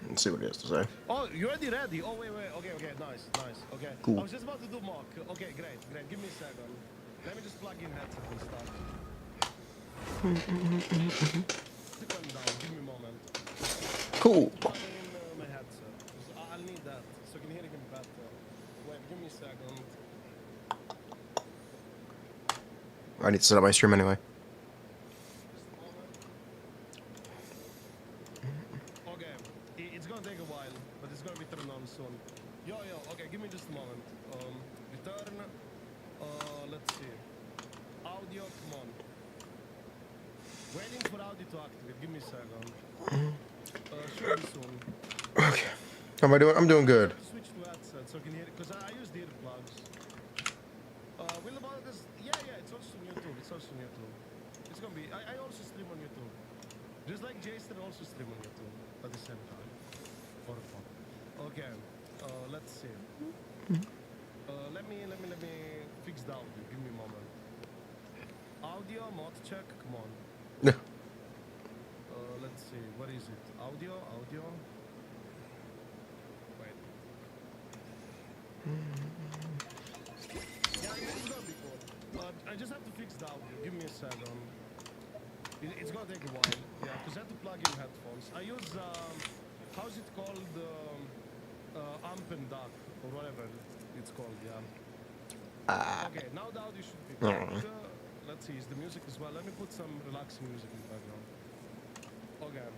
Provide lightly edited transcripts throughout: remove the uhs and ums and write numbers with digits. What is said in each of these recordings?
Let's see what he has to say. Oh, you're already ready. Oh, wait. Okay, nice. Okay. Cool. I was just about to do mock. Okay, great. Give me a second. Let me just plug in headset and stuff. Stick one down. Give me a moment. Cool. Plug in my headset. I'll need that so I can hear him better. Wait, give me a second. I need to set up my stream anyway. Just a moment. Okay, it's gonna take a while, but it's gonna be turned on soon. Yo, okay, give me just a moment. Return. Let's see. Audio, come on. Waiting for audio to activate. Give me a second. Should be soon. Okay. How am I doing? I'm doing good. Switch to headset so I can hear it, because I use the earplugs. Will about this? Yeah, it's also on YouTube. It's gonna be. I also stream on YouTube. Just like Jason also stream on YouTube at the same time. For fun. Okay. Let's see. Let me fix the audio. Give me a moment. Audio mod check. Come on. Let's see. What is it? Audio. Wait. Yeah, it's gonna be cool. But I just have to fix the audio. Give me a second. It's gonna take a while. Yeah, because I have to plug in headphones. I use how's it called? Amp and DAC or whatever it's called. Yeah. Okay, now the audio should be good. Let's see. Is the music as well? Let me put some relaxing music in the background. Okay.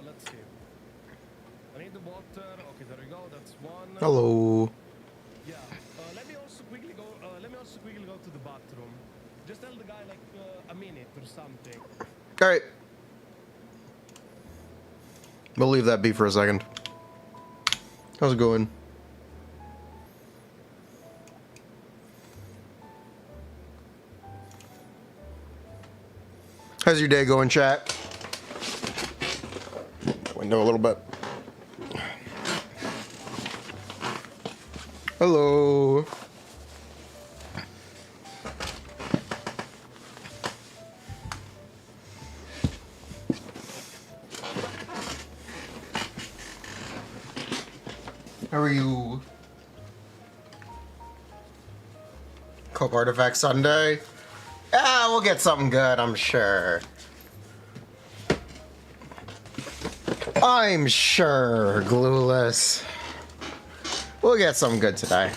Let's see. I need the water. Okay, there we go. That's one. Hello. Yeah. Let me also quickly go to the bathroom. Just tell the guy like a minute or something. All right. We'll leave that be for a second. How's it going? How's your day going, chat? Window a little bit. Hello. How are you? Cope Artifact Sunday? Ah, we'll get something good, I'm sure. I'm sure, Glueless. We'll get something good today.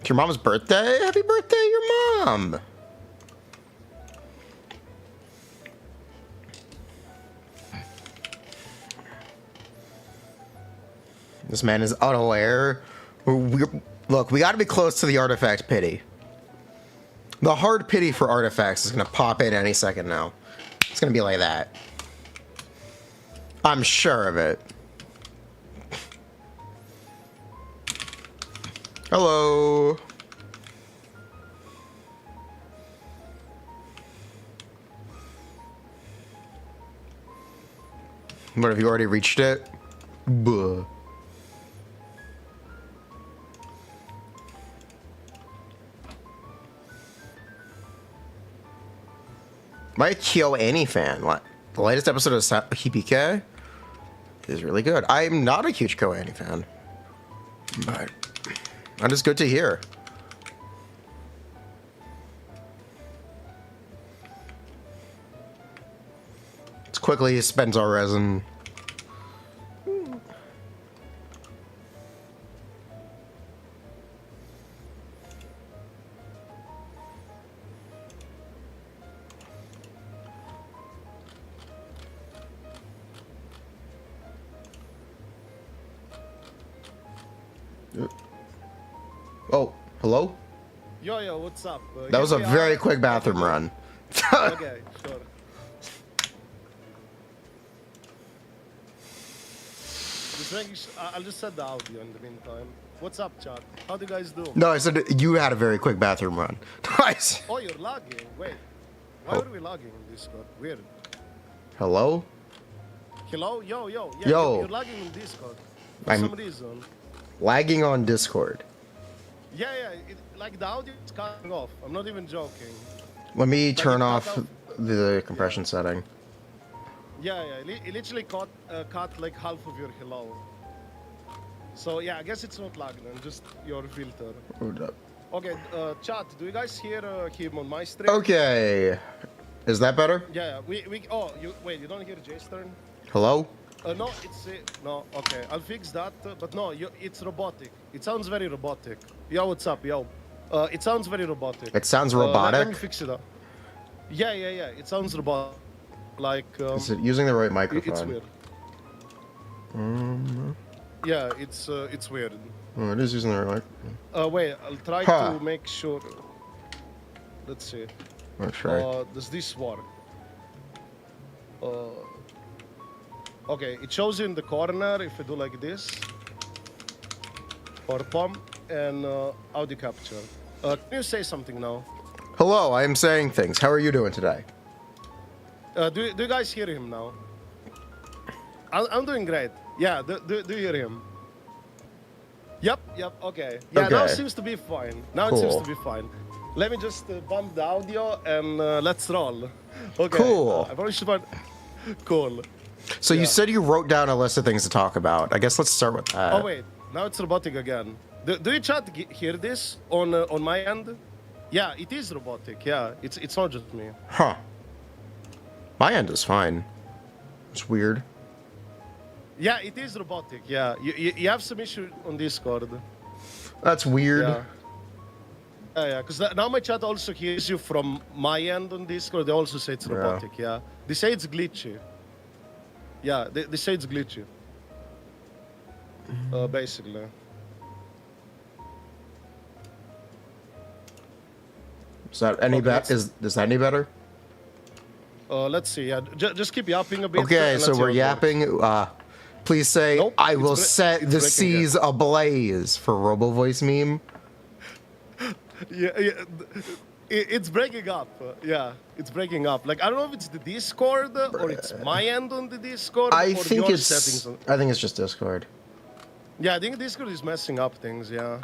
It's your mom's birthday? Happy birthday, your mom! This man is unaware. Look, we gotta be close to the artifact pity. The hard pity for artifacts is gonna pop in any second now. It's gonna be like that. I'm sure of it. Hello. What, have you already reached it? Buh. My KyoAni fan. What? The latest episode of HPK is really good. I'm not a huge KyoAni fan, but that is good to hear. It's quickly he spends our resin. Oh, hello? Yo, what's up? That was a very quick bathroom run. Okay, sure. I'll just set the audio in the meantime. What's up, chat? How do you guys do? No, I said you had a very quick bathroom run. Nice. Oh, you're lagging. Wait. Why are we lagging in Discord? Weird. Hello? Hello? Yo. Yeah, Yo. You're lagging in Discord. For some reason. Lagging on Discord. Yeah, like the audio is cutting off. I'm not even joking. Let me Like turn it cut off the compression setting. Yeah. It literally cut like half of your hello. So yeah, I guess it's not lag then, just your filter. Hold up. Okay, chat. Do you guys hear him on my stream? Okay. Is that better? Yeah. Oh, wait. You don't hear Jay's turn? Hello? No, it's no. Okay, I'll fix that. But no, it's robotic. It sounds very robotic. Yo, what's up, yo? It sounds very robotic. It sounds Let robotic. me fix it up. Yeah. It sounds robotic. Like. Is it using the right microphone? It's weird. Yeah, it's weird. Oh, it is using the right microphone. Wait, I'll try to make sure. Let's see. Okay. Does this work? Okay, it shows you in the corner if you do like this. Or pump and audio capture. Can you say something now? Hello, I am saying things. How are you doing today? Do you guys hear him now? I'm doing great. Yeah, do you hear him? Yep, okay. Yeah, now it Okay. seems to be fine. Now Cool. it seems to be fine. Let me just bump the audio and let's roll. Okay. Cool. I probably should find... Cool. So you Yeah. said you wrote down a list of things to talk about. I guess let's start with that. Oh wait, now it's robotic again. Do you chat hear this on my end? Yeah, it is robotic. Yeah, it's not just me. Huh. My end is fine. It's weird. Yeah, it is robotic. Yeah, you have some issue on Discord. That's weird. Yeah, because now my chat also hears you from my end on Discord. They also say it's robotic. Yeah, they say it's glitchy. Yeah, they say it's glitchy. Basically. Is that any Okay, better? Is that any better? Let's see. Yeah, just keep yapping a bit. Okay, and so let's see we're how it works. yapping. Please say, Nope, I it's will bre- set it's the breaking seas ablaze for Robo Voice meme. Yeah. It's breaking up. Yeah, it's breaking up. Like I don't know if it's the Discord or it's my end on the Discord. I or think your it's. settings on... I think it's just Discord. Yeah, I think Discord is messing up things. Yeah.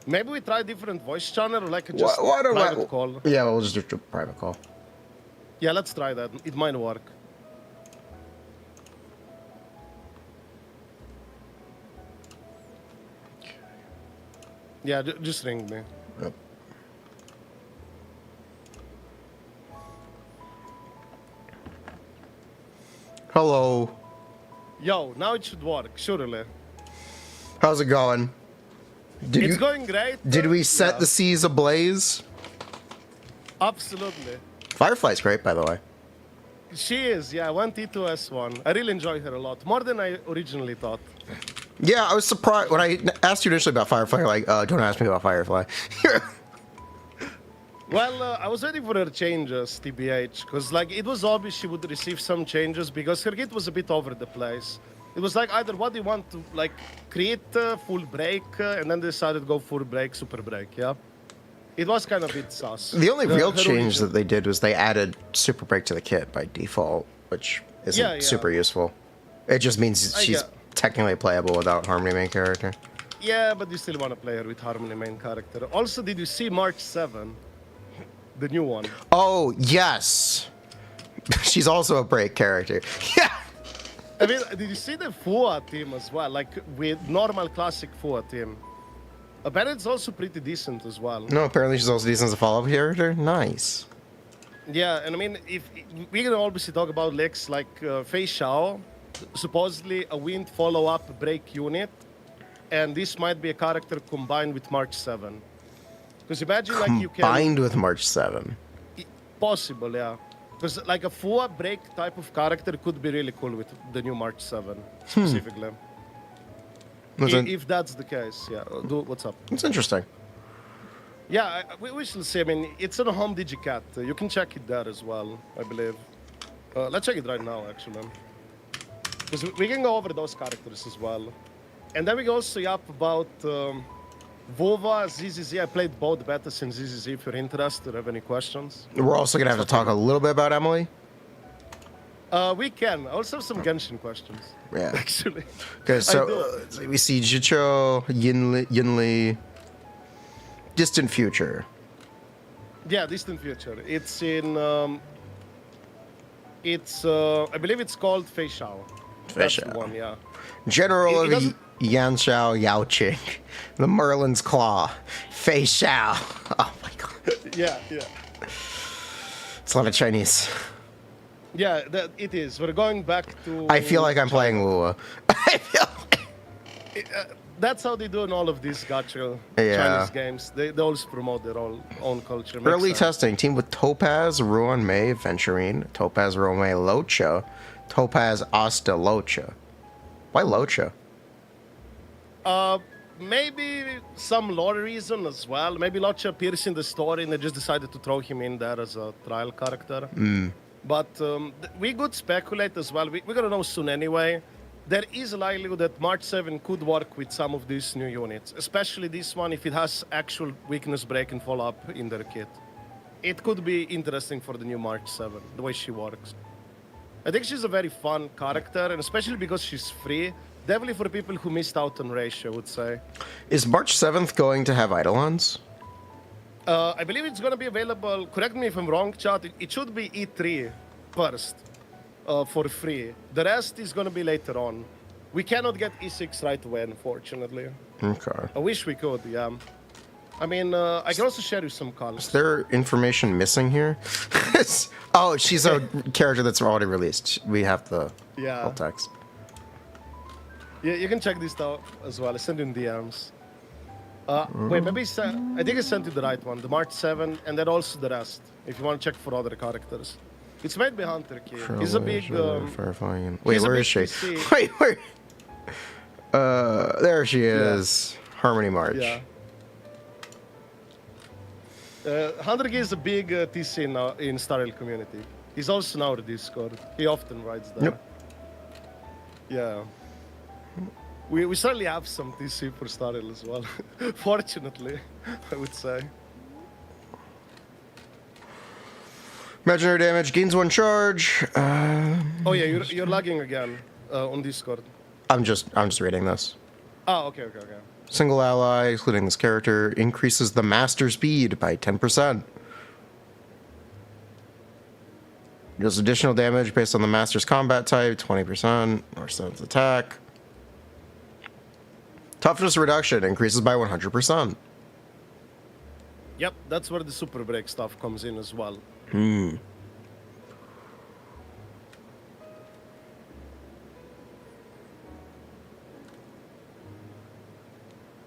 Maybe we try different voice channel or like just Why don't private call. Yeah, we'll just do a private call. Yeah, let's try that. It might work. Yeah, just ring me. Yep. Hello. Yo, now it should work, surely. How's it going? It's going great. Did we set Yeah. the seas ablaze? Absolutely. Firefly's great, by the way. She is, yeah. 1T2S1. I really enjoy her a lot, more than I originally thought. Yeah, I was surprised when I asked you initially about Firefly. You're like, don't ask me about Firefly. Well, I was waiting for her changes, TBH, because like it was obvious she would receive some changes because her kit was a bit over the place. It was like either what do you want to like create full break, and then they decided to go full break, super break, yeah. It was kind of a bit sus. The only real her change origin- that they did was they added Super Break to the kit by default, which isn't Yeah. super useful. It just means she's get- technically playable without Harmony main character. Yeah, but you still want to play her with Harmony main character. Also, did you see March 7? The new one. Oh, yes. She's also a break character. Yeah. I mean, did you see the FUA team as well? Like with normal classic FUA team. Apparently it's also pretty decent as well. No, apparently she's also decent as a follow-up character. Nice. Yeah, and I mean, if we can obviously talk about licks like Fei Xiao, supposedly a wind follow-up break unit, and this might be a character combined with March 7. Because imagine like you can... Combined with March 7. Possible, yeah. Because like a FUA break type of character could be really cool with the new March 7, specifically. If that's the case, yeah. What's up? It's interesting. Yeah, we shall see. I mean, it's on a home digicat. You can check it there as well, I believe. Let's check it right now, actually. Because we can go over those characters as well. And then we go also up about WuWa, ZZZ. I played both betas and ZZZ if you're interested or have any questions. We're also going to have to talk a little bit about Emily. We can. I also have some Genshin questions. Yeah. Actually. Okay, so I do. we see Jicho, Yinli. distant future. Yeah, distant future. It's in. I believe it's called Fei Shao. That's the one, yeah. General It of doesn't- Yan Shao Yaoqing, the Merlin's Claw, Fei Shao. Oh my god. Yeah. It's a lot of Chinese. Yeah, it is. We're going back to. I feel like I'm playing WuWa. I feel That's how they do in all of these gacha Yeah. Chinese games. They always promote their own culture. Makes Early sense. testing. Team with Topaz, Ruan Mei, Venturine, Topaz, Ruan Mei, Locha, Topaz, Asta, Locha. Why Locha? Maybe some lore reason as well. Maybe Locha appears in the story and they just decided to throw him in there as a trial character. But we could speculate as well. We're going to know soon anyway. There is a likelihood that March 7 could work with some of these new units, especially this one if it has actual weakness break and follow up in their kit. It could be interesting for the new March 7, the way she works. I think she's a very fun character, and especially because she's free, definitely for people who missed out on ratio, I would say. Is March 7th going to have Eidolons? I believe it's going to be available, correct me if I'm wrong, chat, it should be E3 first. For free. The rest is going to be later on. We cannot get E6 right away, unfortunately. Okay. I wish we could, yeah. I mean, I can also share you some Is colors. there information missing here? Oh, she's a character that's already released. We have the Yeah. alt text. Yeah, you can check this out as well. I sent you in DMs. Wait, maybe I think I sent you the right one, the March 7, and then also the rest, if you want to check for other characters. It's made by Hunter Kid. He's a big. Firefly. Wait, he's a where big is she? PC. Wait, where? There she is. Harmony March. Yeah. Hunter Kid is a big TC now in Star Rail community. He's also now the Discord. He often writes there. Yep. Yeah. We certainly have some TC for Star Rail as well. Fortunately, I would say. Imaginary damage gains 1 charge. Oh yeah, you're lagging again on Discord. I'm just reading this. Oh, okay. Single ally, excluding this character, increases the master speed by 10%. Deals additional damage based on the master's combat type, 20%, or sense attack. Toughness reduction increases by 100%. Yep, that's where the super break stuff comes in as well.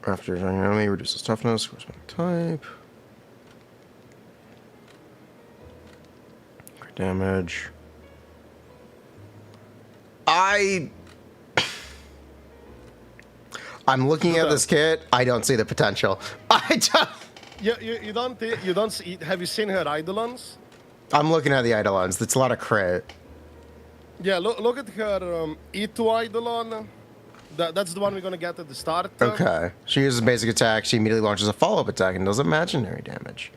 After attacking enemy, reduces toughness, corresponding type. Crit damage. I'm looking at this kit. I don't see the potential. I don't. You don't see, have you seen her Eidolons? I'm looking at the Eidolons. It's a lot of crit. Yeah, look at her E2 Eidolon. That's the one we're gonna get at the start. Okay. She uses basic attack. She immediately launches a follow-up attack and does imaginary damage.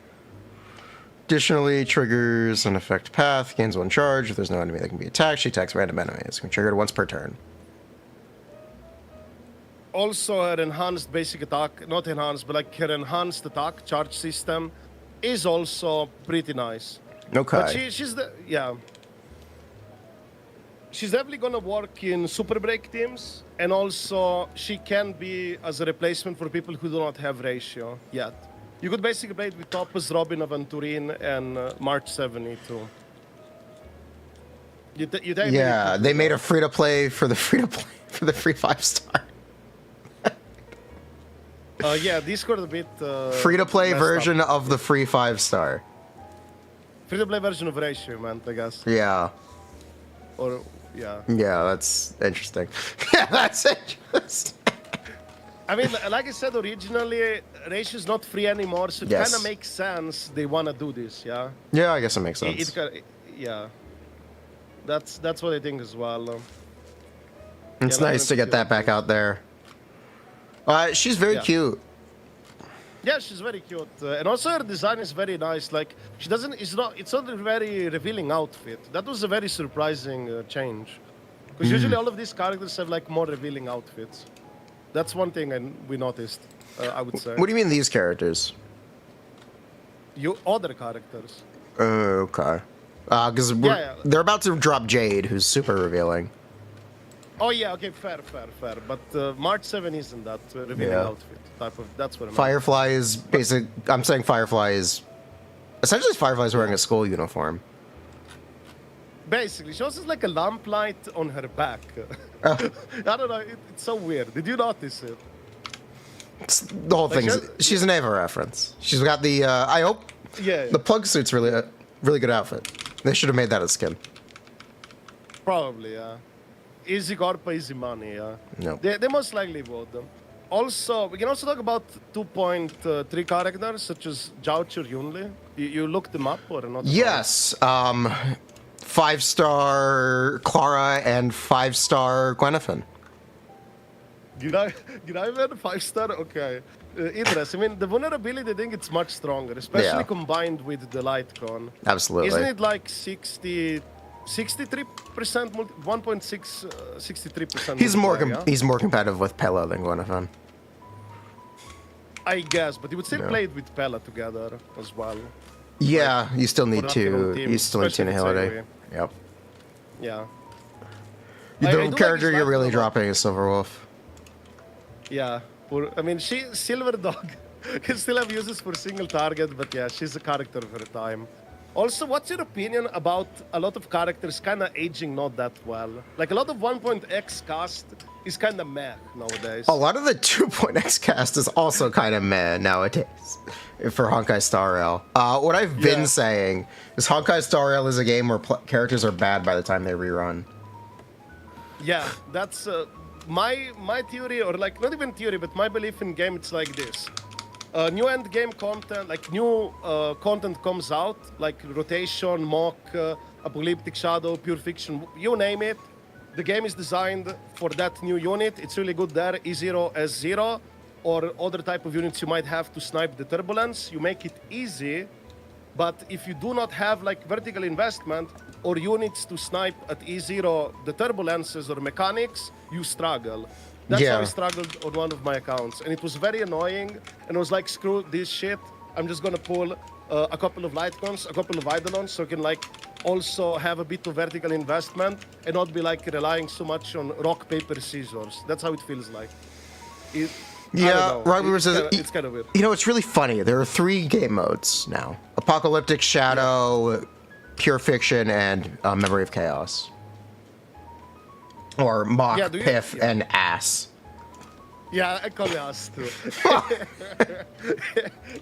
Additionally, triggers an effect path, gains 1 charge. If there's no enemy that can be attacked, she attacks random enemies. Can be triggered once per turn. Also, her enhanced basic attack, not enhanced, but like her enhanced attack charge system is also pretty nice. Okay. But she's definitely gonna work in super break teams, and also she can be as a replacement for people who do not have ratio yet. You could basically play it with Topaz, Robin, Aventurine, and March 72. Yeah, they made a free-to-play for the free 5-star. Yeah, Discord a bit. Free-to-play messed version up. of the free 5-star. Free-to-play version of ratio, man, I guess. Yeah. Or yeah. Yeah, that's interesting. Yeah, that's interesting. I mean, like I said originally, ratio is not free anymore, so it Yes. kind of makes sense they want to do this, yeah. Yeah, I guess it makes sense. Yeah. That's what I think as well. It's yeah, nice to get that back out there. She's very Yeah. cute. Yeah, she's very cute, and also her design is very nice. Like she doesn't, it's not a very revealing outfit. That was a very surprising change, because usually all of these characters have like more revealing outfits. That's one thing we noticed. I would say. What do you mean these characters? You other characters. Okay. Because Yeah. they're about to drop Jade, who's super revealing. Oh yeah, okay, fair. But March 7 isn't that revealing Yeah. outfit type of. That's what I meant. Firefly is basic. I'm saying Firefly is essentially Firefly's wearing a school uniform. Basically, she also has like a lamplight on her back. Oh. I don't know. It's so weird. Did you notice it? The whole Like, thing's she's an Ava reference. She's got the. I hope Yeah. the plug suit's really really good outfit. They should have made that a skin. Probably, yeah. Easy corpa, easy money, yeah. No. They most likely would. Also, we can also talk about 2.3 characters such as Joucher Yunli. You looked them up or not? Yes. 5-star Clara and 5-star Gwennafen. Did I even 5-star? Okay. Interesting. I mean, the vulnerability, I think it's much stronger, especially Yeah. combined with the light con. Absolutely. Isn't it like 63%, 1.6, 63%? He's more multiplier, yeah? he's more competitive with Pela than Gwennafen. I guess, but you would still Yeah. play it with Pela together as well. Yeah, you still need put up your own to. team, You still need to especially if it's Holiday. Yep. Yeah. The I do like character his you're really light con a lot. dropping is Silverwolf. Yeah. I mean, Silver Dog can still have uses for single target, but yeah, she's a character of her time. Also, what's your opinion about a lot of characters kind of aging not that well? Like a lot of 1.x cast is kind of meh nowadays. A lot of the 2.x cast is also kind of meh nowadays for Honkai Star Rail. What I've been Yeah. saying is Honkai Star Rail is a game where characters are bad by the time they rerun. Yeah, that's my theory, or like not even theory, but my belief in game. It's like this: new end game content, like new content comes out, like rotation, mock, apocalyptic shadow, pure fiction, you name it. The game is designed for that new unit. It's really good there. E0 S0, or other type of units you might have to snipe the turbulence. You make it easy. But if you do not have like vertical investment or units to snipe at E0 the turbulences or mechanics, you struggle. That's how Yeah. I struggled on one of my accounts. And it was very annoying. And I was like, screw this shit. I'm just gonna pull a couple of light cons, a couple of eidolons, so I can like also have a bit of vertical investment and not be like relying so much on rock, paper, scissors. That's how it feels like. I Yeah, don't know. right. It's kind of weird. You know, it's really funny. There are 3 game modes now: Apocalyptic Shadow, Pure Fiction, and Memory of Chaos, or Mock, Yeah, do you- Piff, yeah. and Ass. Yeah, I call it us too.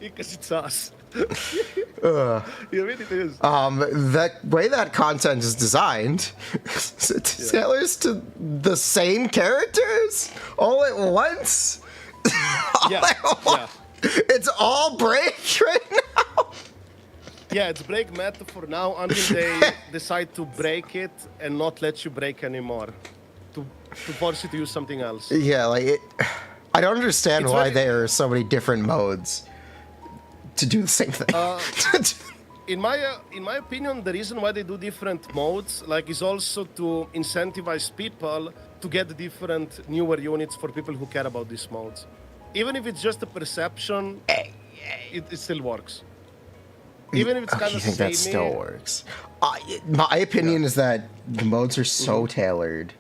Because it's us. Yeah, really it is. That way that content is designed, sailors to the same characters all at once. Yeah, yeah. It's all break right now. Yeah, it's break meta for now until they decide to break it and not let you break anymore. To force you to use something else. Yeah, like it, I don't understand It's why very- there are so many different modes to do the same thing. In my opinion, the reason why they do different modes, like, is also to incentivize people to get different newer units for people who care about these modes. Even if it's just a perception, it still works. Even if it's kind you of think that still works? My opinion is that the modes are so tailored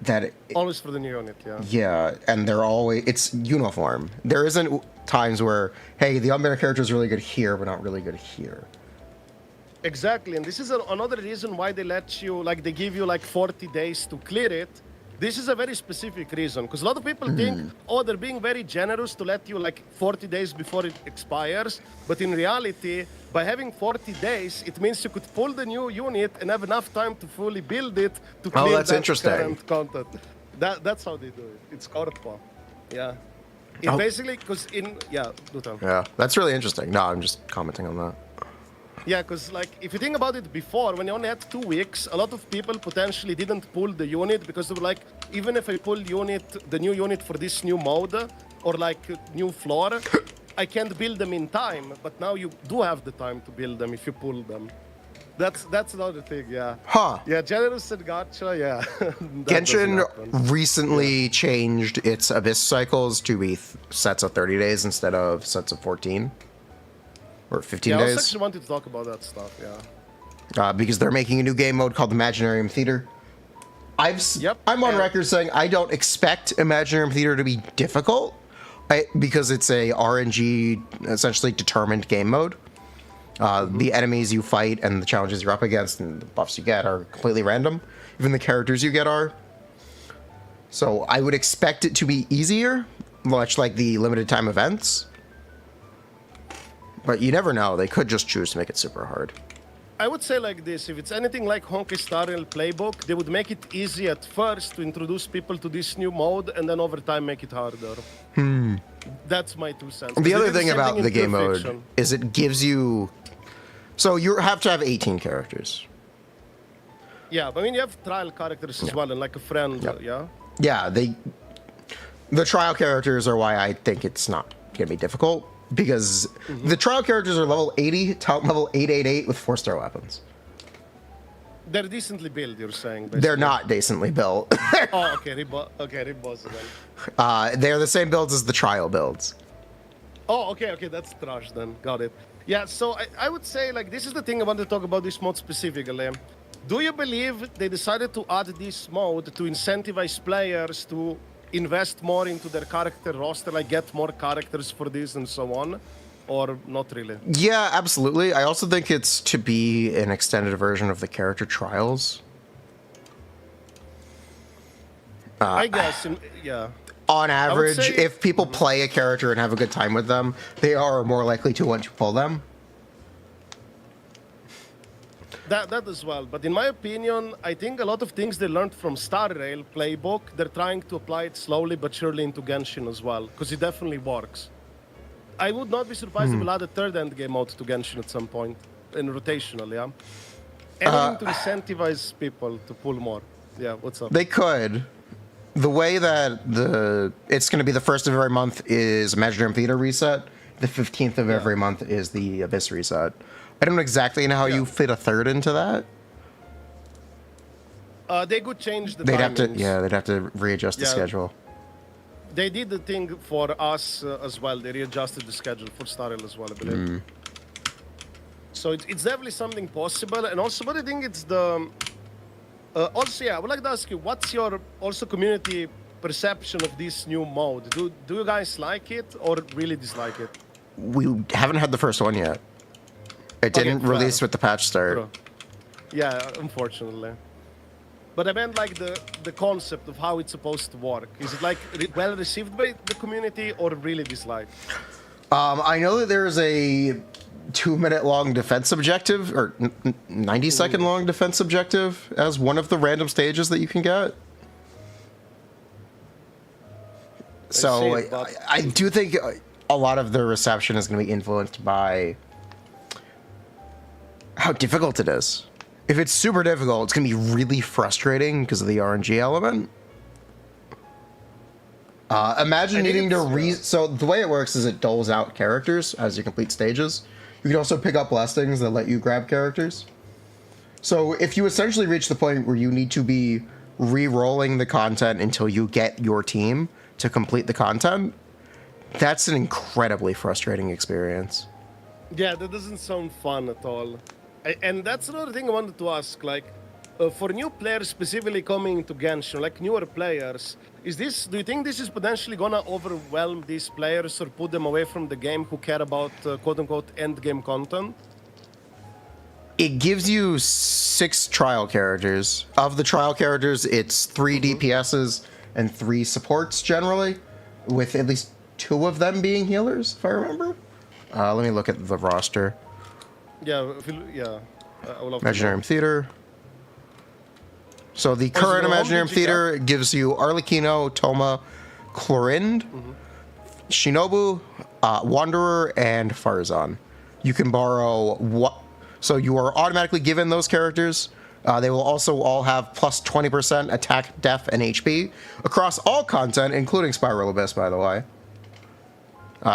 that always for the new unit, yeah. yeah, and they're always it's uniform. There isn't times where hey, the unbanner character is really good here, but not really good here. Exactly, and this is another reason why they let you, like, they give you like 40 days to clear it. This is a very specific reason, because a lot of people think, oh, they're being very generous to let you like 40 days before it expires. But in reality, by having 40 days, it means you could pull the new unit and have enough time to fully build it to clear that's that interesting. current content. That's how they do it. It's Corpa. Yeah. It Oh. basically, because Lutan. Yeah, that's really interesting. No, I'm just commenting on that. Yeah, because like if you think about it before, when you only had 2 weeks, a lot of people potentially didn't pull the unit because they were like, even if I pull the new unit for this new mode or like new floor, I can't build them in time. But now you do have the time to build them if you pull them. That's another thing, yeah. Huh. Yeah, generous and gacha, yeah. That doesn't Genshin happen. recently changed its abyss cycles to be sets of 30 days instead of sets of 14. or 15 Yeah, I days. was actually wanted to talk about that stuff. Yeah. Because they're making a new game mode called Imaginarium Theater. Yep. I'm on record saying I don't expect Imaginarium Theater to be difficult, because it's a RNG, essentially determined game mode. The enemies you fight and the challenges you're up against and the buffs you get are completely random. Even the characters you get are. So I would expect it to be easier, much like the limited time events. But you never know. They could just choose to make it super hard. I would say like this, if it's anything like Honkai Star Rail Playbook, they would make it easy at first to introduce people to this new mode and then over time make it harder. That's my 2 cents. The other thing same about in the game Pure mode Fiction. is it gives you... So you have to have 18 characters. Yeah, but I mean, you have trial characters as well and like a friend, yeah? Yeah, the trial characters are why I think it's not going to be difficult. Because the trial characters are level 80, talent level 888 with 4-star weapons. They're decently built, you're saying. Basically. They're not decently built. Oh, okay, Ribos then. They're the same builds as the trial builds. Oh, okay, that's trash then. Got it. Yeah, so I would say, like, this is the thing I want to talk about this mode specifically. Do you believe they decided to add this mode to incentivize players to invest more into their character roster, like get more characters for this and so on? Or not really? Yeah, absolutely. I also think it's to be an extended version of the character trials. I guess, yeah. On average, say- if people play a character and have a good time with them, they are more likely to want to pull them. That as well. But in my opinion, I think a lot of things they learned from Star Rail Playbook, they're trying to apply it slowly but surely into Genshin as well, because it definitely works. I would not be surprised if we'll add a third endgame mode to Genshin at some point, in rotational, yeah? Anything to incentivize people to pull more. Yeah, what's up? They could. The way that it's going to be the first of every month is Imaginarium Theater reset. The 15th of every month is the Abyss reset. I don't exactly know how you fit a third into that. They could change the They'd timings. have to readjust the schedule. They did the thing for us as well. They readjusted the schedule for Star Rail as well, I believe. So it's definitely something possible. And also, but I think it's the... also, yeah, I would like to ask you, what's your also community perception of this new mode? Do you guys like it or really dislike it? We haven't had the first one yet. It didn't release with the patch start. True. Yeah, unfortunately. But I meant like the concept of how it's supposed to work. Is it like well received by the community or really disliked? I know that there's a 2-minute long defense objective or 90-second long defense objective as one of the random stages that you can get. So I do think a lot of the reception is going to be influenced by how difficult it is. If it's super difficult, it's going to be really frustrating because of the RNG element. Imagine needing to so the way it works is it doles out characters as you complete stages. You can also pick up blessings that let you grab characters. So if you essentially reach the point where you need to be re-rolling the content until you get your team to complete the content, that's an incredibly frustrating experience. Yeah, that doesn't sound fun at all. And that's another thing I wanted to ask, like, for new players specifically coming into Genshin, like newer players, do you think this is potentially gonna overwhelm these players or put them away from the game who care about quote-unquote end-game content? It gives you 6 trial characters. Of the trial characters, it's 3 DPSs and 3 supports generally, with at least 2 of them being healers, if I remember. Let me look at the roster. Yeah, I will Imaginarium Theater. So the current Imaginarium Theater gives you Arlecchino, Toma, Clorind, Shinobu, Wanderer, and Farzan. You can borrow so you are automatically given those characters. They will also all have plus 20% attack, def, and HP across all content, including Spiral Abyss, by the way,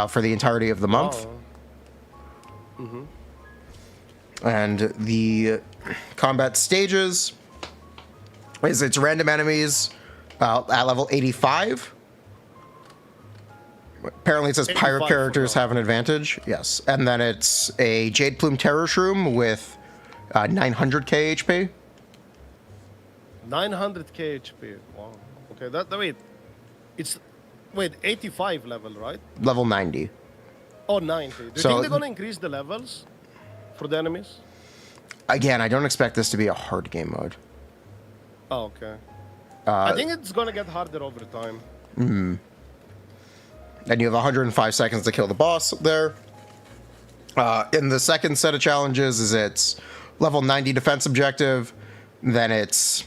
for the entirety of the month. And the combat stages is it's random enemies at level 85. Apparently it says pyro 85 characters for now. have an advantage. Yes. And then it's a Jade Plume Terror Shroom with 900k HP. 900k HP. Wow. Okay, wait. It's 85 level, right? Level 90. Oh, 90. Do you So- think they're gonna increase the levels for the enemies? Again, I don't expect this to be a hard game mode. Oh, okay. I think it's gonna get harder over time. And you have 105 seconds to kill the boss there. In the second set of challenges is it's level 90 defense objective. Then it's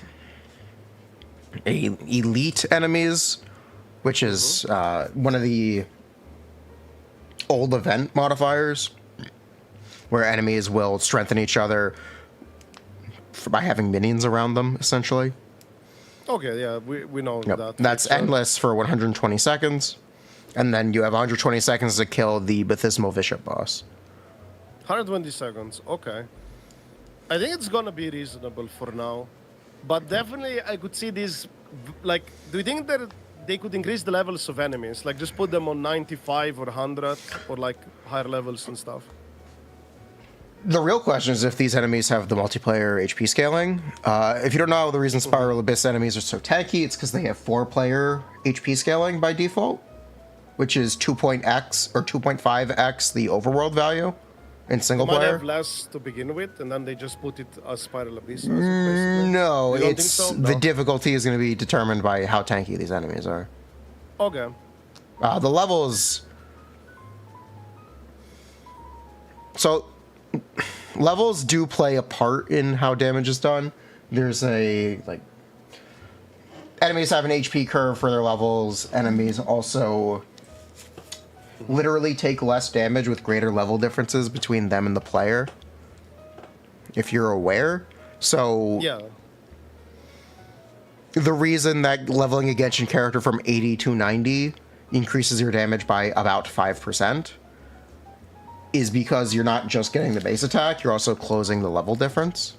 elite enemies, which is one of the old event modifiers, where enemies will strengthen each other by having minions around them, essentially. Okay, yeah, we know Yep. that. That's feature. endless for 120 seconds. And then you have 120 seconds to kill the Baptismal Bishop boss. 120 seconds. Okay. I think it's gonna be reasonable for now, but definitely I could see these. Like, do you think that they could increase the levels of enemies? Like, just put them on 95 or 100 or like higher levels and stuff. The real question is if these enemies have the multiplayer HP scaling. If you don't know, the reason Spiral Abyss enemies are so tanky, it's because they have 4-player HP scaling by default, which is 2.x or 2.5x the overworld value in single Might player. have less to begin with, and then they just put it as Spiral Abyss. Basically. No, You don't think it's so? the No? difficulty is going to be determined by how tanky these enemies are. Okay. The levels. So, levels do play a part in how damage is done. There's enemies have an HP curve for their levels. Enemies also literally take less damage with greater level differences between them and the player, if you're aware. So, Yeah. the reason that leveling a Genshin character from 80 to 90 increases your damage by about 5% is because you're not just getting the base attack, you're also closing the level difference.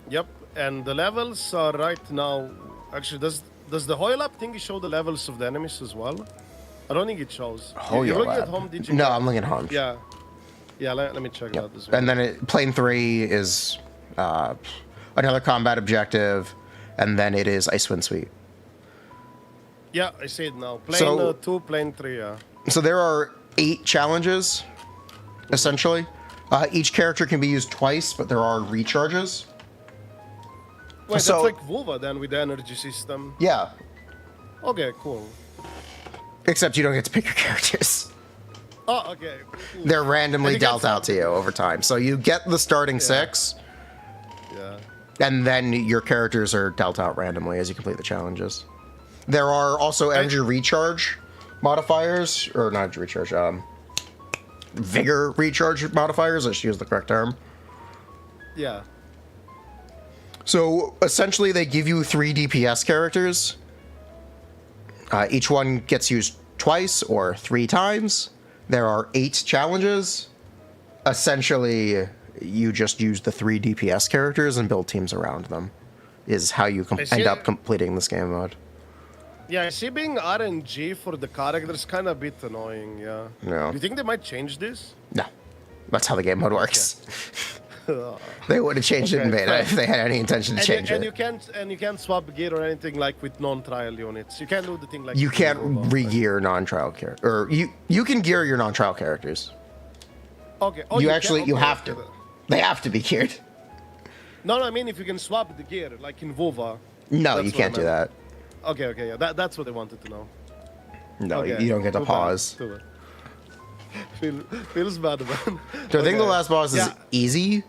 Yep. And the levels are right now. Actually, does the Hoyle Up thingy show the levels of the enemies as well? I don't think it shows. You're looking at home, did you? No, I'm looking at home. Yeah. Yeah, let me check that as well. And then plane 3 is another combat objective, and then it is Icewind Suite. Yeah, I see it now. Plane So- 2, plane 3, yeah. So there are 8 challenges, essentially. Each character can be used twice, but there are recharges. Wait, So- that's like WuWa then with the energy system. Yeah, Okay, cool. except you don't get to pick your characters. Oh, okay. Cool. They're randomly And you get dealt out to you over time. So you get the starting 6, Yeah. and then your characters are dealt out randomly as you complete the challenges. There are also energy recharge modifiers, or not energy recharge, vigor recharge modifiers, I should use the correct term. Yeah. So essentially they give you 3 DPS characters. Each one gets used twice or 3 times. There are 8 challenges. Essentially, you just use the 3 DPS characters and build teams around them, is how you I see end it. up completing this game mode. Yeah, I see being RNG for the characters kind of a bit annoying, yeah. No. Do you think they might change this? No, that's how the game mode works. They would have changed it in Okay, beta if they had any intention to change and it. you can't swap gear or anything like with non-trial units. You can't do the thing like You with can't WuWa, re-gear non-trial characters, or you can gear your non-trial characters. Okay. Oh, you can? actually you Okay, have to. okay. They have to be geared. No, I mean if you can swap the gear like in WuWa. No, That's you what I can't do meant. that. Okay, yeah. That's what I wanted to know. No, Okay, you don't get to too bad, pause. too bad. Feels bad, man. So I think the Okay. last boss is Yeah. easy.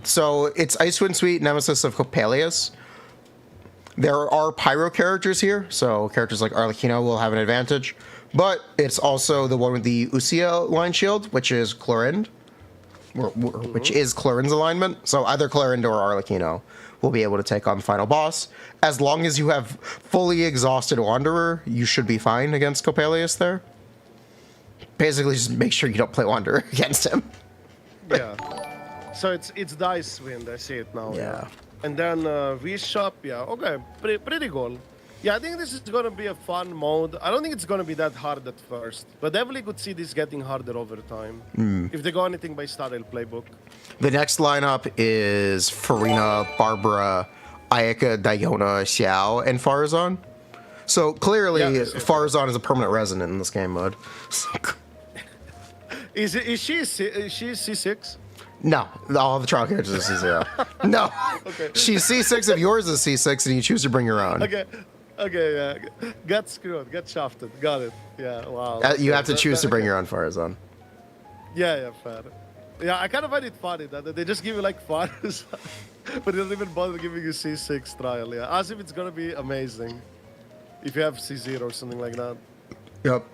So it's Icewind Suite, Nemesis of Coppelius. There are Pyro characters here, so characters like Arlecchino will have an advantage. But it's also the one with the Usia line shield, which is Clorind, which is Clorin's alignment. So either Clorind or Arlecchino will be able to take on the final boss. As long as you have fully exhausted Wanderer, you should be fine against Coppelius there. Basically, just make sure you don't play Wanderer against him. Yeah. So it's Dice Wind. I see it now. Yeah. And then V Shop. Yeah. Okay. Pretty cool. Yeah, I think this is gonna be a fun mode. I don't think it's gonna be that hard at first, but definitely could see this getting harder over time. If they go anything by style playbook. The next lineup is Furina, Barbara, Ayaka, Diona, Xiao, and Farazan. So clearly, Farazan is a permanent resident in this game mode. Is she C6? No, all the trial characters are C0. No, Okay. she's C6 if yours is C6 and you choose to bring your own. Okay, yeah. Got screwed, got shafted. Got it. Yeah, wow. You have to choose to bring your own Farazan. Yeah, fair. Yeah, I kind of find it funny that they just give you like fires, but they don't even bother giving you C6 trial. Yeah, as if it's gonna be amazing if you have C0 or something like that. Yep.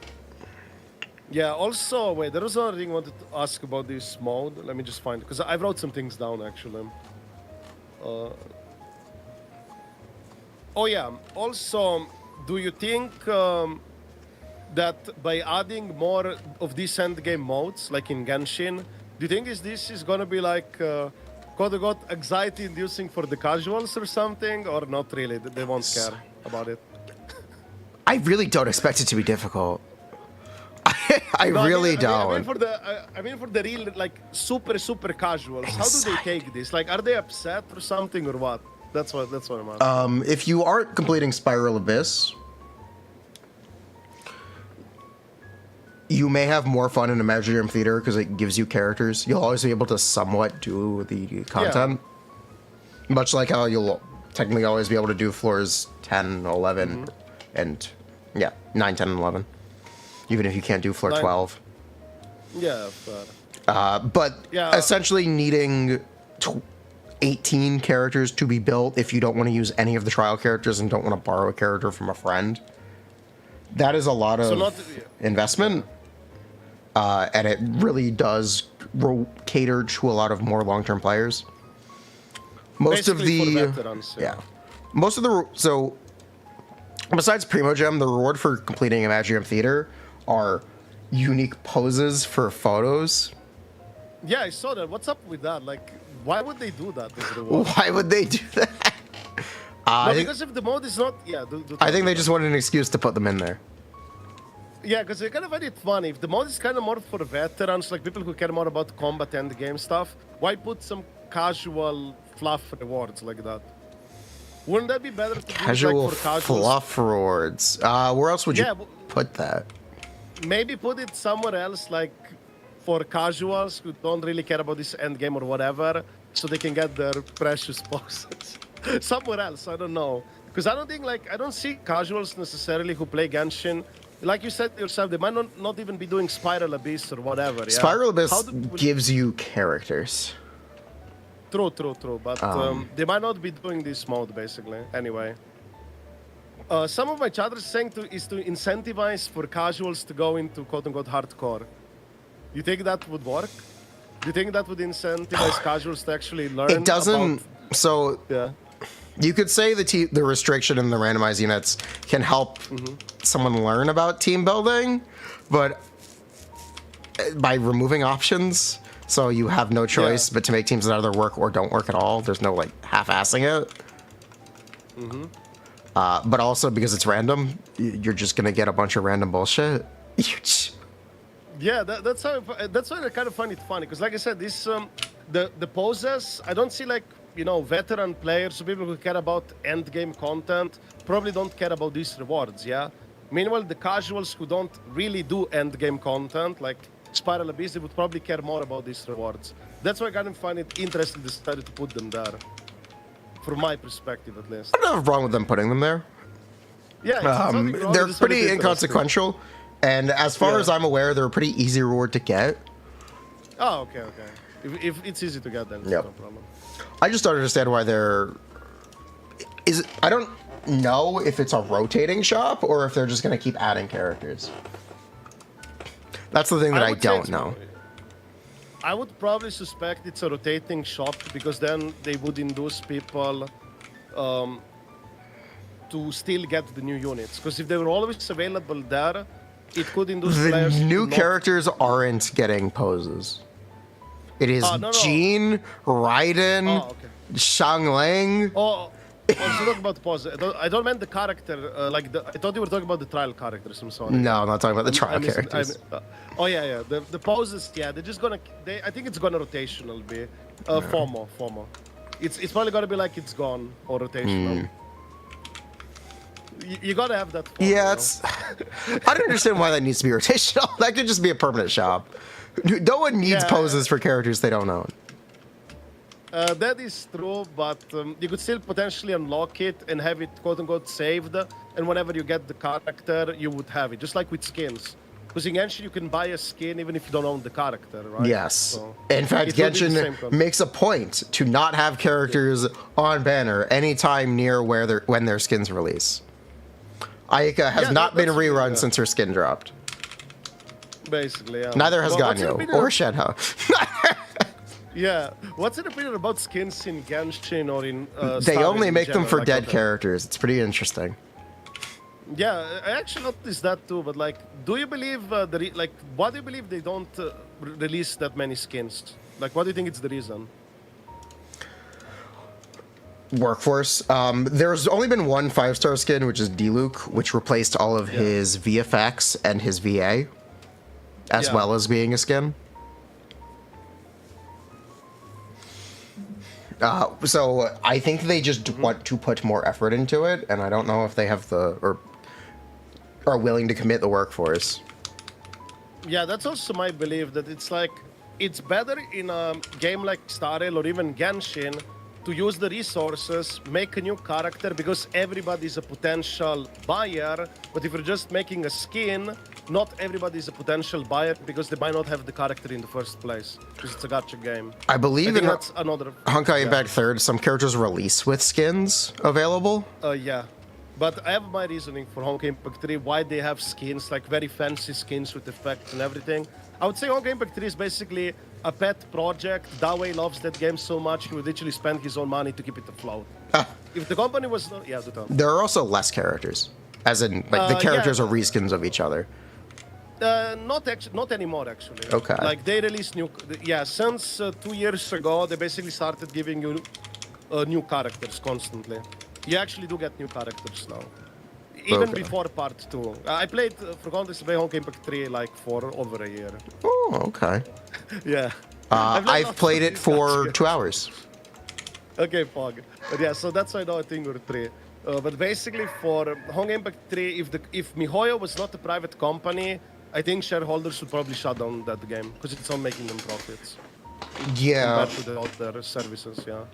Yeah, also, wait, there was another thing I wanted to ask about this mode. Let me just find it, because I wrote some things down, actually. Oh, yeah. Also, do you think that by adding more of these endgame modes, like in Genshin, do you think this is going to be like, quote-unquote, anxiety-inducing for the casuals or something? Or not really? They won't care about it? I really don't expect it to be difficult. I really don't. I mean for the real, like, super casuals, how do they take this? Like, are they upset or something or what? That's what I'm asking. If you aren't completing Spiral Abyss, you may have more fun in Imaginarium Theater because it gives you characters. You'll always be able to somewhat do the content. Yeah. Much like how you'll technically always be able to do floors 10, 11, and, 9, 10, and 11. Even if you can't do floor 12. Yeah, but essentially needing 18 characters to be built if you don't want to use any of the trial characters and don't want to borrow a character from a friend. That is a lot of investment. And it really does cater to a lot of more long-term players. Most of the veterans, so besides Primogem, the reward for completing Imaginarium Theater are unique poses for photos. Yeah, I saw that. What's up with that? Like, why would they do that as a reward? Why would they do that? Because if the mode is not... Yeah, I think they just wanted an excuse to put them in there. Yeah, because they kind of find it funny. If the mode is kind of more for veterans, like people who care more about combat and game stuff, why put some casual fluff rewards like that? Wouldn't that be better to casual do, like, for casuals? Fluff rewards? Where else would you put that? Maybe put it somewhere else, like for casuals who don't really care about this end game or whatever, so they can get their precious poses. Somewhere else, I don't know. Because I don't see casuals necessarily who play Genshin. Like you said yourself, they might not even be doing Spiral Abyss or whatever. Yeah? Spiral Abyss gives you characters. True. But they might not be doing this mode, basically. Anyway. Some of my chat is saying is to incentivize for casuals to go into quote-unquote hardcore. You think that would work? Do you think that would incentivize casuals to actually learn? It doesn't. So yeah. You could say the restriction in the randomized units can help someone learn about team building, but by removing options, so you have no choice but to make teams that either work or don't work at all. There's no like half-assing it. But also because it's random, you're just gonna get a bunch of random bullshit. Yeah, that's why I kind of find it funny. Because like I said, this the poses, I don't see like, veteran players, so people who care about end game content, probably don't care about these rewards, yeah? Meanwhile, the casuals who don't really do end game content, like Spiral Abyss, they would probably care more about these rewards. That's why I kind of find it interesting they decided to put them there. From my perspective, at least. I don't have a problem with them putting them there. Yeah, they're pretty inconsequential, and as far as I'm aware, they're a pretty easy reward to get. Oh, okay. If it's easy to get, then no problem. I just don't understand why I don't know if it's a rotating shop or if they're just going to keep adding characters. That's the thing that I don't know. I would probably suspect it's a rotating shop because then they would induce people to still get the new units. Because if they were always available there, it could induce players. The new characters aren't getting poses. It is Jean, Raiden, Xiangling. Also talk about pose. I don't mean the character. I thought you were talking about the trial characters. I'm sorry. No, I'm not talking about the trial I characters. oh yeah. The poses. Yeah, they're just gonna. I think it's gonna rotational be. FOMO. It's probably gonna be like it's gone or rotational. You gotta have that. FOMO, Yeah, it's. I don't understand why that needs to be rotational. That could just be a permanent shop. No one needs poses for characters they don't own. That is true, but you could still potentially unlock it and have it quote-unquote saved, and whenever you get the character, you would have it, just like with skins. Because in Genshin, you can buy a skin even if you don't own the character, right? Yes. So in fact, Genshin makes a point to not have characters on banner anytime near when their skins release. Ayaka has not been rerun since her skin dropped. Basically, yeah. Neither has Ganyu or Shenhe. Yeah, what's your opinion about skins in Genshin or in they Star only in make them general, for like dead characters. It's pretty interesting. Yeah, I actually noticed that too. But like, do you believe why do you believe they don't release that many skins? Like, what do you think it's the reason? Workforce. There's only been one 5-star skin, which is Diluc, which replaced all of his VFX and his VA, as well as being a skin. So I think they just want to put more effort into it, and I don't know if they have or are willing to commit the workforce. Yeah, that's also my belief that it's better in a game like Star Rail or even Genshin to use the resources, make a new character, because everybody's a potential buyer. But if you're just making a skin, not everybody is a potential buyer because they might not have the character in the first place, because it's a gacha game. I believe in that's another Honkai Impact Third, some characters release with skins available. Yeah. But I have my reasoning for Honkai Impact 3, why they have skins, like very fancy skins with effects and everything. I would say Honkai Impact 3 is basically a pet project. Dawei loves that game so much, he would literally spend his own money to keep it afloat. If the company was not... Yeah, there are also less characters, as in, like, the characters are reskins of each other. Not anymore, actually. Okay. Like, they released new... Yeah, since 2 years ago, they basically started giving you new characters constantly. You actually do get new characters now. Even before part 2. I played, for context, I played Honkai Impact 3 like for over a year. Oh, okay. Yeah. I've played it for 2 hours. Okay, Fog. But yeah, so that's why I know I think we're 3. But basically for Honkai Impact 3, if MiHoYo was not a private company, I think shareholders would probably shut down that game, because it's not making them profits. Yeah. Compared to the other services, yeah.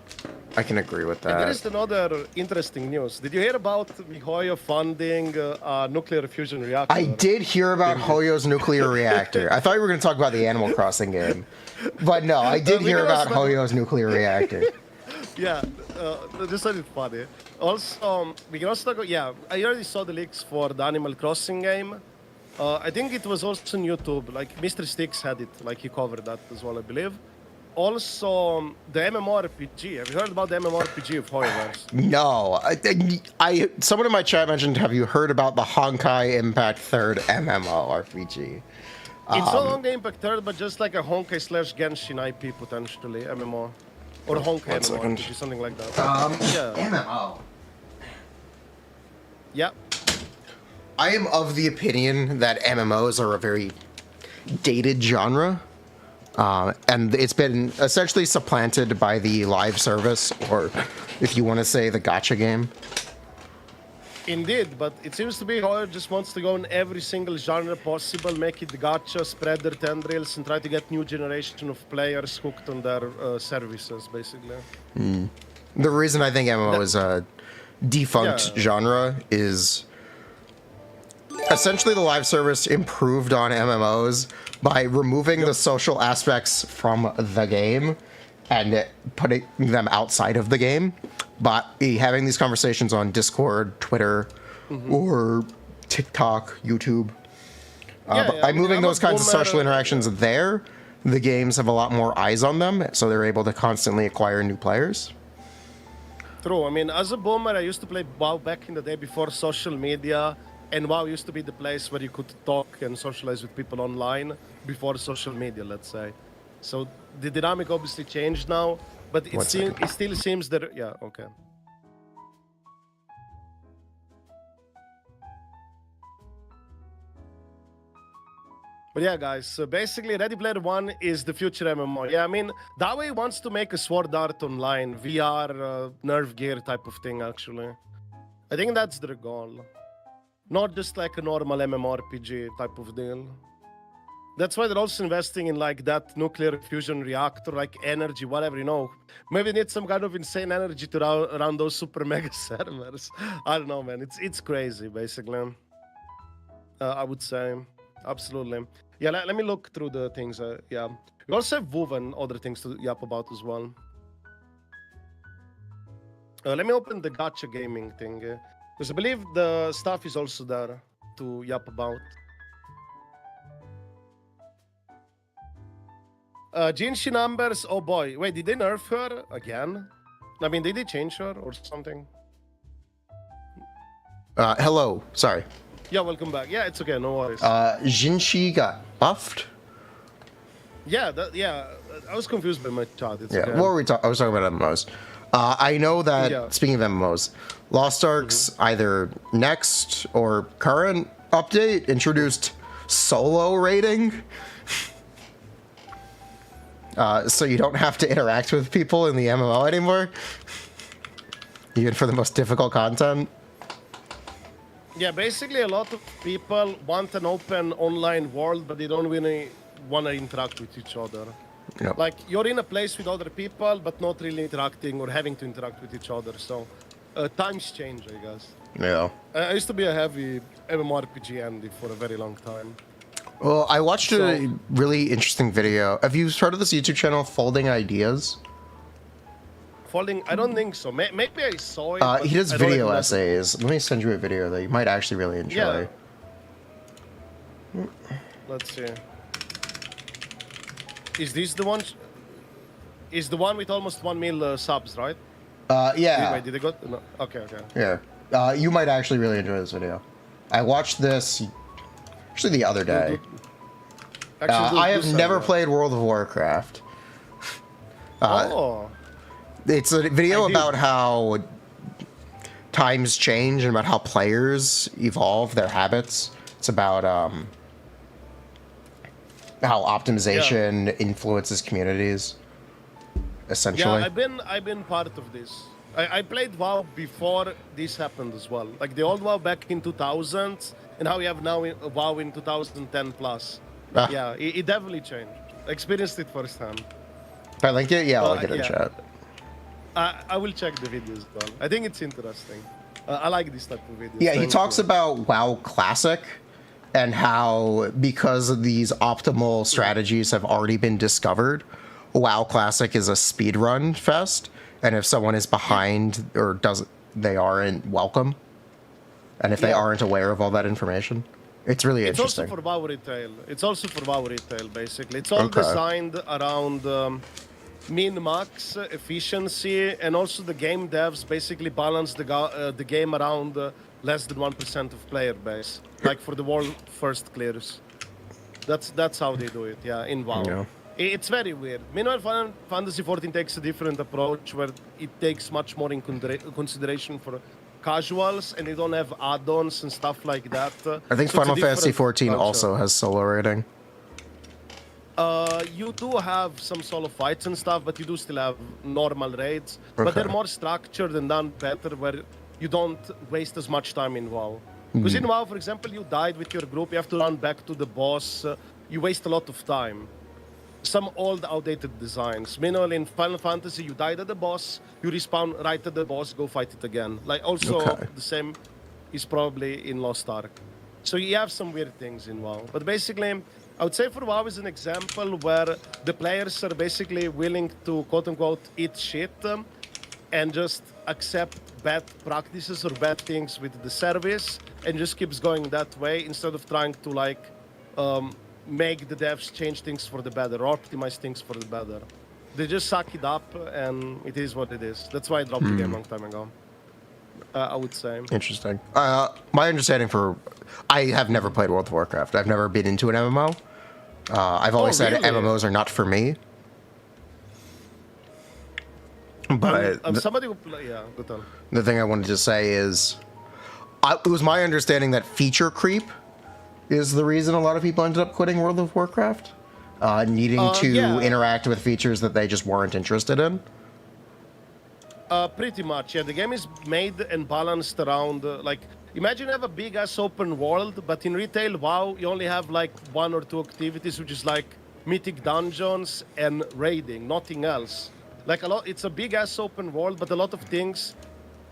I can agree with that. And there is another interesting news. Did you hear about MiHoYo funding a nuclear fusion reactor? I did hear about Hoyo's nuclear reactor. I thought we were going to talk about the Animal Crossing game. But no, I did hear about Hoyo's nuclear reactor. Yeah, this is funny. Also, we can also talk about, yeah, I already saw the leaks for the Animal Crossing game. I think it was also on YouTube, like Mr. Sticks had it, like he covered that as well, I believe. Also, the MMORPG. Have you heard about the MMORPG of Hoyoverse? No. Someone in my chat mentioned, have you heard about the Honkai Impact Third MMORPG? It's not Honkai Impact Third, but just like a Honkai / Genshin IP, potentially, MMO. Or Honkai MMORPG, something like that. Yeah. MMO. Yeah. I am of the opinion that MMOs are a very dated genre. And it's been essentially supplanted by the live service, or if you want to say the gacha game. Indeed, but it seems to be Hoyo just wants to go in every single genre possible, make it gacha, spread their tendrils, and try to get new generation of players hooked on their services, basically. The reason I think MMO is a defunct genre is essentially the live service improved on MMOs by removing the social aspects from the game and putting them outside of the game. But having these conversations on Discord, Twitter, or TikTok, YouTube, by moving those kinds of social interactions there, the games have a lot more eyes on them, so they're able to constantly acquire new players. True. I mean, as a boomer, I used to play WoW back in the day before social media, and WoW used to be the place where you could talk and socialize with people online before social media, let's say. So the dynamic obviously changed now, but it still seems that... Yeah, okay. But yeah, guys, so basically Ready Player One is the future MMO. Yeah, I mean, Dawei wants to make a Sword Art Online, VR, Nerve Gear type of thing, actually. I think that's their goal. Not just like a normal MMORPG type of deal. That's why they're also investing in like that nuclear fusion reactor, like energy, whatever, you know. Maybe need some kind of insane energy to run those super mega servers. I don't know, man. It's crazy, basically. I would say. Absolutely. Yeah, let me look through the things. Yeah. We also have WoW and other things to yap about as well. Let me open the Gacha gaming thing. Because I believe the stuff is also there to yap about. Genshin numbers, oh boy. Wait, did they nerf her again? I mean, did they change her or something? Hello. Sorry. Yeah, welcome back. Yeah, it's okay, no worries. Jinshi got buffed? Yeah, I was confused by my chat. It's okay. What were we talking? I was talking about MMOs. I know that, speaking of MMOs, Lost Ark's either next or current update introduced solo raiding. So you don't have to interact with people in the MMO anymore, even for the most difficult content. Yeah, basically a lot of people want an open online world, but they don't really want to interact with each other. Yep. Like, you're in a place with other people, but not really interacting or having to interact with each other. So, times change, I guess. Yeah. I used to be a heavy MMORPG Andy for a very long time. Well, I watched a really interesting video. Have you heard of this YouTube channel, Folding Ideas? Folding? I don't think so. Maybe I saw it. He does video essays. Let me send you a video that you might actually really enjoy. Yeah. Let's see. Is this the one? Is the one with almost 1 mil subs, right? Yeah. Wait, did they go? No. Okay. Yeah. You might actually really enjoy this video. I watched this actually the other day. I have never played World of Warcraft. It's a video about how times change and about how players evolve their habits. It's about how optimization influences communities, essentially. Yeah, I've been part of this. I played WoW before this happened as well. Like the old WoW back in 2000 and how we have now WoW in 2010 plus. Yeah, it definitely changed. I experienced it firsthand. If I link it, yeah, I'll link it in chat. I will check the videos though. I think it's interesting. I like this type of videos. Yeah, he talks about WoW Classic and how, because of these optimal strategies have already been discovered, WoW Classic is a speedrun fest, and if someone is behind or doesn't, they aren't welcome. And if they aren't aware of all that information, it's really interesting. It's also for WoW Retail. It's also for WoW Retail, basically. It's all designed around min-max efficiency, and also the game devs basically balance the game around less than 1% of player base, like for the world first clears. That's how they do it, yeah, in WoW. Yeah. It's very weird. Meanwhile, Final Fantasy XIV takes a different approach where it takes much more in consideration for casuals, and they don't have add-ons and stuff like that. I think Final Fantasy XIV also has solo rating. You do have some solo fights and stuff, but you do still have normal raids. But they're more structured and done better, where you don't waste as much time in WoW. Because in WoW, for example, you died with your group, you have to run back to the boss, you waste a lot of time. Some old, outdated designs. Meanwhile, in Final Fantasy, you died at the boss, you respawn right at the boss, go fight it again. Like, also, the same is probably in Lost Ark. So you have some weird things in WoW. But basically, I would say for WoW is an example where the players are basically willing to, quote-unquote, eat shit and just accept bad practices or bad things with the service and just keeps going that way instead of trying to, like, make the devs change things for the better or optimize things for the better. They just suck it up, and it is what it is. That's why I dropped the game a long time ago, I would say. Interesting. My understanding I have never played World of Warcraft. I've never been into an MMO. I've always said MMOs are not for me. But somebody who play, yeah, good on. The thing I wanted to say is, it was my understanding that feature creep is the reason a lot of people ended up quitting World of Warcraft. Needing to yeah. interact with features that they just weren't interested in. Pretty much, yeah. The game is made and balanced around, like, imagine you have a big-ass open world, but in retail WoW, you only have, like, 1 or 2 activities, which is, like, mythic dungeons and raiding, nothing else. Like, it's a big-ass open world, but a lot of things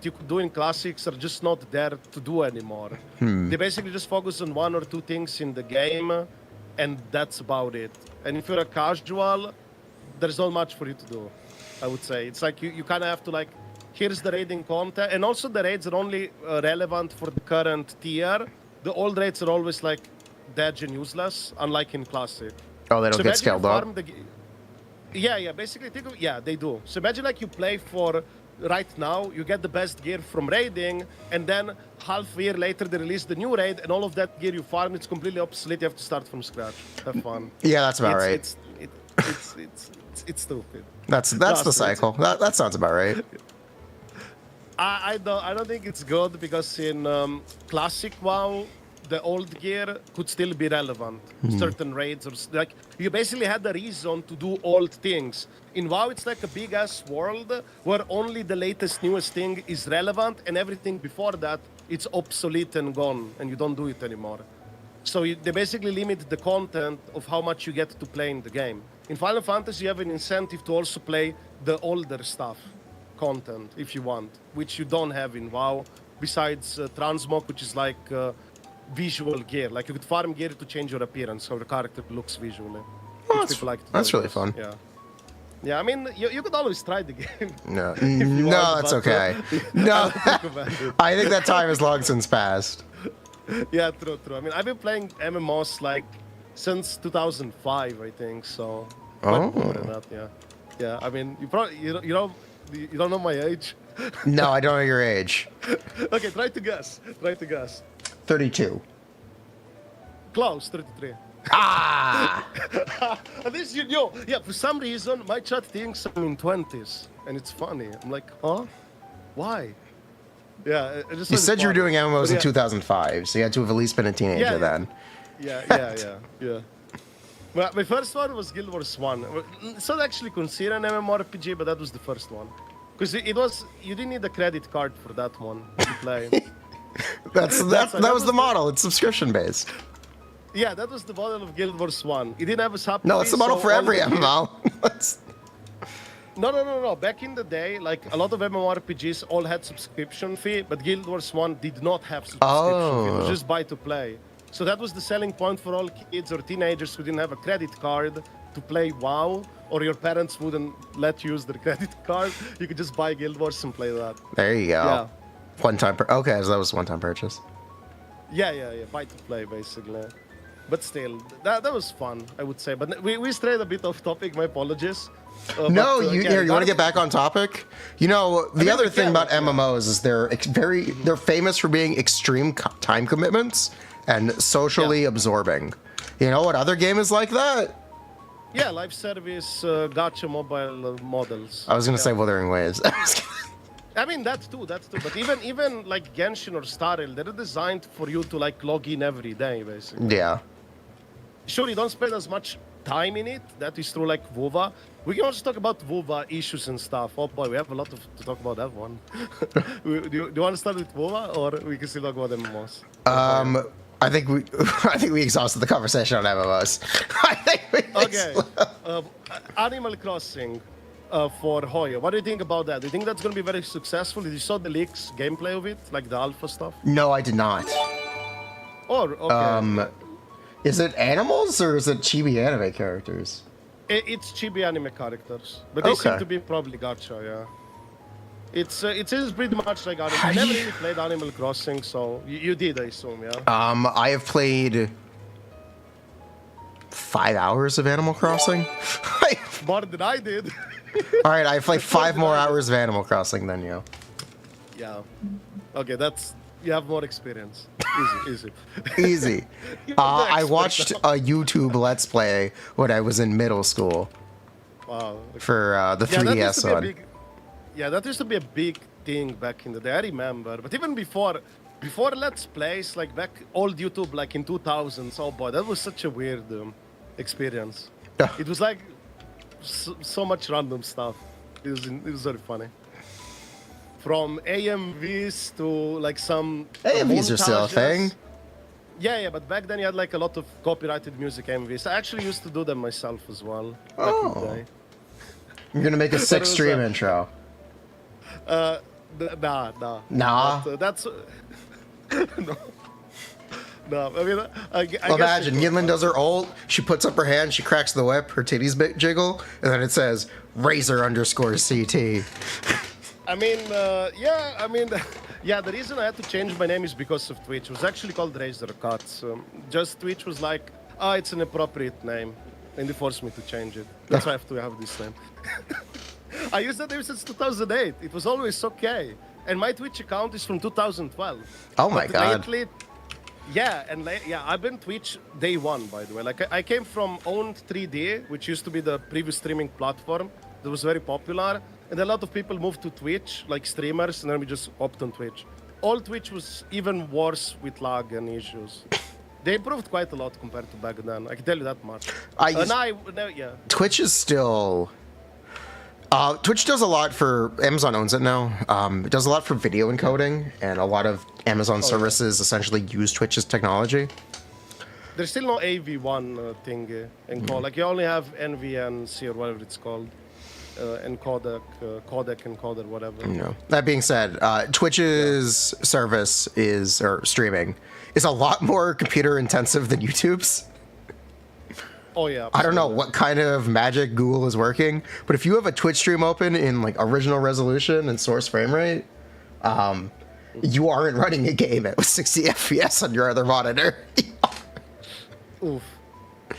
you could do in Classics are just not there to do anymore. They basically just focus on 1 or 2 things in the game, and that's about it. And if you're a casual, there's not much for you to do. I would say it's like you kind of have to like, here's the raiding content, and also the raids are only relevant for the current tier. The old raids are always like dead and useless, unlike in Classic. Oh, they don't get scaled up? Yeah, basically, yeah, they do. So imagine like you play for, right now, you get the best gear from raiding, and then half a year later they release the new raid, and all of that gear you farm, it's completely obsolete, you have to start from scratch. Have fun. Yeah, that's about right. It's stupid. That's the cycle. That sounds about right. I don't think it's good because in Classic WoW, the old gear could still be relevant. Certain raids, or like you basically had a reason to do old things. In WoW, it's like a big ass world where only the latest, newest thing is relevant, and everything before that it's obsolete and gone, and you don't do it anymore. So they basically limit the content of how much you get to play in the game. In Final Fantasy, you have an incentive to also play the older stuff, content, if you want, which you don't have in WoW, besides transmog, which is like visual gear. Like you could farm gear to change your appearance, how the character looks visually. Oh, that's really fun. Yeah. Yeah, I mean, you could always try the game. No, that's okay. No, I think that time has long since passed. Yeah, true. I mean, I've been playing MMOs like since 2005, I think. So quite more than that, yeah. Yeah, I mean, you probably you don't know my age. No, I don't know your age. Okay, try to guess. 32. Close, 33. Ah! At least you know. Yeah, for some reason, my chat thinks I'm in 20s, and it's funny. I'm like, huh? Why? Yeah, I just You said you were doing MMOs in yeah. 2005, so you had to have at least been a teenager then. Yeah. Well, my first one was Guild Wars 1. It's not actually considered an MMORPG, but that was the first one. Because you didn't need a credit card for that one to play. that was the model. It's subscription based. Yeah, that was the model of Guild Wars 1. It didn't have a sub. No, it's the model for every MMO. No. Back in the day, like a lot of MMORPGs all had subscription fee, but Guild Wars 1 did not have subscription fee. It was just buy to play. So that was the selling point for all kids or teenagers who didn't have a credit card to play WoW, or your parents wouldn't let you use their credit card. You could just buy Guild Wars and play that. There you go. Yeah. Okay, so that was one-time purchase. Yeah. Buy to play, basically. But still, that was fun, I would say. But we strayed a bit off topic. My apologies. No, you want to get back on topic? You know, the other thing about MMOs is they're famous for being extreme time commitments and socially absorbing. You know what other game is like that? Yeah, live service, gacha mobile models. I was going to say Wuthering Waves. I mean, that too. But even like Genshin or Starrel, they're designed for you to like log in every day, basically. Yeah. Sure, you don't spend as much time in it. That is true, like WuWa. We can also talk about WuWa issues and stuff. Oh boy, we have a lot to talk about that one. do you want to start with WuWa, or we can still talk about MMOs? I think we exhausted the conversation on MMOs. Animal Crossing for Hoyo. What do you think about that? Do you think that's going to be very successful? Did you saw the leaks gameplay of it, like the alpha stuff? No, I did not. Oh, okay. Is it animals or is it chibi anime characters? It's chibi anime characters, but they seem to be probably gacha, yeah. It is pretty much like Animal. I never really played Animal Crossing, so you did, I assume, yeah? I have played 5 hours of Animal Crossing. More than I did. All right, I played 5 more hours of Animal Crossing than you. Yeah. Okay, you have more experience. Easy. Easy. I watched a YouTube Let's Play when I was in middle school. Wow. For the 3DS one. Yeah, that used to be a big thing back in the day. I remember. But even before, before Let's Plays, like back old YouTube, like in 2000s. Oh boy, that was such a weird experience. Yeah. It was like so much random stuff. It was very funny. From AMVs to like some AMVs are still a montages. thing. Yeah, but back then you had like a lot of copyrighted music AMVs. I actually used to do them myself as well. Back in the day. You're gonna make a sick was, stream intro. Nah. Nah. But, that's no. No, I mean, I guess Imagine Yinlin does her ult, she puts up her hand, she cracks the whip, her titties jiggle, and then it says Razor_CT. I mean, yeah, the reason I had to change my name is because of Twitch. It was actually called Razor Cuts. Just Twitch was like, it's an appropriate name, and they forced me to change it. That's why I have to have this name. I used that name since 2008. It was always okay. And my Twitch account is from 2012. Oh my god. Lately, I've been Twitch day one, by the way. Like, I came from Owned 3D, which used to be the previous streaming platform that was very popular. And a lot of people moved to Twitch, like streamers, and then we just hopped on Twitch. All Twitch was even worse with lag and issues. They improved quite a lot compared to back then. I can tell you that much. Twitch is still... Twitch does a lot for... Amazon owns it now. It does a lot for video encoding, and a lot of Amazon services essentially use Twitch's technology. There's still no AV1 thing in call. Like, you only have NVNC or whatever it's called. And codec, encoder, whatever. No. That being said, Twitch's service or streaming is a lot more computer intensive than YouTube's. Oh yeah. I don't know what kind of magic Google is working, but if you have a Twitch stream open in like original resolution and source frame rate, you aren't running a game at 60 FPS on your other monitor. Oof.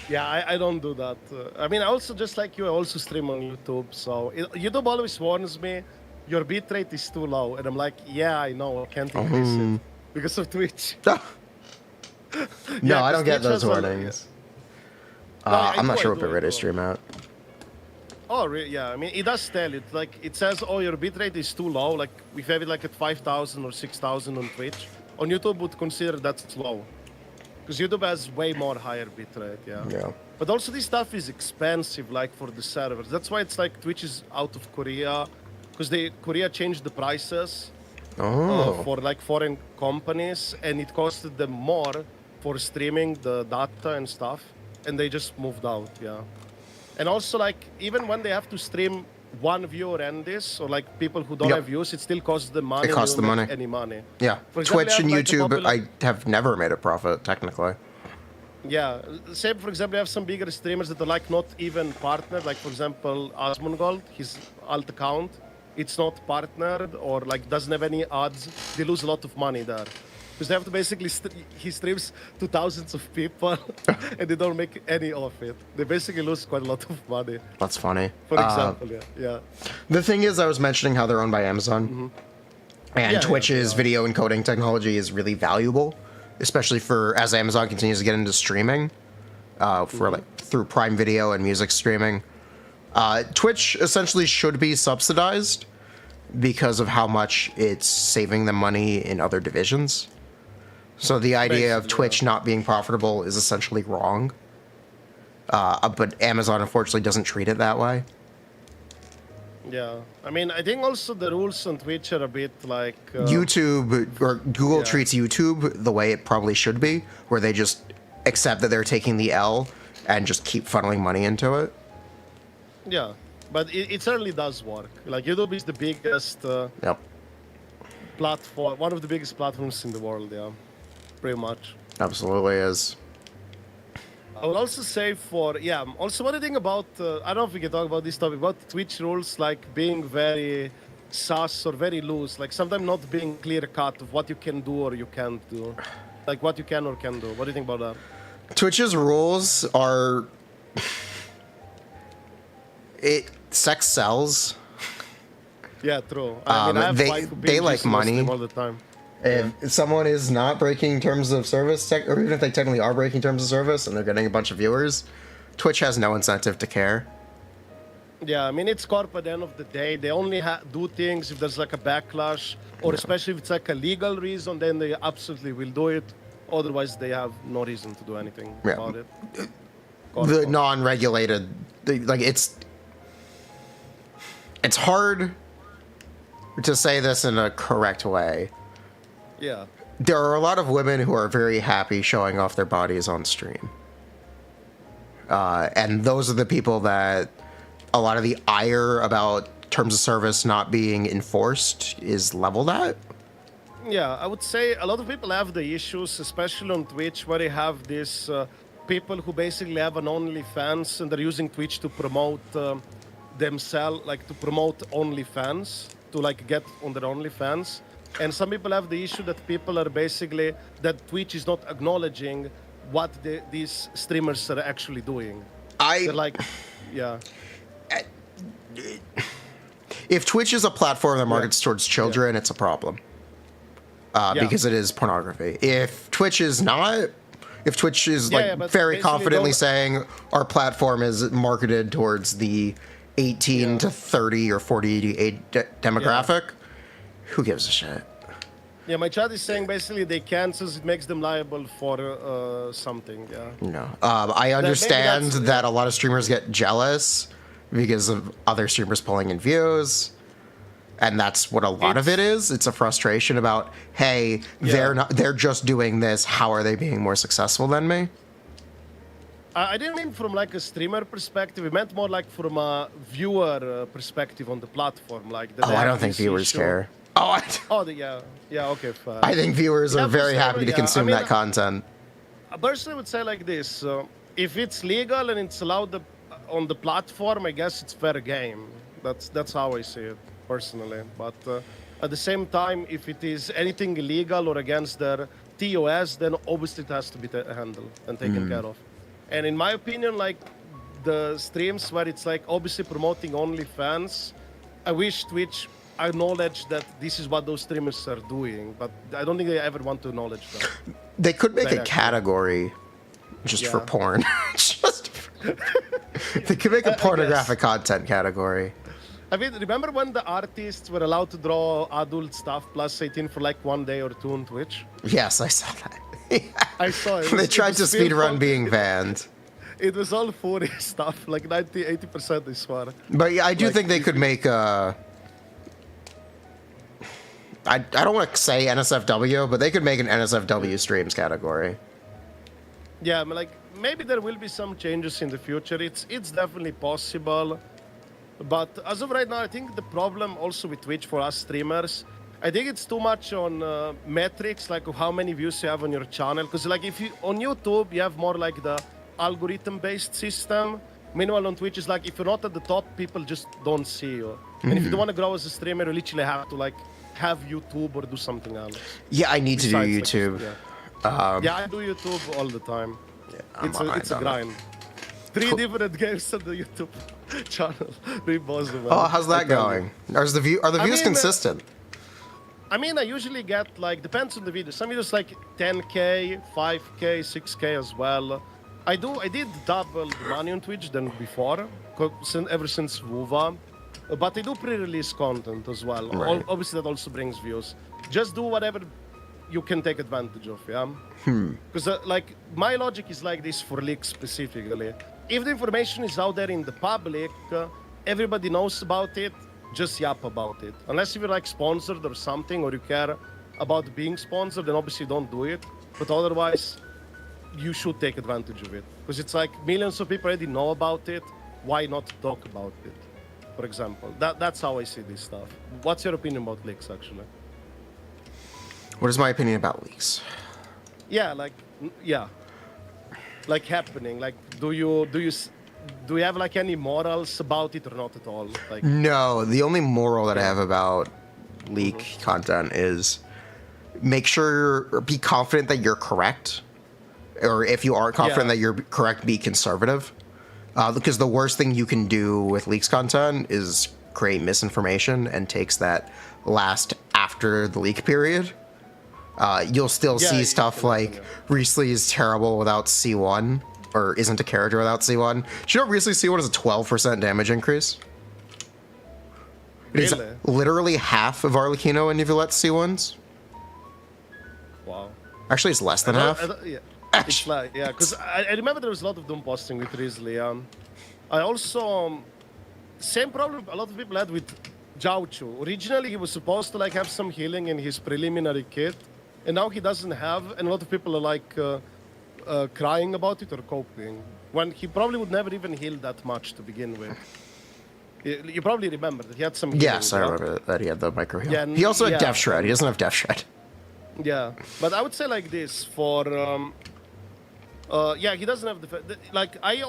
Yeah, I don't do that. I mean, also just like you, I also stream on YouTube. So YouTube always warns me, your bitrate is too low. And I'm like, yeah, I know, I can't increase it because of Twitch. No, I don't get those warnings. I'm not sure what bitrate I stream at. Oh, really? Yeah, I mean, it does tell it. Like, it says, oh, your bitrate is too low. Like, if you have it like at 5,000 or 6,000 on Twitch, on YouTube would consider that's low. Because YouTube has way more higher bitrate, yeah. But also this stuff is expensive, like for the servers. That's why it's like Twitch is out of Korea, because Korea changed the prices for like foreign companies, and it costed them more for streaming the data and stuff, and they just moved out, yeah. And also like even when they have to stream one viewer and this, or like people who don't have views, it still costs them money. It costs them money. Any money. Yeah. For example, Twitch and YouTube, I have never made a profit, technically. Yeah. Same, for example, you have some bigger streamers that are like not even partnered. Like, for example, Asmongold, his alt account, it's not partnered or like doesn't have any ads. They lose a lot of money there. Because they have to basically, he streams to thousands of people and they don't make any of it. They basically lose quite a lot of money. That's funny. For example, yeah. The thing is, I was mentioning how they're owned by Amazon. And Twitch's video encoding technology is really valuable, especially as Amazon continues to get into streaming, for like through Prime Video and music streaming. Twitch essentially should be subsidized because of how much it's saving them money in other divisions. So the idea of Twitch not being profitable is essentially wrong. But Amazon, unfortunately, doesn't treat it that way. Yeah. I mean, I think also the rules on Twitch are a bit like... YouTube, or Google treats YouTube the way it probably should be, where they just accept that they're taking the L and just keep funneling money into it. Yeah. But it certainly does work. Like, YouTube is the biggest platform, one of the biggest platforms in the world, yeah. Pretty much. Absolutely is. I would also say also what do you think about, I don't know if we can talk about this topic, about Twitch rules, like being very sus or very loose, like sometimes not being clear cut of what you can do or you can't do. Like what you can or can do. What do you think about that? Twitch's rules are... Sex sells. Yeah, true. I mean, I have they like money all the time. If someone is not breaking terms of service, or even if they technically are breaking terms of service and they're getting a bunch of viewers, Twitch has no incentive to care. Yeah, I mean, it's corp at the end of the day. They only do things if there's like a backlash, or especially if it's like a legal reason, then they absolutely will do it. Otherwise, they have no reason to do anything Yeah. about it. The non-regulated, like it's hard to say this in a correct way. Yeah. There are a lot of women who are very happy showing off their bodies on stream. And those are the people that a lot of the ire about terms of service not being enforced is leveled at. Yeah, I would say a lot of people have the issues, especially on Twitch, where they have these people who basically have an OnlyFans and they're using Twitch to promote themselves, like to promote OnlyFans, to like get on their OnlyFans. And some people have the issue that people are basically, that Twitch is not acknowledging what these streamers are actually doing. They're like, yeah. If Twitch is a platform that markets towards children, it's a problem. Because it is pornography. If Twitch is not, if Twitch is very confidently saying our platform is marketed towards the 18 to 30 or 48 demographic, who gives a shit? Yeah, my chat is saying basically they can't, since it makes them liable for something. Yeah. No, I understand that a lot of streamers get jealous because of other streamers pulling in views. And that's what a lot of it is. It's a frustration about, hey, they're just doing this. How are they being more successful than me? I didn't mean from like a streamer perspective. It meant more like from a viewer perspective on the platform. Like, I don't think viewers care. Yeah, okay. Fine. I think viewers are very happy to consume that content. I personally would say like this. If it's legal and it's allowed on the platform, I guess it's fair game. That's how I see it. Personally, but at the same time, if it is anything illegal or against their TOS, then obviously it has to be handled and taken care of. And in my opinion, like the streams where it's like obviously promoting OnlyFans, I wish Twitch acknowledged that this is what those streamers are doing, but I don't think they ever want to acknowledge that. They could make a category just for porn. They could make a pornographic content category. I mean, remember when the artists were allowed to draw adult stuff plus 18 for like 1 day or 2 on Twitch? Yes, I saw that. I saw it. They tried to speedrun being banned. It was all furry stuff, like 80%, I swear. But yeah, I do think they could make a... I don't want to say NSFW, but they could make an NSFW streams category. Yeah, I mean, like, maybe there will be some changes in the future. It's definitely possible. But as of right now, I think the problem also with Twitch for us streamers, I think it's too much on metrics, like how many views you have on your channel. Because like if you on YouTube, you have more like the algorithm-based system. Meanwhile, on Twitch, is like if you're not at the top, people just don't see you. And if you don't want to grow as a streamer, you literally have to like have YouTube or do something else. Yeah, I need to do YouTube. Like, I do YouTube all the time. Yeah, it's a grind. 3 different games on the YouTube channel. How's that going? Are the views consistent? I mean, I usually get like, depends on the video. Some videos like 10K, 5K, 6K as well. I did double the money on Twitch than before, ever since WuWa. But I do pre-release content as well. Right. Obviously, that also brings views. Just do whatever you can take advantage of, yeah? Because like, my logic is like this for leaks specifically. If the information is out there in the public, everybody knows about it, just yap about it. Unless if you're like sponsored or something, or you care about being sponsored, then obviously don't do it. But otherwise, you should take advantage of it. Because it's like millions of people already know about it. Why not talk about it? For example, that's how I see this stuff. What's your opinion about leaks, actually? What is my opinion about leaks? Like happening. Like, do you have like any morals about it or not at all? Like, no, the only moral that I have about leak content is make sure be confident that you're correct, or if you are confident that you're correct, be conservative. Because the worst thing you can do with leaks content is create misinformation and takes that last after the leak period. You'll still see stuff like Riesli is terrible without C1 or isn't a character without C1. Did you know recently C1 is a 12% damage increase? It is Really? literally half of Arlecchino and Nivelette C1s. Wow. Actually, it's less than half. Yeah. It's like, yeah, because I remember there was a lot of doom posting with Risley. I also same problem a lot of people had with Jiaochu. Originally, he was supposed to like have some healing in his preliminary kit, and now he doesn't have. And a lot of people are like crying about it or coping when he probably would never even heal that much to begin with. You probably remember that he had some healing. Yes, I remember that he had the micro heal. Yeah, he also had yeah. Death Shred. He doesn't have Death Shred. Yeah, but I would say like this for yeah, he doesn't have like I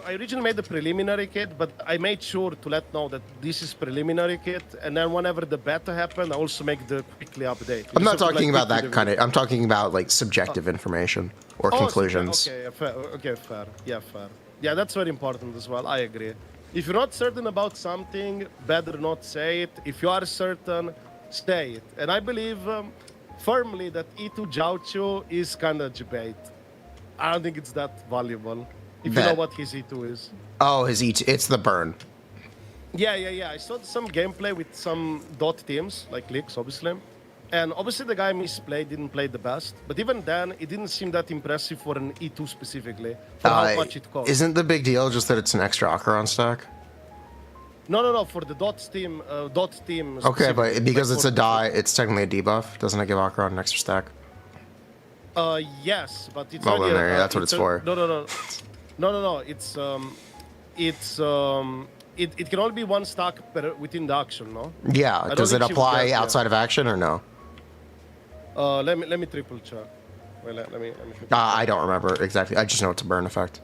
originally made the preliminary kit, but I made sure to let know that this is preliminary kit, and then whenever the beta happened, I also make the quickly update. I'm not talking about that kind of. I'm talking about like subjective information or conclusions. Okay, fair. Okay, fair. Yeah, fair. Yeah, that's very important as well. I agree. If you're not certain about something, better not say it. If you are certain, say it. And I believe firmly that E2 Jiaochu is kind of debate. I don't think it's that valuable. If you know what his E2 is. Oh, his E2. It's the burn. Yeah. I saw some gameplay with some dot teams, like leaks, obviously. And obviously the guy misplayed, didn't play the best. But even then, it didn't seem that impressive for an E2 specifically, for how much it costs. Isn't the big deal just that it's an extra Acheron stack? No, for the dot team. Okay, but because it's a die, it's technically a debuff. Doesn't it give Acheron an extra stack? Yes, but it's well, only then that's what it's for. No. It can only be one stack within the action, no? Yeah. Does it apply outside of action or no? Let me triple check. Wait, let me I don't remember exactly. I just know it's a burn effect.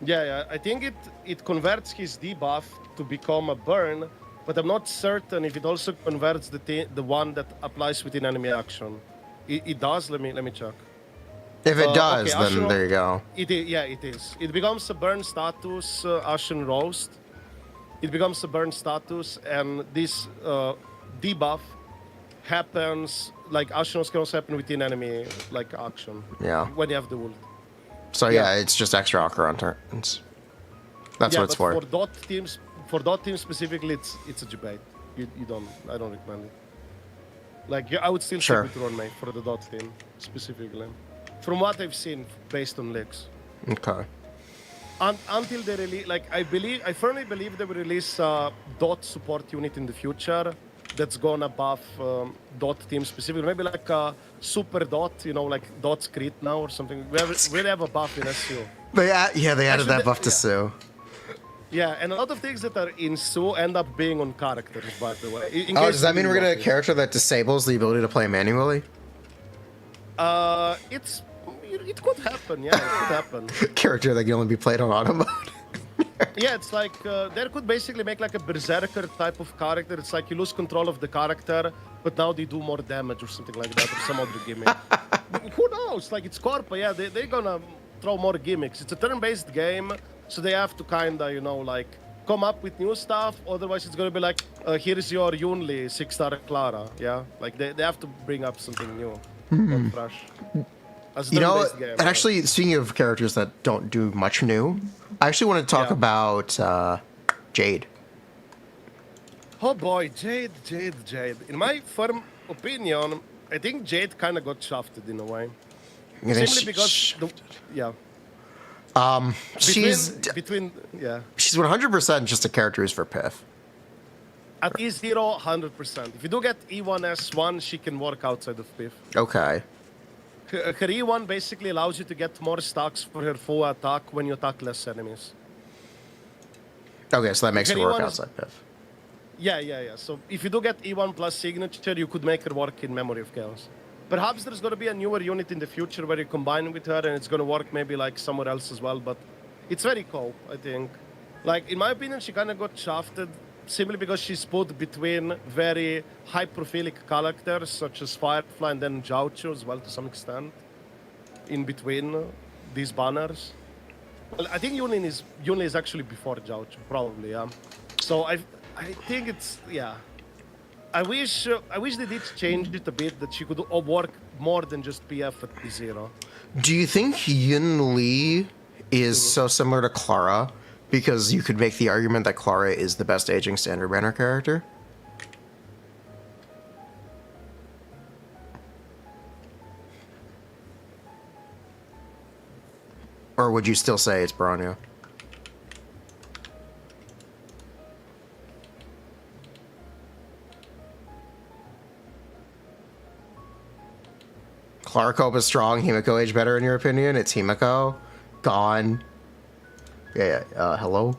Yeah. I think it converts his debuff to become a burn, but I'm not certain if it also converts the one that applies within enemy action. It does. Let me check. If it does, okay, then there you go. It is. It becomes a burn status, Ashen Roast. It becomes a burn status, and this debuff happens, like Ashen Roast can also happen within enemy like action. Yeah. When you have the ult. So yeah, it's just extra Acheron turns. That's what it's for. For dot teams specifically, it's a debate. I don't recommend it. Like I would still stick with Ronmei for the dot team specifically, from what I've seen based on leaks. Okay. Until they release, like I firmly believe they will release a dot support unit in the future that's gonna buff dot team specifically. Maybe like a super dot, like dot's crit now or something. We have a buff in SU. They added that buff to Sue. Yeah, and a lot of things that are in Sue end up being on characters, by the way. Does that mean we're gonna get a character that disables the ability to play manually? It could happen, yeah, it could happen. Character that can only be played on auto mode. Yeah, it's like, they could basically make like a berserker type of character. It's like you lose control of the character, but now they do more damage or something like that, or some other gimmick. Who knows? Like, it's Corpa, yeah, they're gonna throw more gimmicks. It's a turn-based game, so they have to kinda, like, come up with new stuff, otherwise it's gonna be like, here's your Yunli 6-star Clara, yeah? Like, they have to bring up something new, or fresh. Game, and actually, speaking of characters that don't do much new, I actually want to talk about Jade. Oh boy, Jade. In my firm opinion, I think Jade kind of got shafted in a way. Simply because, she's 100% just a character who's for Piff. At E0, 100%. If you do get E1S1, she can work outside of Piff. Okay. Her E1 basically allows you to get more stacks for her full attack when you attack less enemies. Okay, so that makes her work outside Piff. Yeah. So if you do get E1 plus signature, you could make her work in Memory of Chaos. Perhaps there's going to be a newer unit in the future where you combine with her and it's going to work maybe like somewhere else as well, but it's very cool, I think. Like, in my opinion, she kind of got shafted simply because she's put between very high-profilic characters such as Firefly and then Jiaochu as well to some extent, in between these banners. Well, I think Yunli is actually before Jiaochu, probably, yeah. So I think it's, yeah. I wish they did change it a bit, that she could work more than just PF at P0. Do you think Yunli is so similar to Clara because you could make the argument that Clara is the best aging standard banner character. Or would you still say it's Bronya? Clara Cope is strong, Himiko age better in your opinion? It's Himiko. Gone. Yeah, hello?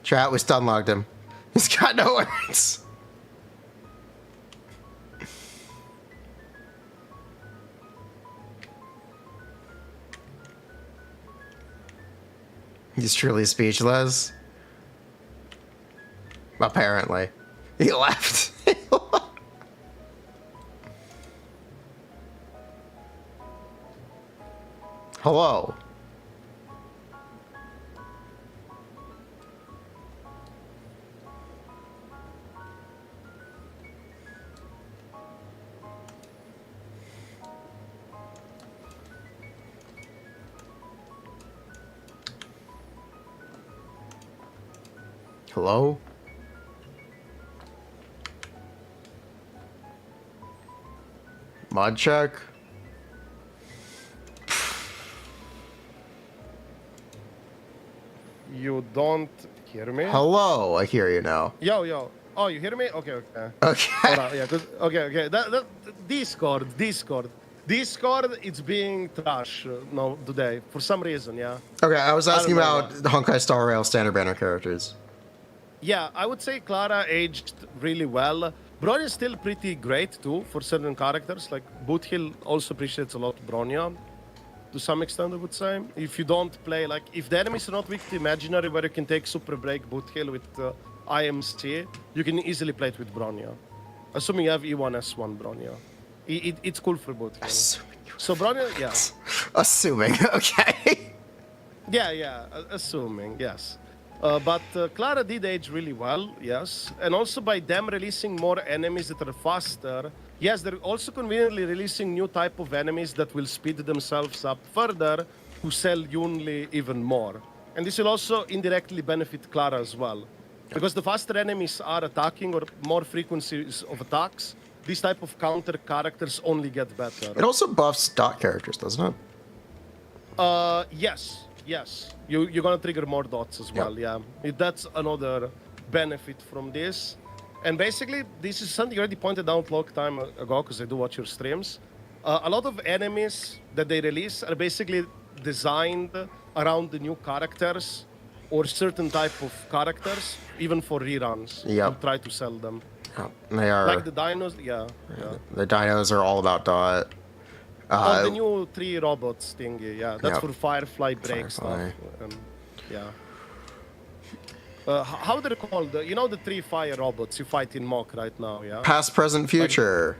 Chat, we stun locked him. He's got no words. He's truly speechless. Apparently. He left. Hello. Hello? Mod check? You don't hear me? Hello, I hear you now. Yo. Oh, you hear me? Okay. Okay. Hold on, yeah, okay. Discord, it's being trash no today for some reason, yeah. Okay, I was asking don't know about the Honkai Star Rail standard banner characters. Yeah, I would say Clara aged really well. Bronya is still pretty great too for certain characters. Like Boothill also appreciates a lot Bronya to some extent, I would say. If you don't play, like, if the enemies are not weak to Imaginary, where you can take Super Break Boothill with IMC, you can easily play it with Bronya. Assuming you have E1, S1 Bronya. It's cool for Boothill. Assuming you So Bronya, yeah. Assuming, okay. Yeah, assuming, yes. But Clara did age really well, yes. And also by them releasing more enemies that are faster, yes, they're also conveniently releasing new type of enemies that will speed themselves up further to sell Yunli even more. And this will also indirectly benefit Clara as well. Because the faster enemies are attacking or more frequencies of attacks, these type of counter characters only get better. It also buffs dot characters, doesn't it? Yes. You're gonna trigger more dots as well, yeah. That's another benefit from this. And basically, this is something you already pointed out a long time ago, because I do watch your streams. A lot of enemies that they release are basically designed around the new characters or certain type of characters, even for reruns. Yep. To try to sell them. Oh, they are. Like the dinos, yeah. The dinos are all about dot. The new 3 robots thingy, yeah. That's Yep. for Firefly break Firefly. stuff. Yeah. How they're called? You know the 3 fire robots you fight in Mock right now, yeah? Past, present, future.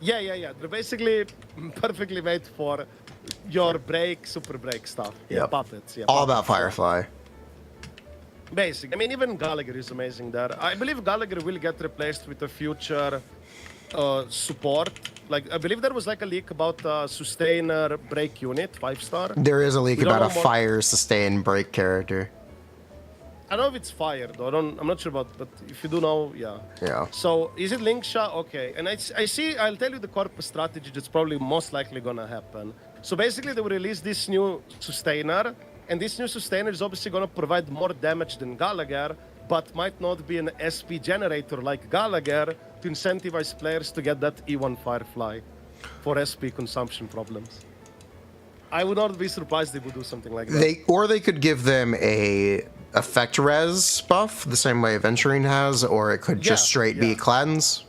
Yeah. They're basically perfectly made for your break, super break stuff. Yeah, Yep. puppets. Yeah, All puppets. about Firefly. Basic. I mean, even Gallagher is amazing there. I believe Gallagher will get replaced with a future support. Like, I believe there was like a leak about Sustainer break unit, 5-star. There is a leak We don't about a know more- fire sustain break character. I don't know if it's fire though. I'm not sure about, but if you do know, yeah. Yeah. So is it Linksha? Okay. And I see. I'll tell you the corpus strategy that's probably most likely gonna happen. So basically, they will release this new sustainer, and this new sustainer is obviously gonna provide more damage than Gallagher, but might not be an SP generator like Gallagher to incentivize players to get that E1 Firefly for SP consumption problems. I would not be surprised they would do something like that. They could give them a effect res buff the same way Venturing has, or it could just straight be cleanse,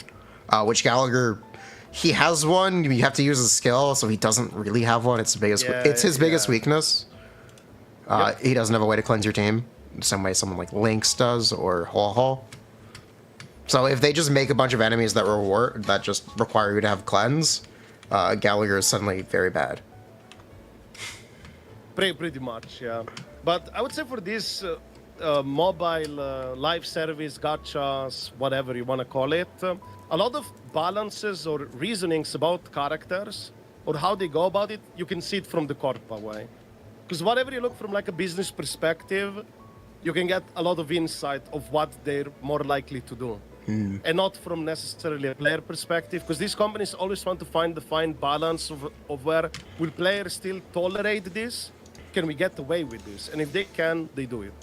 which Gallagher, he has one. You have to use his skill, so he doesn't really have one. It's the biggest. It's his biggest weakness. He doesn't have a way to cleanse your team the same way someone like Lynx does or Ho. So if they just make a bunch of enemies that just require you to have cleanse, Gallagher is suddenly very bad. Pretty much, yeah. But I would say for this mobile live service, gachas, whatever you want to call it, a lot of balances or reasonings about characters or how they go about it, you can see it from the corpa way. Because whatever you look from like a business perspective, you can get a lot of insight of what they're more likely to do. And not from necessarily a player perspective, because these companies always want to find the fine balance of where will players still tolerate this? Can we get away with this? And if they can, they do it.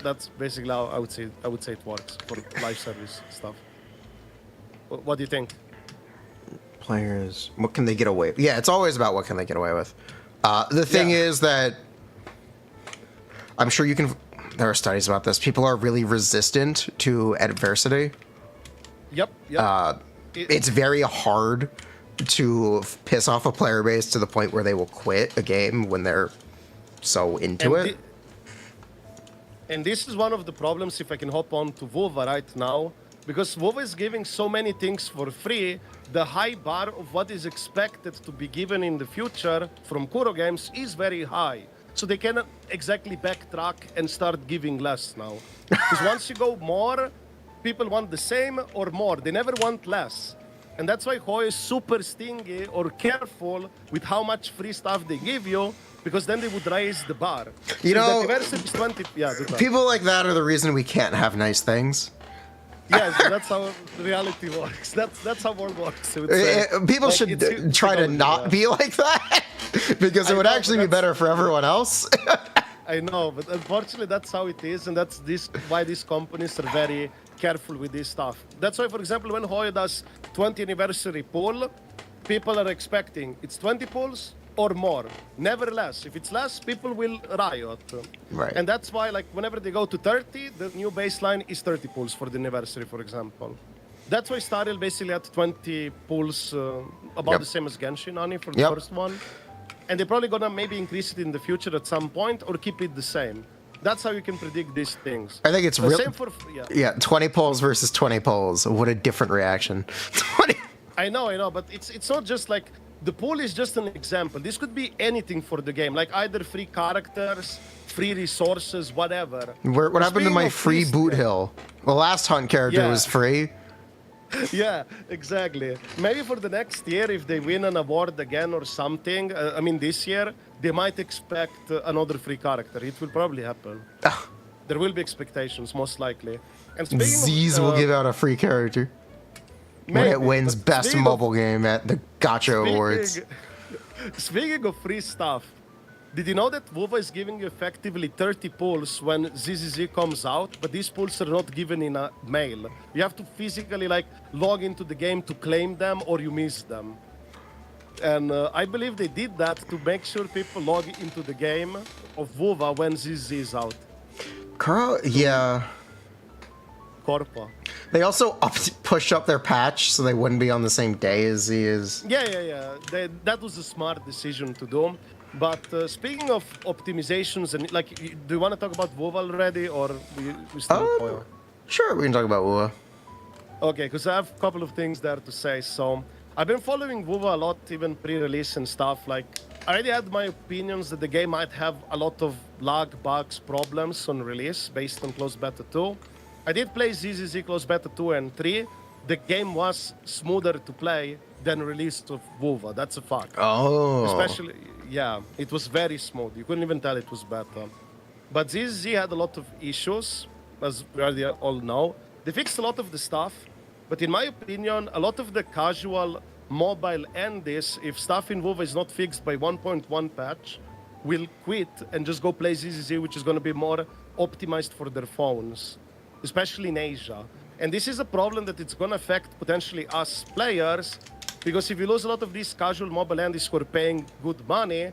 That's basically how I would say it works for live service stuff. What do you think? Players, what can they get away with? Yeah, it's always about what can they get away with. The thing is that I'm sure you can. There are studies about this. People are really resistant to adversity. Yep. It's very hard to piss off a player base to the point where they will quit a game when they're so into it. And this is one of the problems, if I can hop on to WuWa right now, because WuWa is giving so many things for free, the high bar of what is expected to be given in the future from Kuro games is very high. So they cannot exactly backtrack and start giving less now. Because once you go more, people want the same or more. They never want less. And that's why Hoi is super stingy or careful with how much free stuff they give you, because then they would raise the bar. You know, is 20, people like that are the reason we can't have nice things. Yes, that's how reality works. That's how world works. People like, should try to not be like that, because it would actually be better for everyone else. I know, but unfortunately that's how it is, and that's why these companies are very careful with this stuff. That's why, for example, when Hoyo does 20 anniversary pool, people are expecting it's 20 pools or more, never less. If it's less, people will riot. Right. And that's why, like, whenever they go to 30, the new baseline is 30 pools for the anniversary, for example. That's why Stariel basically had 20 pools, about the same as Genshin, Ani, for the first one. And they're probably gonna maybe increase it in the future at some point, or keep it the same. That's how you can predict these things. I think it's real. Same for 20 polls versus 20 polls. What a different reaction. 20. I know, but it's not just like the pool is just an example. This could be anything for the game, like either free characters, free resources, whatever. What happened to my free boot hill? The last hunt character was free. Yeah, exactly. Maybe for the next year, if they win an award again or something, I mean this year, they might expect another free character. It will probably happen. There will be expectations, most likely. And Z's will give out a free character when it wins best mobile game at the Gacha Awards. Speaking of free stuff, did you know that WuWa is giving you effectively 30 pulls when ZZZ comes out, but these pulls are not given in a mail. You have to physically like log into the game to claim them, or you miss them. And I believe they did that to make sure people log into the game of WuWa when ZZZ is out. Corpa. They also pushed up their patch so they wouldn't be on the same day as Z is. Yeah. That was a smart decision to do. But speaking of optimizations, and like, do you want to talk about WuWa already, or we still? Sure, we can talk about WuWa. Okay, because I have a couple of things there to say. So I've been following WuWa a lot, even pre-release and stuff. Like, I already had my opinions that the game might have a lot of lag, bugs, problems on release based on Closed Beta 2. I did play ZZZ Closed Beta 2 and 3. The game was smoother to play than release of WuWa. That's a fact. Oh. Especially, it was very smooth. You couldn't even tell it was beta. But ZZZ had a lot of issues, as we already all know. They fixed a lot of the stuff, but in my opinion, a lot of the casual mobile and this, if stuff in WuWa is not fixed by 1.1 patch, will quit and just go play ZZZ, which is going to be more optimized for their phones, especially in Asia. And this is a problem that it's going to affect potentially us players, because if you lose a lot of these casual mobile endies who are paying good money,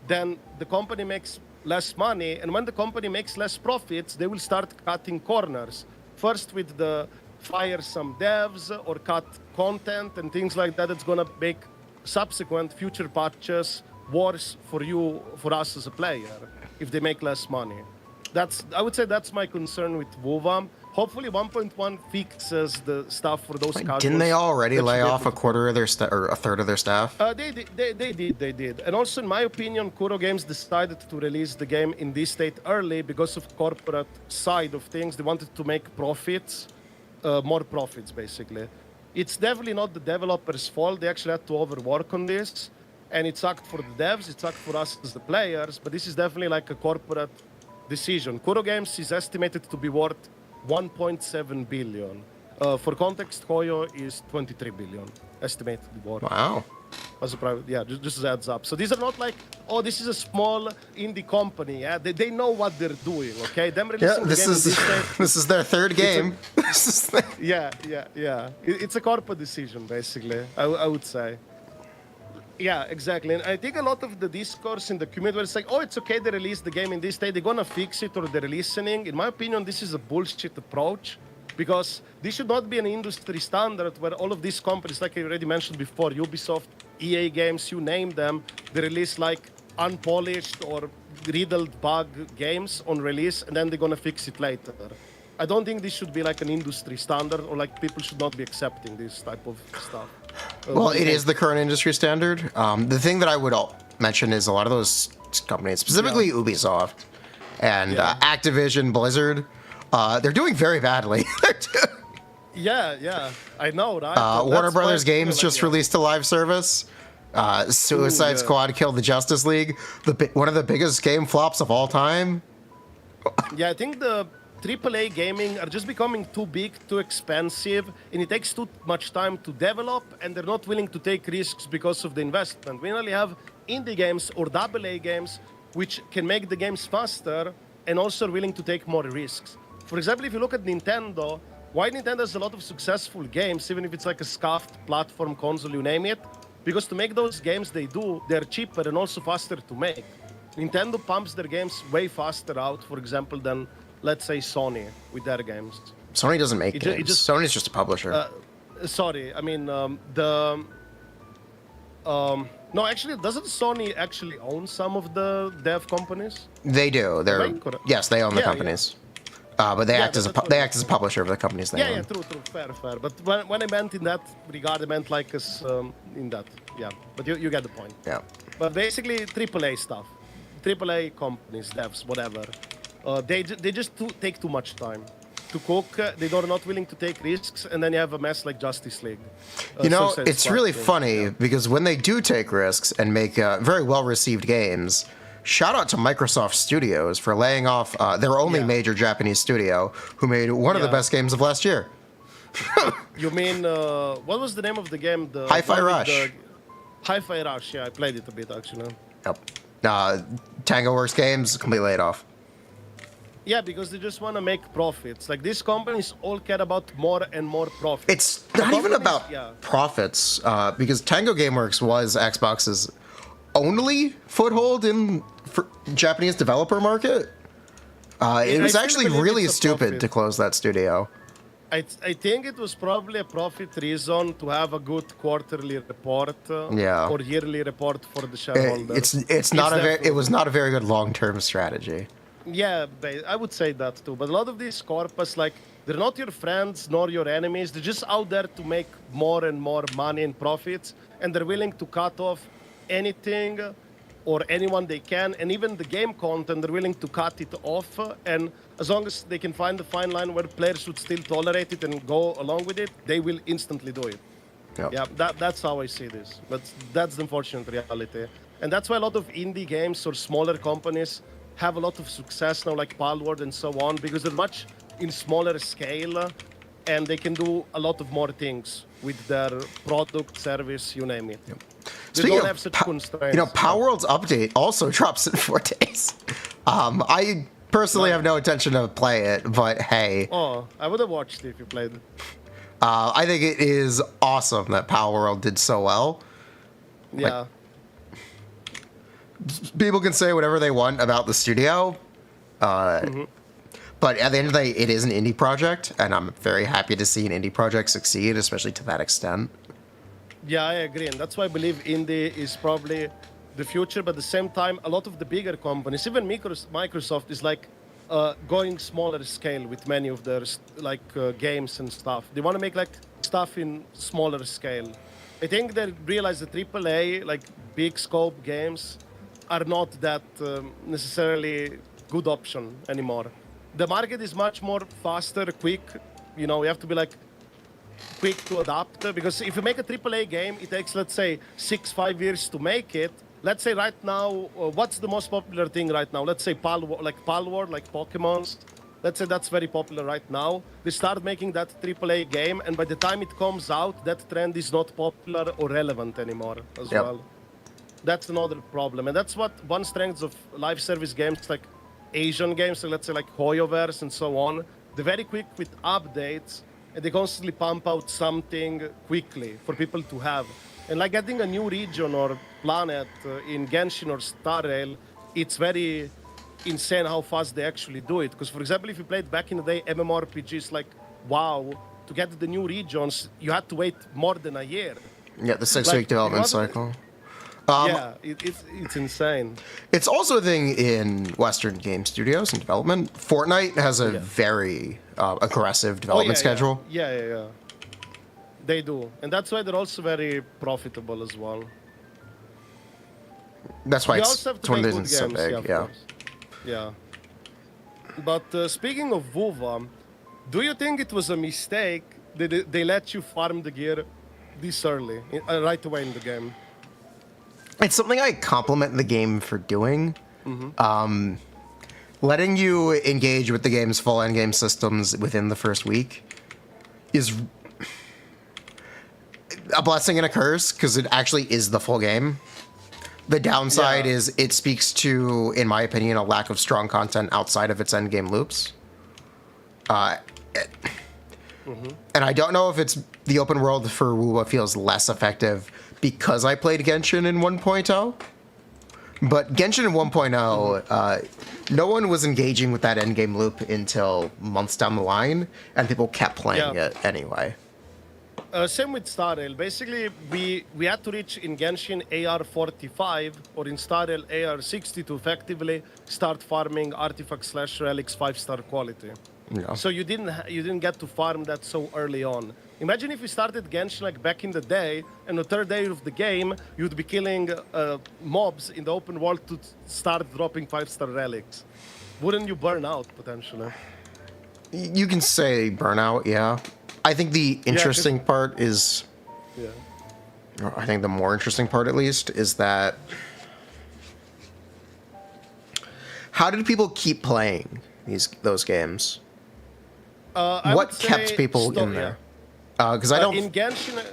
then the company makes less money. And when the company makes less profits, they will start cutting corners. First with the fire some devs or cut content and things like that. It's going to make subsequent future patches worse for us as a player, if they make less money. I would say that's my concern with WuWa. Hopefully 1.1 fixes the stuff for those casuals. Didn't they already lay off a quarter of their or a third of their staff? They did. And also, in my opinion, Kuro Games decided to release the game in this state early because of corporate side of things. They wanted to make profits, more profits, basically. It's definitely not the developers' fault. They actually had to overwork on this. and it sucked for the devs, it sucked for us as the players, but this is definitely like a corporate decision. Kuro Games is estimated to be worth 1.7 billion. For context, Koyo is 23 billion estimated worth. Wow. As a private, yeah, just as a heads up. So these are not like, oh, this is a small indie company. Yeah, they know what they're doing. Okay, them releasing the This game is in this state, this is their third game. yeah. It's a corporate decision, basically. I would say. Yeah, exactly. And I think a lot of the discourse in the community where it's like, oh, it's okay they release the game in this state, they're gonna fix it or they're listening. In my opinion, this is a bullshit approach because this should not be an industry standard where all of these companies, like I already mentioned before, Ubisoft, EA Games, you name them, they release like unpolished or riddled bug games on release and then they're gonna fix it later. I don't think this should be like an industry standard or like people should not be accepting this type of stuff. Well, it is the current industry standard. The thing that I would mention is a lot of those companies, specifically Ubisoft and Activision, Blizzard, they're doing very badly. Yeah, I know, right? Warner Brothers Games just released a live service. Suicide Squad killed the Justice League. One of the biggest game flops of all time. Yeah, I think the AAA gaming are just becoming too big, too expensive, and it takes too much time to develop, and they're not willing to take risks because of the investment. We only have indie games or AA games which can make the games faster and also are willing to take more risks. For example, if you look at Nintendo, why Nintendo has a lot of successful games, even if it's like a scuffed platform console, you name it, because to make those games they're cheaper and also faster to make. Nintendo pumps their games way faster out, for example, than let's say Sony with their games. Sony doesn't make games. Sony's just a publisher. Sorry, I mean no, actually, doesn't Sony actually own some of the dev companies? They do. Yes, they own the companies. But they act as a publisher of the companies they own. Yeah, true, fair. But when I meant in that regard, I meant like as in that. Yeah, but you get the point. Yeah. But basically, AAA stuff, AAA companies, devs, whatever. They just take too much time to cook. They're not willing to take risks, and then you have a mess like Justice League. It's really funny because when they do take risks and make very well-received games, shout out to Microsoft Studios for laying off their only major Japanese studio who made one of the best games of last year. You mean, what was the name of the game? Hi-Fi Rush. Hi-Fi Rush, yeah, I played it a bit actually. Yep. Tango Works Games, completely laid off. Yeah, because they just want to make profits. Like, these companies all care about more and more profits. It's not even about profits, because Tango Gameworks was Xbox's only foothold in Japanese developer market. It was actually really stupid to close that studio. I think it was probably a profit reason to have a good quarterly report or yearly report for the shareholders. It was not a very good long-term strategy. Yeah, I would say that too. But a lot of these corpus, like, they're not your friends nor your enemies. They're just out there to make more and more money and profits, and they're willing to cut off anything or anyone they can, and even the game content, they're willing to cut it off. And as long as they can find the fine line where players should still tolerate it and go along with it, they will instantly do it. Yep. Yeah, that's how I see this. But that's the unfortunate reality. And that's why a lot of indie games or smaller companies have a lot of success now, like Palworld and so on, because they're much in smaller scale, and they can do a lot of more things with their product, service, you name it. Yep. They don't have such constraints. Palworld's update also drops in 4 days. I personally have no intention to play it, but hey. Oh, I would have watched it if you played it. I think it is awesome that Palworld did so well. Yeah. People can say whatever they want about the studio, but at the end of the day, it is an indie project, and I'm very happy to see an indie project succeed, especially to that extent. Yeah, I agree, and that's why I believe indie is probably the future, but at the same time, a lot of the bigger companies, even Microsoft, is like going smaller scale with many of their games and stuff. They want to make like stuff in smaller scale. I think they realize that AAA, like big scope games, are not that necessarily good option anymore. The market is much more faster, quick. You know, you have to be like quick to adapt because if you make a AAA game, it takes, let's say, 5 years to make it. Let's say right now, what's the most popular thing right now? Let's say Palworld, like Pokemon's. Let's say that's very popular right now. They start making that AAA game, and by the time it comes out, that trend is not popular or relevant anymore as well. That's another problem, and that's what one strength of live service games like Asian games, so let's say like HoYoverse and so on. They're very quick with updates, and they constantly pump out something quickly for people to have. And like getting a new region or planet in Genshin or Star Rail, it's very insane how fast they actually do it. Because, for example, if you played back in the day MMORPGs like WoW, to get the new regions, you had to wait more than a year. Yeah, the 6-week development cycle. Yeah, it's insane. It's also a thing in Western game studios and development. Fortnite has a very aggressive development schedule. Yeah. They do. And that's why they're also very profitable as well. That's why it's one of the reasons it's so big. Yeah. But speaking of WuWa, do you think it was a mistake that they let you farm the gear this early, right away in the game? It's something I compliment the game for doing. Letting you engage with the game's full endgame systems within the first week is a blessing and a curse, because it actually is the full game. The downside is it speaks to, in my opinion, a lack of strong content outside of its endgame loops. And I don't know if it's the open world for WuWa feels less effective because I played Genshin in 1.0. But Genshin in 1.0, no one was engaging with that endgame loop until months down the line, and people kept playing it anyway. Same with Star Rail. Basically, we had to reach in Genshin AR 45 or in Star Rail AR 60 to effectively start farming artifacts / relics 5-star quality. Yeah. So you didn't get to farm that so early on. Imagine if you started Genshin like back in the day, and the third day of the game, you'd be killing mobs in the open world to start dropping 5-star relics. Wouldn't you burn out potentially? You can say burnout, yeah. I think the interesting part is, I think the more interesting part at least, is that how did people keep playing those games? What kept people in there? Because I don't in Genshin.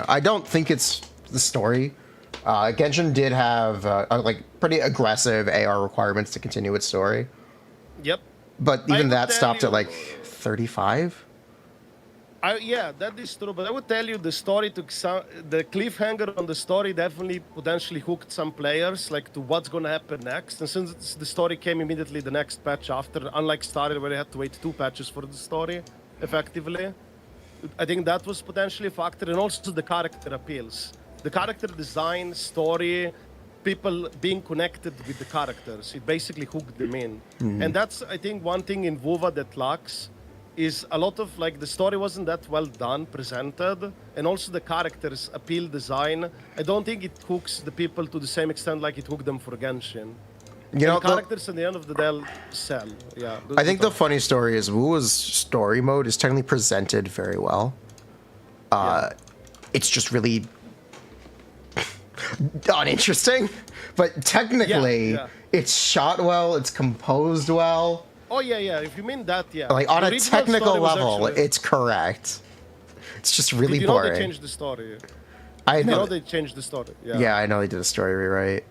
I don't think it's the story. Genshin did have like pretty aggressive AR requirements to continue its story. Yep. But even that stopped at like 35. Yeah, that is true. But I would tell you the story took the cliffhanger on the story definitely potentially hooked some players like to what's going to happen next. And since the story came immediately the next patch after, unlike Star Rail where they had to wait 2 patches for the story, effectively, I think that was potentially a factor. And also the character appeals. The character design, story, people being connected with the characters. It basically hooked them in. And that's, I think, one thing in WuWa that lacks is a lot of, like, the story wasn't that well done, presented, and also the characters' appeal design. I don't think it hooks the people to the same extent like it hooked them for Genshin. You know, the characters at the end of the day sell. Yeah. I think the funny story is WuWa's story mode is technically presented very well. It's just really uninteresting, but technically it's shot well, it's composed well. Oh yeah. If you mean that, yeah. Like on a technical level, it's correct. It's just really boring. They changed the story. I know they changed the story. Yeah, I know they did a story rewrite.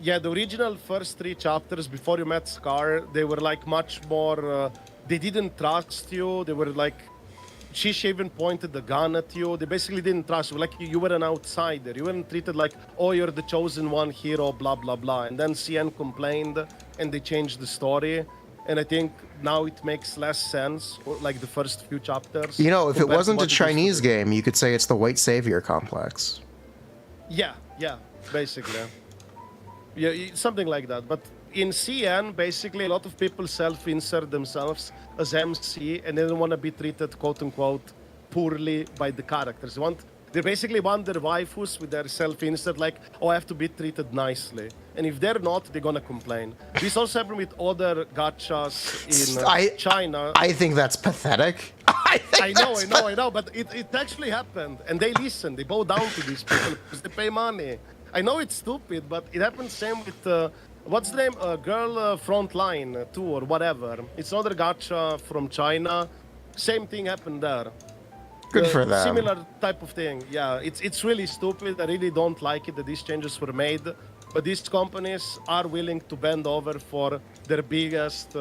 Yeah, the original first 3 chapters before you met Scar, they were like much more. They didn't trust you. They were like, she even pointed the gun at you. They basically didn't trust you. Like you were an outsider. You weren't treated like, oh, you're the chosen one hero, blah blah blah. And then CN complained, and they changed the story. And I think now it makes less sense, like the first few chapters. You know, if it wasn't a Chinese game, you could say it's the white savior complex. Yeah, basically. Yeah, something like that. But in CN, basically, a lot of people self-insert themselves as MC, and they don't want to be treated, quote-unquote, poorly by the characters. They basically want their waifus with their self-insert, like, oh, I have to be treated nicely. And if they're not, they're going to complain. This also happened with other gachas in China. I think that's pathetic. think I know, but it actually happened, and they listen. They bow down to these people because they pay money. I know it's stupid, but it happened same with what's the name? Girl Frontline 2 or whatever. It's another gacha from China. Same thing happened there. Good for them. Similar type of thing. Yeah, it's really stupid. I really don't like it that these changes were made. But these companies are willing to bend over for their biggest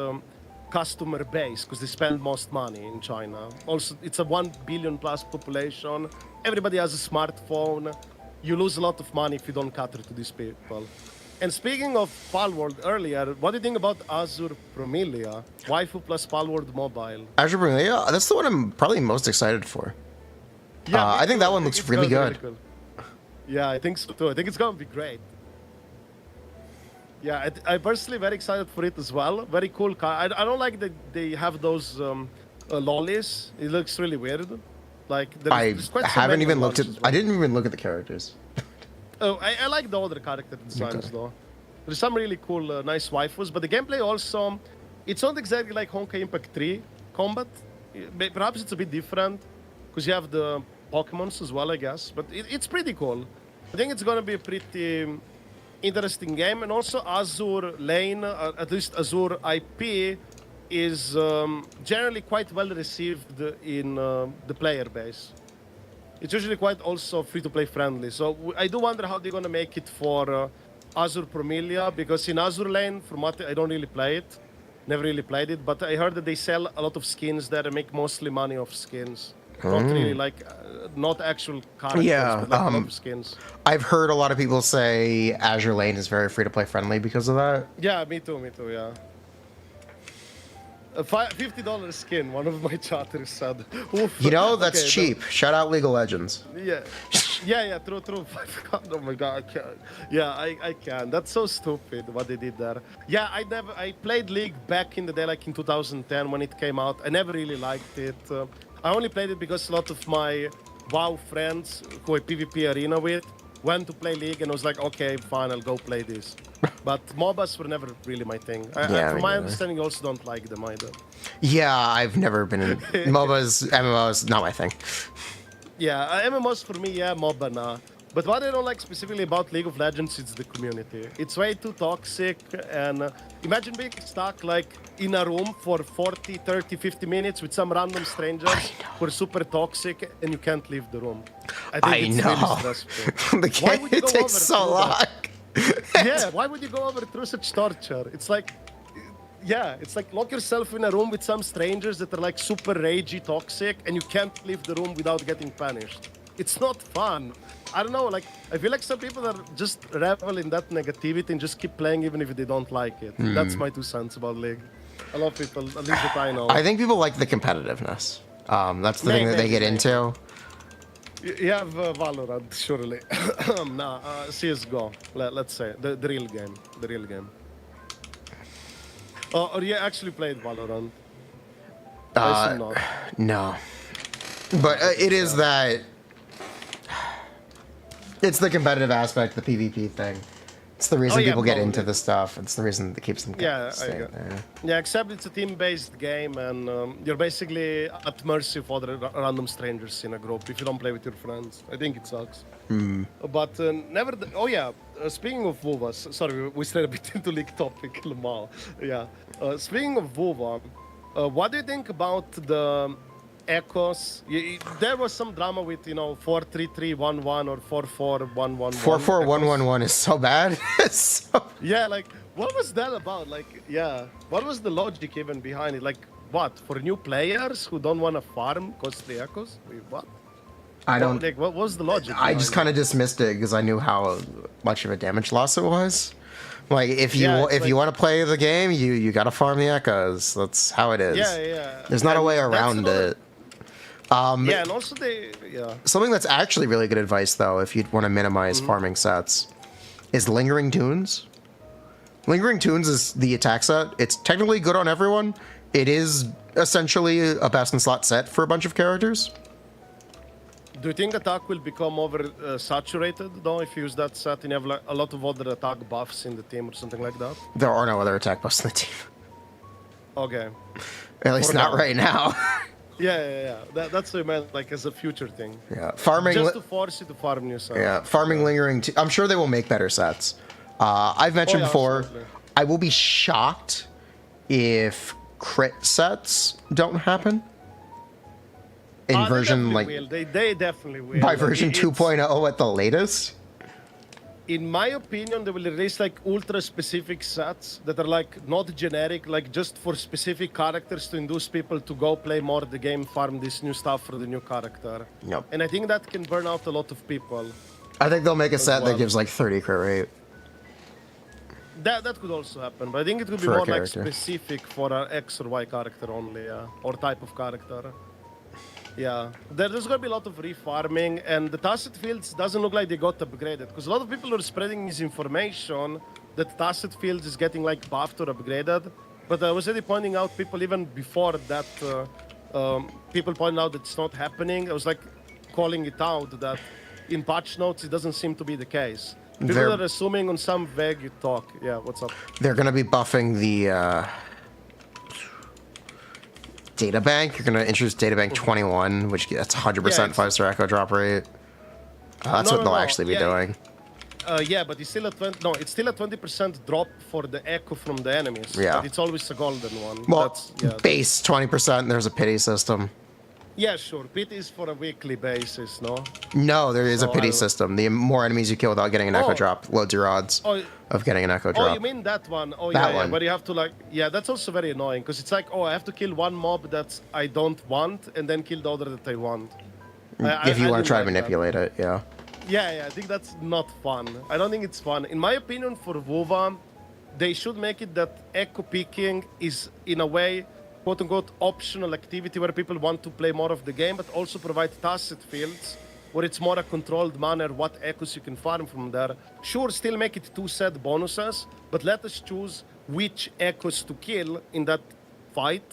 customer base because they spend most money in China. Also, it's a 1 billion plus population. Everybody has a smartphone. You lose a lot of money if you don't cater to these people. And speaking of Palworld earlier, what do you think about Azur Promilia? Waifu plus Palworld Mobile. Azur Promilia, that's the one I'm probably most excited for. Yeah, I think that one looks really good. Cool. Yeah, I think so too. I think it's going to be great. Yeah, I'm personally very excited for it as well. Very cool car. I don't like that they have those lollies. It looks really weird. Like there's quite haven't even looked at. Well. I didn't even look at the characters. Oh, I like the other character designs though. There's some really cool, nice waifus, but the gameplay also, it's not exactly like Honkai Impact 3 combat. Perhaps it's a bit different because you have the Pokemons as well, I guess. But it's pretty cool. I think it's gonna be a pretty interesting game, and also Azur Lane, at least Azur IP, is generally quite well received in the player base. It's usually quite also free-to-play friendly. So I do wonder how they're going to make it for Azur Promilia, because in Azur Lane, from what I don't really play it, never really played it, but I heard that they sell a lot of skins there and make mostly money off skins. Not really like, not actual characters, but like a lot of skins. I've heard a lot of people say Azur Lane is very free-to-play friendly because of that. Yeah, me too, yeah. A $50 skin, one of my chatters said. Oof. You know, that's cheap. Shout out League of Legends. Yeah, true. Oh my god, I can't. Yeah, I can. That's so stupid what they did there. Yeah, I played League back in the day, like in 2010 when it came out. I never really liked it. I only played it because a lot of my WoW friends who I PvP arena with went to play League, and I was like, okay, fine, I'll go play this. But MOBAs were never really my thing. From my understanding, you also don't like them either. Yeah, I've never been in MOBAs, MMOs, not my thing. Yeah, MMOs for me, yeah, MOBA, nah. But what I don't like specifically about League of Legends is the community. It's way too toxic, and imagine being stuck like in a room for 40, 30, 50 minutes with some random strangers who are super toxic, and you can't leave the room. I think it's really stressful. The game takes so long. Yeah, why would you go over through such torture? It's like, yeah, it's like lock yourself in a room with some strangers that are like super ragey, toxic, and you can't leave the room without getting punished. It's not fun. I don't know, like, I feel like some people are just revel in that negativity and just keep playing even if they don't like it. That's my 2 cents about League. A lot of people, at least that I know. I think people like the competitiveness. That's the thing that they get into. You have Valorant, surely. Nah, CSGO, let's say. The real game. The real game. Or you actually played Valorant? I assume not. No. But it is that... It's the competitive aspect, the PvP thing. It's the reason people get into the stuff. It's the reason that keeps them staying there. Yeah, except it's a team-based game, and you're basically at mercy of other random strangers in a group if you don't play with your friends. I think it sucks. But never... speaking of WuWa, sorry, we strayed a bit into League topic, Lamal. Yeah. Speaking of WuWa, what do you think about the... echoes? There was some drama with 43311 or 44111. 44111 is so bad. Yeah, like what was that about? Like, yeah, what was the logic even behind it? Like, what, for new players who don't want to farm costly echoes? Wait, what? I don't. Like, what was the logic? I just kind of dismissed it because I knew how much of a damage loss it was. Like, if you want to play the game, you got to farm the echoes. That's how it is. Yeah. There's not a way around it. And also something that's actually really good advice, though, if you want to minimize farming sets, is Lingering Tunes. Lingering Tunes is the attack set. It's technically good on everyone. It is essentially a best in slot set for a bunch of characters. Do you think attack will become saturated, though, if you use that set and you have like, a lot of other attack buffs in the team or something like that? There are no other attack buffs in the team. Okay. At least not right now. That's what I meant, like as a future thing. Yeah, farming. Just to force you to farm new sets. Yeah, farming lingering. I'm sure they will make better sets. I've mentioned before, absolutely. I will be shocked if crit sets don't happen in They version definitely like will. They definitely will. by Like, version it's- 2.0 at the latest. In my opinion, they will release like ultra specific sets that are like not generic, like just for specific characters to induce people to go play more the game, farm this new stuff for the new character. Yep. And I think that can burn out a lot of people. I think they'll make a set that well. gives like 30 crit rate. That could also happen, but I think it could be For a more like character. specific for an X or Y character only, or type of character. Yeah, there's gonna be a lot of refarming, and the tacit fields doesn't look like they got upgraded because a lot of people are spreading misinformation that tacit fields is getting like buffed or upgraded. But I was already pointing out people even before that, people pointed out that it's not happening. I was like calling it out that in patch notes it doesn't seem to be the case. People They're- are assuming on some vague talk. Yeah, what's up? They're going to be buffing the data bank. You're going to introduce data bank 21, which that's 100% it's- 5-star echo drop rate. That's No, what no, they'll no. actually be Yeah. doing. Yeah, but it's still a 20% drop for the echo from the enemies. Yeah. But it's always a golden one. Well, yeah. base 20%. There's a pity system. Yeah, sure. Pity is for a weekly basis, no? No, there is a Oh, I pity don't- system. The more enemies you kill without getting an echo Oh. drop, loads your odds Oh, of getting an echo oh, drop. you mean that one? Oh, That yeah, one. yeah. But you have to like, yeah, that's also very annoying because it's like, oh, I have to kill one mob that I don't want and then kill the other that I want. If you I want didn't to try to like that. manipulate it, yeah. Yeah, I think that's not fun. I don't think it's fun. In my opinion, for WuWa, they should make it that echo picking is, in a way, quote-unquote, optional activity where people want to play more of the game, but also provide tacit fields where it's more a controlled manner what echoes you can farm from there. Sure, still make it 2 set bonuses, but let us choose which echoes to kill in that fight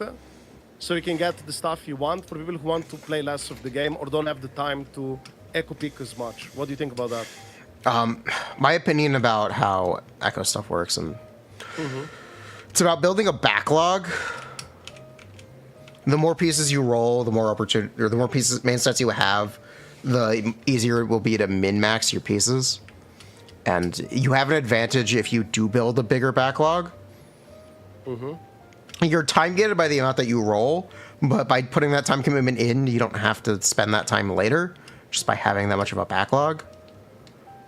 so you can get the stuff you want for people who want to play less of the game or don't have the time to echo pick as much. What do you think about that? My opinion about how echo stuff works, and it's about building a backlog. The more pieces you roll, the more opportunity, or the more pieces, main sets you have, the easier it will be to min-max your pieces. And you have an advantage if you do build a bigger backlog. You're time gated by the amount that you roll, but by putting that time commitment in, you don't have to spend that time later, just by having that much of a backlog.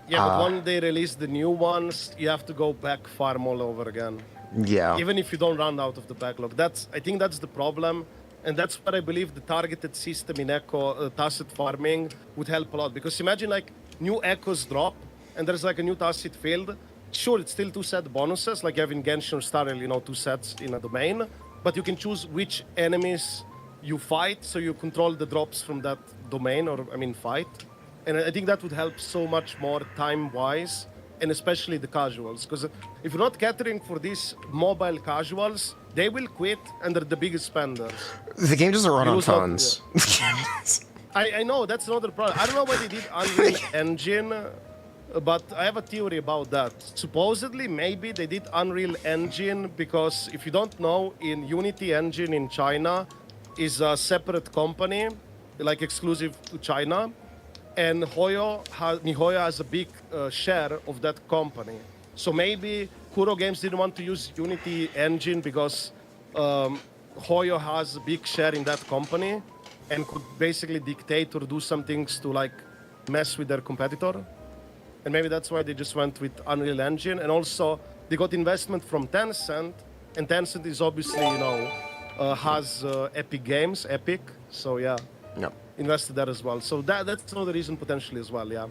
Yeah, but when they release the new ones, you have to go back farm all over again. Yeah. Even if you don't run out of the backlog. I think that's the problem. And that's where I believe the targeted system in Echo tacit farming would help a lot. Because imagine like new echoes drop and there's like a new tacit field. Sure, it's still 2 set bonuses, like you have in Genshin or Star Rail, 2 sets in a domain. But you can choose which enemies you fight, so you control the drops from that domain, fight. And I think that would help so much more time-wise, and especially the casuals. Because if you're not catering for these mobile casuals, they will quit and they're the biggest spenders. The game doesn't run You on lose out- phones. I know, that's another problem. I don't know why they did Unreal Engine, but I have a theory about that. Supposedly, maybe they did Unreal Engine because if you don't know, in Unity Engine in China is a separate company, like exclusive to China. And MiHoYo has a big share of that company. So maybe Kuro Games didn't want to use Unity Engine because Hoyo has a big share in that company and could basically dictate or do some things to like mess with their competitor. And maybe that's why they just went with Unreal Engine. And also they got investment from Tencent, and Tencent is obviously, has Epic Games, Epic. So yeah. No. Invested there as well. So that's another reason potentially as well, yeah.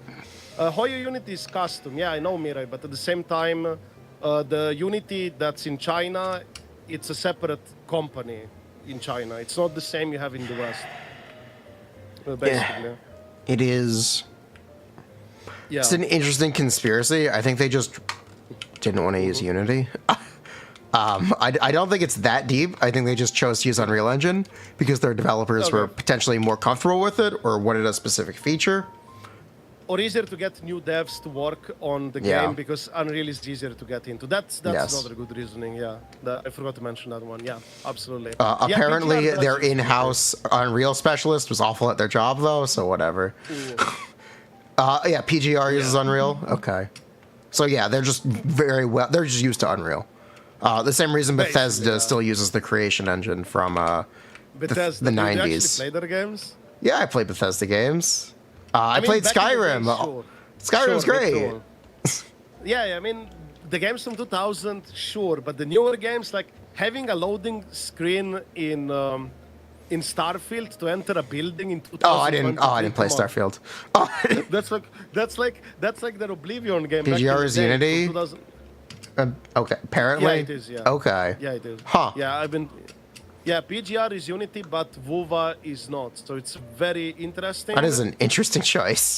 Hoyo Unity is custom, yeah, I know, Mirai, but at the same time, the Unity that's in China, it's a separate company in China. It's not the same you have in the West, basically. It is. Yeah. It's an interesting conspiracy. I think they just didn't want to use Unity. I don't think it's that deep. I think they just chose to use Unreal Engine because their developers were potentially more comfortable with it or wanted a specific feature. or easier to get new devs to work on the Yeah. game because Unreal is easier to get into. That's Yes. another good reasoning. Yeah, I forgot to mention that one. Yeah, absolutely. Apparently, PGR their does use in-house Unreal specialist was awful at their job, though. So whatever. Yeah, PGR uses Unreal. Okay. So yeah, they're just very well. They're just used to Unreal. The same reason Basically, Bethesda yeah. still uses the creation engine from Bethesda, the do you actually 90s. play their games? Yeah, I played Bethesda games. I mean, played back in the day, Skyrim. sure. Skyrim's Sure, me great. too. Yeah, I mean, the games from 2000, sure, but the newer games, like having a loading screen in Starfield to enter a building in 2000. Oh, I didn't play Starfield. Oh, That's like the Oblivion game. back in PGR the is day, from Unity? 2000. okay, apparently. Yeah, it is. Yeah. Okay. Yeah, it is. Huh. Yeah, Yeah, PGR is Unity, but WuWa is not. So it's very interesting. That is an interesting choice.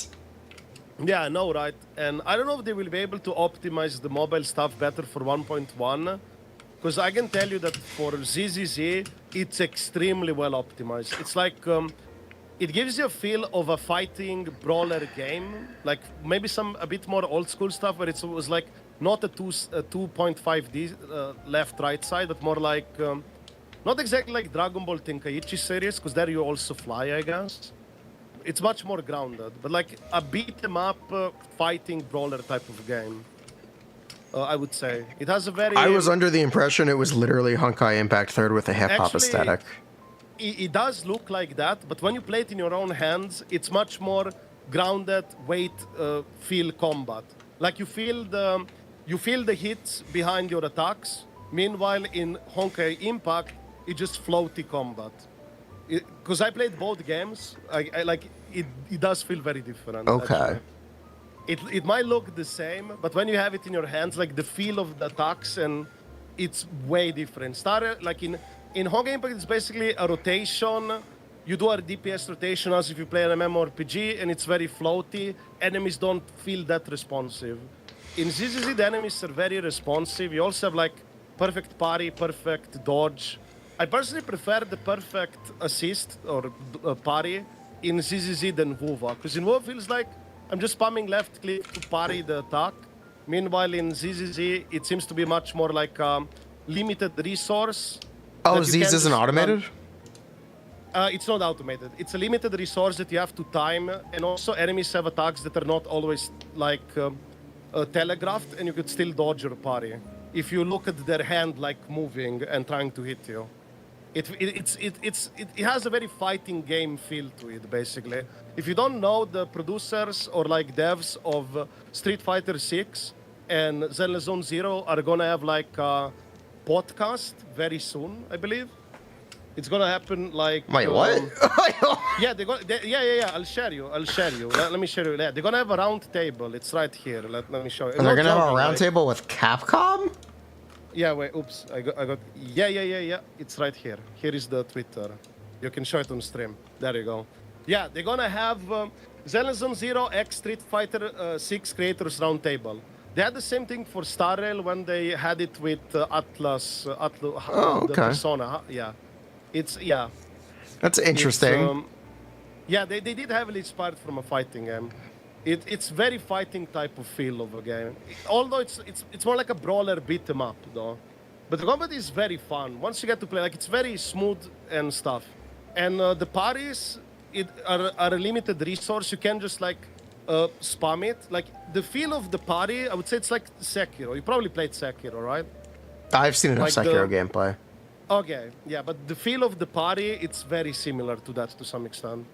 Yeah, I know, right? And I don't know if they will be able to optimize the mobile stuff better for 1.1. Because I can tell you that for ZZZ, it's extremely well optimized. It's like, it gives you a feel of a fighting brawler game. Like maybe a bit more old school stuff where it was like not a 2.5D left-right side, but more like, not exactly like Dragon Ball Tenkaichi series, because there you also fly, I guess. It's much more grounded, but like a beat 'em up fighting brawler type of game. I would say it has a very. I was under the impression it was literally Honkai Impact Third with a hip hop Actually, aesthetic. It does look like that, but when you play it in your own hands, it's much more grounded, weight, feel combat. Like you feel the hits behind your attacks. Meanwhile, in Honkai Impact, it's just floaty combat. Because I played both games, I like it. It does feel very different. Okay. Actually. It might look the same, but when you have it in your hands, like the feel of the attacks, and it's way different. Like in Honkai Impact, it's basically a rotation. You do a DPS rotation as if you play an MMORPG, and it's very floaty. Enemies don't feel that responsive. In ZZZ, the enemies are very responsive. You also have like perfect parry, perfect dodge. I personally prefer the perfect assist or parry in ZZZ than WuWa, because in WuWa feels like I'm just spamming left click to parry the attack. Meanwhile, in ZZZ, it seems to be much more like limited resource. Oh, that you Z's can isn't just automated? it's not automated. It's a limited resource that you have to time, and also enemies have attacks that are not always like telegraphed, and you could still dodge or parry if you look at their hand like moving and trying to hit you. It has a very fighting game feel to it, basically. If you don't know, the producers or like devs of Street Fighter 6 and Zenless Zone Zero are gonna have like a podcast very soon, I believe. It's gonna happen like. Wait, what? Yeah, yeah. I'll share you. Let me share you. Yeah, they're gonna have a round table. It's right here. Let me show you. And they're gonna have a round table with Capcom? Yeah, wait, oops. I got. Yeah. It's right here. Here is the Twitter. You can show it on stream. There you go. Yeah, they're gonna have Zenless Zone Zero X Street Fighter 6 Creators Roundtable. They had the same thing for Star Rail when they had it with Atlas, okay. the Persona. Yeah, yeah. That's interesting. Yeah, they did heavily inspired from a fighting game. It's very fighting type of feel of a game. Although it's more like a brawler beat 'em up though. But the combat is very fun. Once you get to play, like it's very smooth and stuff. And the parries are a limited resource. You can just like spam it. Like the feel of the parry, I would say it's like Sekiro. You probably played Sekiro, right? I've seen enough like Sekiro gameplay. Okay, yeah, but the feel of the party, it's very similar to that to some extent.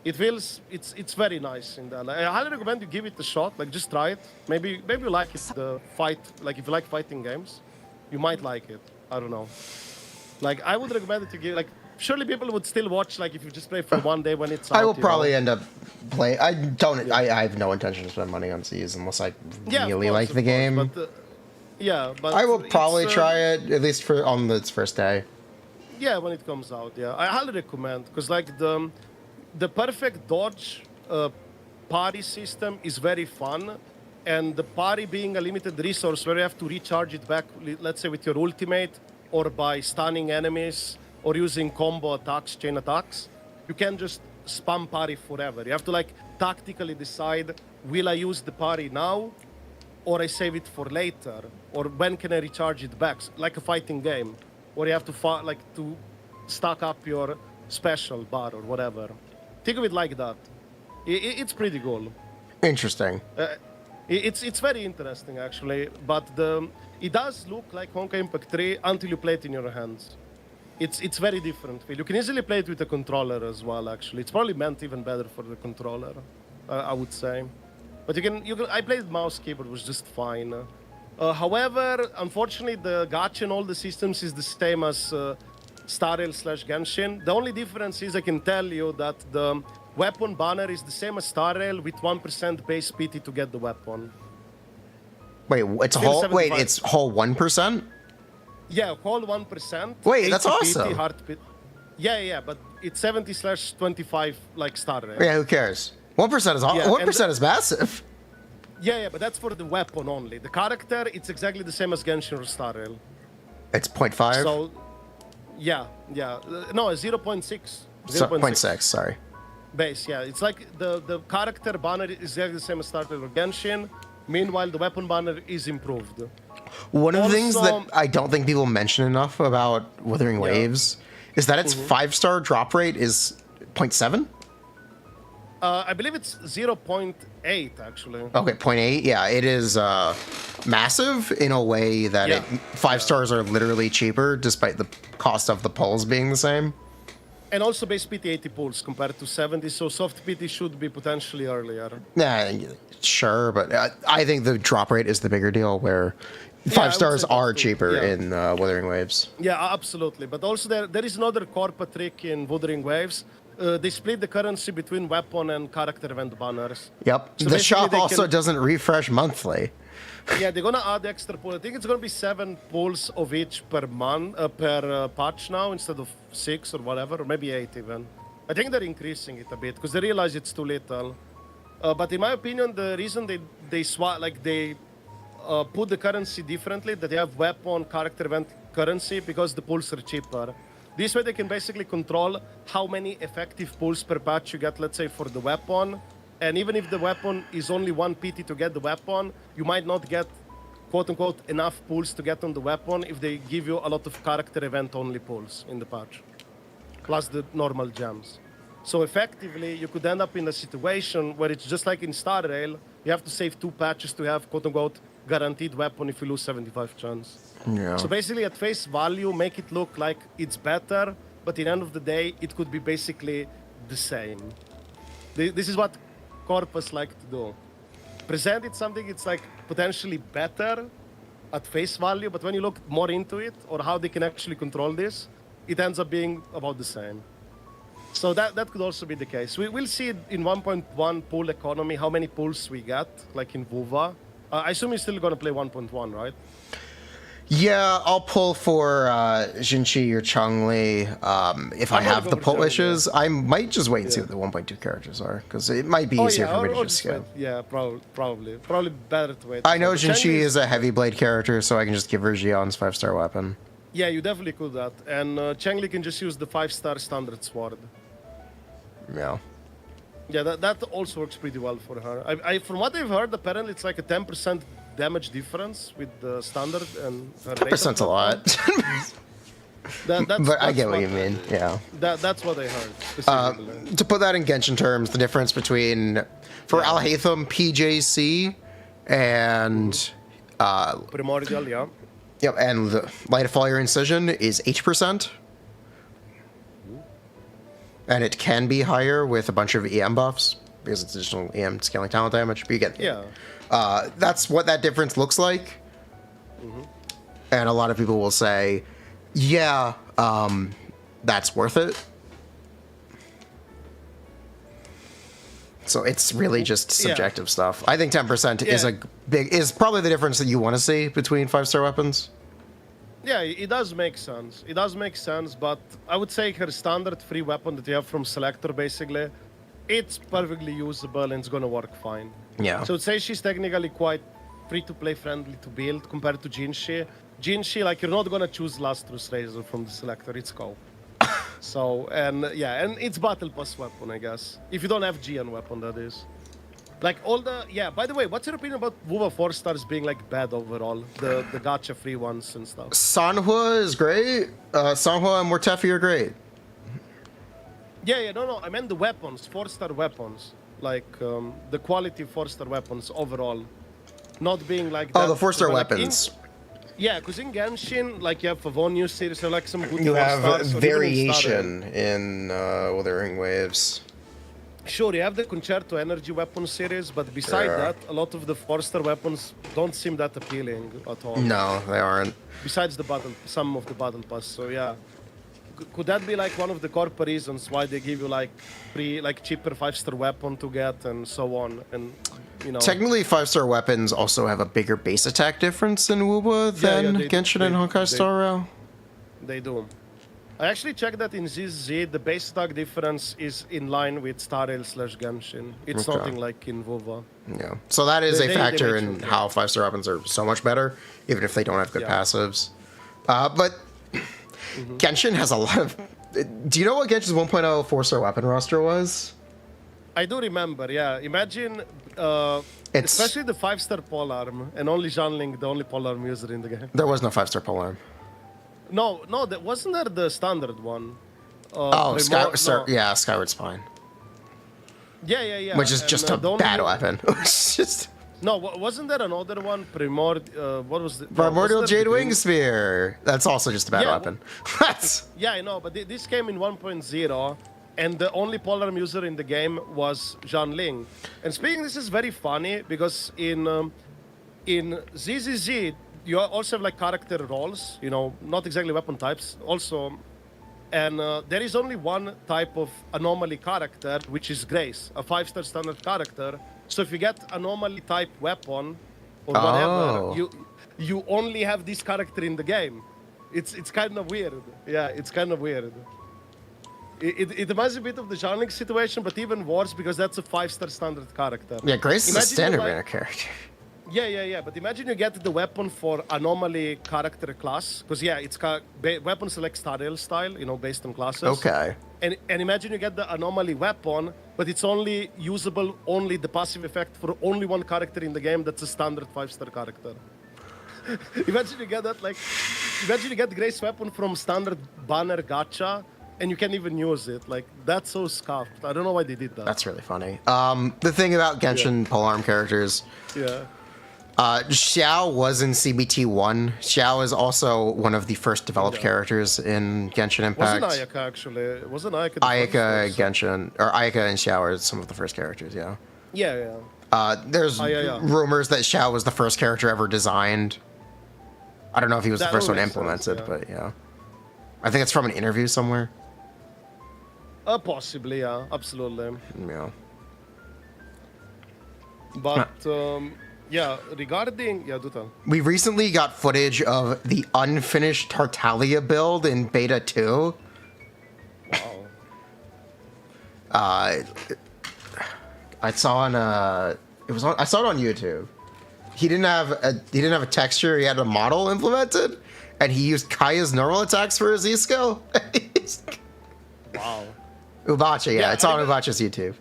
It feels, it's very nice in that. Like, I highly recommend you give it a shot. Like, just try it. Maybe you like it, the fight. Like, if you like fighting games, you might like it. I don't know. Like, I would recommend it to give. Like, surely people would still watch. Like, if you just play for one day when it's out. I will probably end up playing. I have no intention to spend money on Z's unless I really like the game. But, but I will probably try it at least on its first day. Yeah, when it comes out. Yeah, I highly recommend because like the perfect dodge party system is very fun, and the party being a limited resource where you have to recharge it back, let's say with your ultimate or by stunning enemies or using combo attacks, chain attacks, you can just spam party forever. You have to like tactically decide will I use the parry now, or I save it for later, or when can I recharge it back, like a fighting game, where you have to to stack up your special bar or whatever. Think of it like that. It's pretty cool. Interesting. It's very interesting actually, but it does look like Honkai Impact 3 until you play it in your hands. It's very different. You can easily play it with a controller as well. Actually, it's probably meant even better for the controller, I would say. But you can. I played mouse keyboard, was just fine. However, unfortunately, the gacha in all the systems is the same as Star Rail / Genshin. The only difference is I can tell you that the weapon banner is the same as Star Rail with 1% base PT to get the weapon. Wait, it's whole 1%? Yeah, whole 1%. Wait, that's 80 awesome. PT, hard PT. Yeah, but it's 70/25 like Star Rail. Yeah, who cares? 1% is 1% is massive. Yeah, but that's for the weapon only. The character, it's exactly the same as Genshin or Star Rail. It's 0.5? So, yeah. No, 0.6. 0.6, sorry. Base, yeah. It's like the character banner is exactly the same as Star Rail or Genshin. Meanwhile, the weapon banner is improved. One of the things that I don't think people mention enough about Wuthering Waves is that its 5-star drop rate is 0.7? I believe it's 0.8 actually. Okay, 0.8. Yeah, it is massive in a way that 5 stars are literally cheaper despite the cost of the pulls being the same. And also base PT 80 pulls compared to 70, so soft PT should be potentially earlier. Yeah, sure, but I think the drop rate is the bigger deal where 5 stars are cheaper in Wuthering Waves. Yeah, absolutely. But also there is another corporate trick in Wuthering Waves. They split the currency between weapon and character event banners. Yep. So the shop also doesn't refresh monthly. Yeah, they're gonna add extra pool. I think it's gonna be 7 pools of each per month, per patch now instead of 6 or whatever, or maybe 8 even. I think they're increasing it a bit because they realize it's too little. But in my opinion, the reason they put the currency differently, that they have weapon, character event currency, because the pools are cheaper. This way they can basically control how many effective pulls per patch you get, let's say, for the weapon. And even if the weapon is only 1 PT to get the weapon, you might not get, quote-unquote, enough pulls to get on the weapon if they give you a lot of character event-only pulls in the patch, plus the normal gems. So effectively, you could end up in a situation where it's just like in Star Rail, you have to save 2 patches to have, quote-unquote, guaranteed weapon if you lose 75 chance. Yeah. So basically, at face value, make it look like it's better, but at the end of the day, it could be basically the same. This is what Corpus like to do. Present it something it's like potentially better at face value, but when you look more into it, or how they can actually control this, it ends up being about the same. So that could also be the case. We'll see in 1.1 pool economy how many pools we get, like in WuWa. I assume you're still going to play 1.1, right? Yeah, I'll pull for Jinchi or Chongli if I have the pull wishes. I might just wait and see what the 1.2 characters are, because it might be easier for me to just skip. Yeah, probably better to wait. I know Jinchi is a heavy blade character, so I can just give her Xion's 5-star weapon. Yeah, you definitely could that. And Chengli can just use the 5-star standard sword. Yeah. Yeah, that also works pretty well for her. From what I've heard, apparently it's like a 10% damage difference with the standard and her 10%'s a lot. But I get what you mean, yeah. That's what I heard. To put that in Genshin terms, the difference between, for Al-Haytham, PJC, and... Primordial, yeah. Yep, and the Light of Fire Incision is 8%. And it can be higher with a bunch of EM buffs, because it's additional EM scaling talent damage, but you get... Yeah. That's what that difference looks like. And a lot of people will say, yeah, that's worth it. So it's really just subjective stuff. I think 10% is probably the difference that you want to see between 5-star weapons. Yeah, it does make sense. It does make sense, but I would say her standard free weapon that you have from Selector, basically, it's perfectly usable and it's gonna work fine. Yeah. So I'd say she's technically quite free-to-play friendly to build compared to Jinshi. Jinshi, like, you're not gonna choose Lustrous Razor from the Selector, it's Scope. So, and it's Battle Pass weapon, I guess. If you don't have Gian weapon, that is. Like all the By the way, what's your opinion about WuWa 4 stars being like bad overall? The gacha free ones and stuff. Sanhua is great. Sanhua and Mortefi are great. Yeah, no. I meant the weapons, 4-star weapons, like the quality 4-star weapons overall, not being like. Oh, that, the 4-star like weapons. Yeah, because in Genshin, like you have Favonius series, so like some good. You have 4 stars, variation in Wuthering Waves. Sure, you have the Concerto Energy Weapon series, but beside that, a lot of the 4-star weapons don't seem that appealing at all. No, they aren't. Besides some of the battle pass, so yeah. Could that be like one of the core reasons why they give you like cheaper 5-star weapon to get and so on, and you know? Technically, 5-star weapons also have a bigger base attack difference in WuWa than Genshin and Honkai Star Rail. They do. I actually checked that in ZZ, the base attack difference is in line with Star Rail / Genshin. It's nothing like in WuWa. Yeah. So that is a factor in sure, how 5-star weapons are so much better, even if they don't have good passives. But Genshin has a lot of... Do you know what Genshin's 1.0 4-star weapon roster was? I do remember, yeah. Imagine, especially the 5-star polearm, and only Zhanling, the only polearm user in the game. There was no 5-star polearm. No, wasn't there the standard one? Skyward Spine. Yeah. Which is just a bad weapon. It's just... No, wasn't there another one? What was the... Primordial Jade Wing Spear. That's also just a bad weapon. Yeah, I know, but this came in 1.0, and the only polearm user in the game was Zhanling. And speaking, this is very funny, because in ZZZ, you also have like character roles, you know, not exactly weapon types, also. And there is only one type of anomaly character, which is Grace, a 5-star standard character. So if you get anomaly type weapon or whatever, you only have this character in the game. It's kind of weird. Yeah, it's kind of weird. It reminds me a bit of the Zhanling situation, but even worse because that's a 5-star standard character. Yeah, Grace is a standard banner character. Yeah. But imagine you get the weapon for anomaly character class, because it's weapons select Star Rail style, you know, based on classes. Okay. And imagine you get the anomaly weapon, but it's only usable the passive effect for only one character in the game. That's a standard 5-star character. Imagine you get that, imagine you get Grace weapon from standard banner gacha, and you can't even use it. Like, that's so scuffed. I don't know why they did that. That's really funny. The thing about Genshin polearm characters. Yeah. Xiao was in CBT1. Xiao is also one of the first developed characters in Genshin Impact. Wasn't Ayaka actually? Wasn't Ayaka the Ayaka, first? Genshin, or Ayaka and Xiao are some of the first characters, yeah. Yeah. There's rumors that Xiao was the first character ever designed. I don't know if he was the first one implemented, but yeah. I think it's from an interview somewhere. Possibly, yeah. Absolutely. Yeah. But... regarding... Yeah, do tell. We recently got footage of the unfinished Tartaglia build in Beta 2. Wow. I saw I saw it on YouTube. He didn't have a texture, he had a model implemented, and he used Kaya's normal attacks for his Z skill. Wow. Ubacha, it's on Ubacha's YouTube.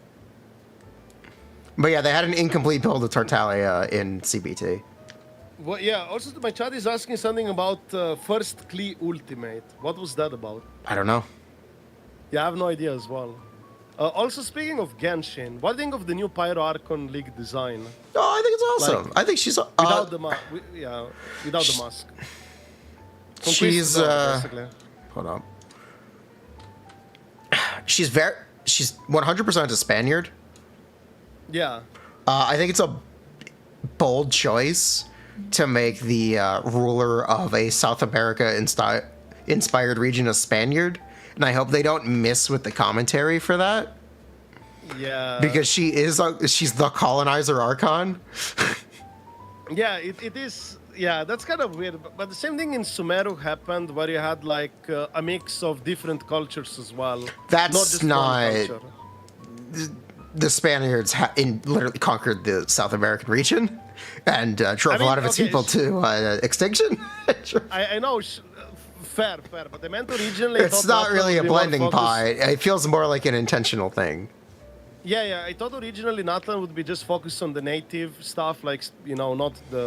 But yeah, they had an incomplete build of Tartaglia in CBT. Well, also my chat is asking something about first Klee Ultimate. What was that about? I don't know. Yeah, I have no idea as well. Also, speaking of Genshin, what do you think of the new Pyro Archon League design? Oh, I think it's awesome. I think she's... without the mask. She's... hold on. She's 100% a Spaniard. Yeah. I think it's a bold choice to make the ruler of a South America inspired region a Spaniard, and I hope they don't miss with the commentary for that. Yeah. Because she's the colonizer Archon. Yeah, it is. Yeah, that's kind of weird. But the same thing in Sumeru happened, where you had like a mix of different cultures as well. That's not. The Spaniards literally conquered the South American region and drove a lot of its people to extinction. I know, fair, but I meant originally... It's not really a blending pot. It feels more like an intentional thing. Yeah. I thought originally Natlan would be just focused on the native stuff, like not the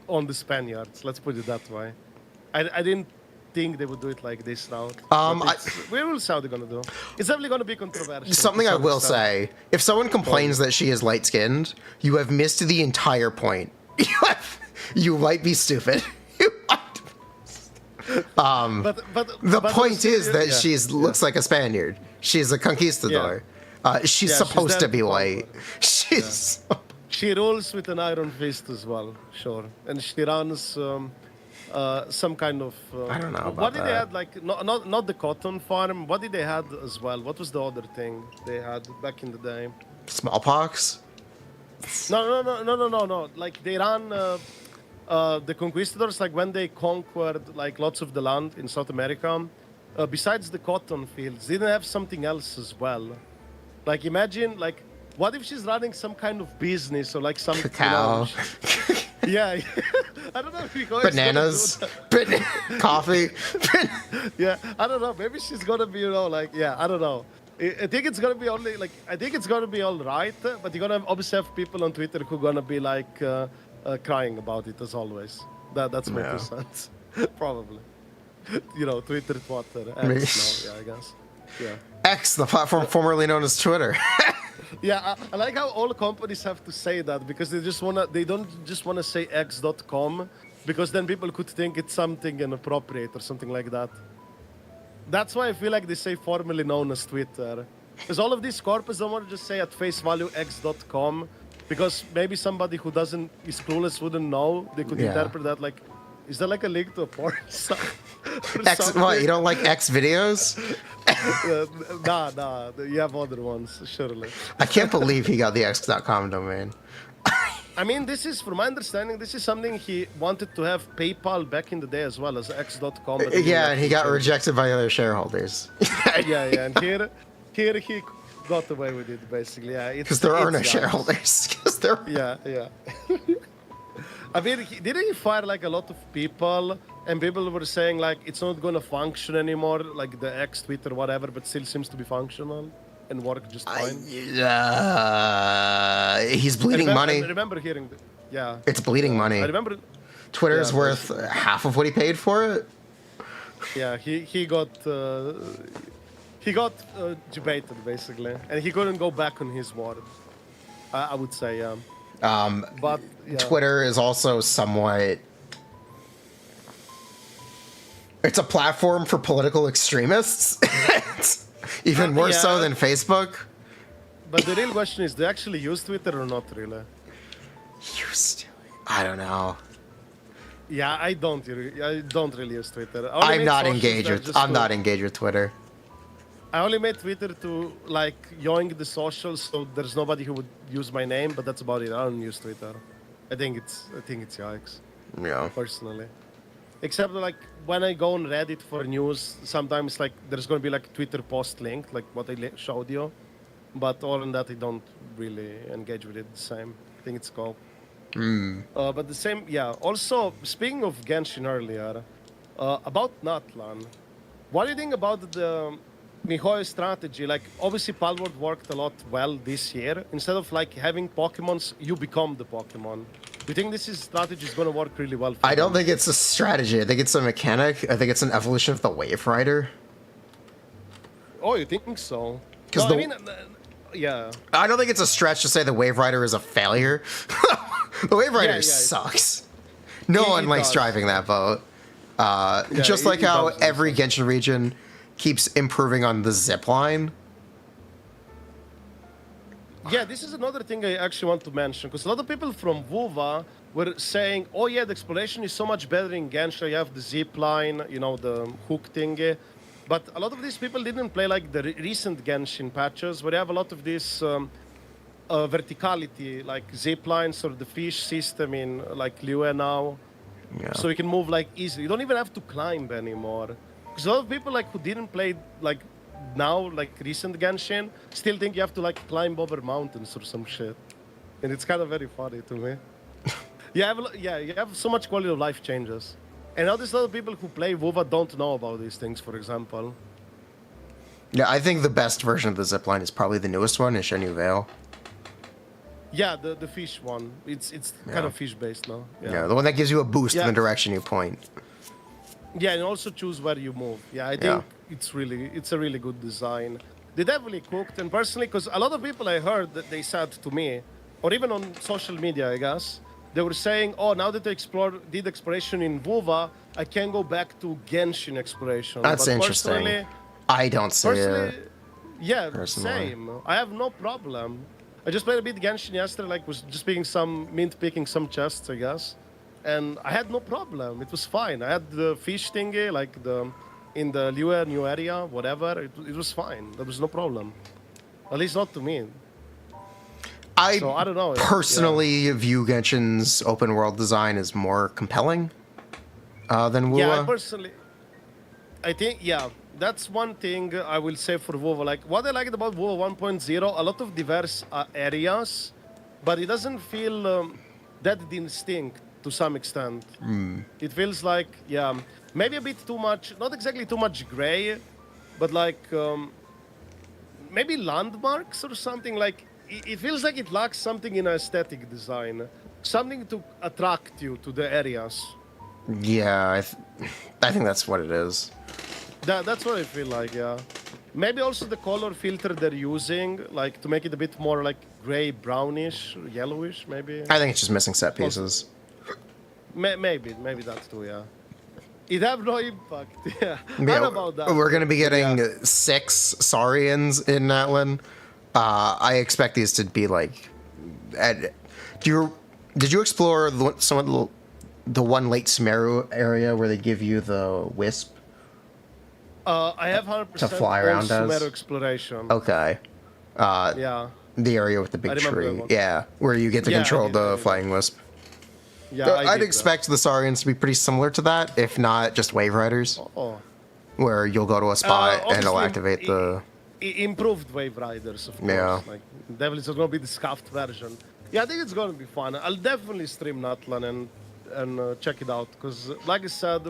on the Spaniards. Let's put it that way. I didn't think they would do it like this route. We will see how they're gonna do. It's definitely gonna be controversial. Something I will say: if someone complains that she is light-skinned, you have missed the entire point. You might be stupid. But the point is that she looks like a Spaniard. She's a conquistador. She's supposed to be white. She rules with an iron fist as well, sure, and she runs some kind of. I don't know about what did that. they had like not the cotton farm? What did they had as well? What was the other thing they had back in the day? Smallpox? No. Like they ran the conquistadors, like when they conquered like lots of the land in South America. Besides the cotton fields, they didn't have something else as well. Like imagine like. What if she's running some kind of business or like some cacao? Yeah, I don't know if Bananas, coffee. Yeah, I don't know. Maybe she's gonna be, I don't know. I think it's gonna be I think it's gonna be all right, but you're gonna obviously have people on Twitter who are gonna be like crying about it as always. That's my 2 cents, probably. Twitter, X now, I guess. Yeah. X, the platform formerly known as Twitter. Yeah, I like how all companies have to say that because they don't just wanna say X.com because then people could think it's something inappropriate or something like that. That's why I feel like they say formerly known as Twitter. Because all of these corporates don't want to just say at face value X.com because maybe somebody who is clueless wouldn't know. They could interpret that like, is that like a link to a porn site? X, what, you don't like X videos? Nah, you have other ones, surely. I can't believe he got the X.com domain. I mean, this is, from my understanding, this is something he wanted to have PayPal back in the day as well as X.com. Yeah, and he got rejected by other shareholders. yeah, and here he got away with it, basically. Yeah, because there are no shareholders. Yeah. I mean, didn't he fire like a lot of people, and people were saying like it's not going to function anymore, like the X, Twitter, whatever, but still seems to be functional and work just fine. He's bleeding money. I remember hearing that. Yeah. It's bleeding money. I remember. Twitter's worth half of what he paid for it. Yeah, he got debated basically, and he couldn't go back on his word. I would say, yeah. But Twitter is also somewhat. It's a platform for political extremists. Even more so than Facebook. But the real question is, do they actually use Twitter or not really? I don't know. Yeah, I don't really use Twitter. I'm not engaged with Twitter. I only made Twitter to like join the socials, so there's nobody who would use my name, but that's about it. I don't use Twitter. I think it's yikes. Yeah. Personally. Except like when I go on Reddit for news, sometimes like there's gonna be like Twitter post link, like what I showed you. But other than that, I don't really engage with it the same. I think it's cool. But the same, yeah. Also, speaking of Genshin earlier, about Natlan, what do you think about the Mihoyo strategy? Like, obviously, Palworld worked a lot well this year. Instead of like having Pokemons, you become the Pokemon. Do you think this strategy is going to work really well for I don't think it's a strategy. I think it's a mechanic. I think it's an evolution of the Wave Rider. Oh, you think so? Because no, I mean, yeah. I don't think it's a stretch to say the Wave Rider is a failure. The Wave Rider sucks. No one likes driving that boat. Just like how every Genshin region keeps improving on the zip line. Yeah, this is another thing I actually want to mention, because a lot of people from WuWa were saying, oh yeah, the exploration is so much better in Genshin, you have the zip line, you know, the hook thingy. But a lot of these people didn't play like the recent Genshin patches, where you have a lot of this verticality, like zip lines or the fish system in like Liyue now. Yeah. So you can move like easily. You don't even have to climb anymore. Because a lot of people like who didn't play like now, like recent Genshin, still think you have to like climb over mountains or some shit. And it's kind of very funny to me. you have so much quality of life changes. And now there's a lot of people who play WoWa don't know about these things, for example. Yeah, I think the best version of the zipline is probably the newest one, Ishenu Vale. Yeah, the fish one. It's kind of fish based now. Yeah, the one that gives you a boost in the direction you point. Yeah, and also choose where you move. Yeah, I think it's a really good design. They definitely cooked, and personally, because a lot of people I heard that they said to me, or even on social media, I guess, they were saying, "Oh, now that I did exploration in WuWa, I can go back to Genshin exploration." That's but interesting. I don't see it. Yeah, personally. same. I have no problem. I just played a bit Genshin yesterday, like was just picking picking some chests, I guess, and I had no problem. It was fine. I had the fish thingy, like in the new area, whatever. It was fine. There was no problem. At least not to me. I don't know. Personally view Genshin's open world design as more compelling than WuWa. Yeah, I think, that's one thing I will say for WuWa. Like, what I liked about WuWa 1.0, a lot of diverse areas, but it doesn't feel that distinct to some extent. It feels like, maybe a bit too much, not exactly too much gray, but like maybe landmarks or something. Like, it feels like it lacks something in aesthetic design, something to attract you to the areas. Yeah, I think that's what it is. That's what I feel like, yeah. Maybe also the color filter they're using, like to make it a bit more like gray, brownish, yellowish, maybe. I think it's just missing set pieces. Maybe that too, yeah. It have no impact, yeah. What about that? We're gonna be getting 6 Saurians in Natlan. I expect these to be like. Did you explore some of the one Lake Sumeru area where they give you the wisp? I have 100% to fly around Sumeru as exploration. Okay. Yeah. The area with the big tree. Yeah, where you get to control the flying wisp. Yeah, I'd expect the Saurians to be pretty similar to that, if not just Wave Riders. Oh. Where you'll go to a spot and it'll activate the... Improved Wave Riders, of course. Yeah. Like, definitely it's going to be the scuffed version. Yeah, I think it's going to be fun. I'll definitely stream Natlan and check it out. Because, like I said...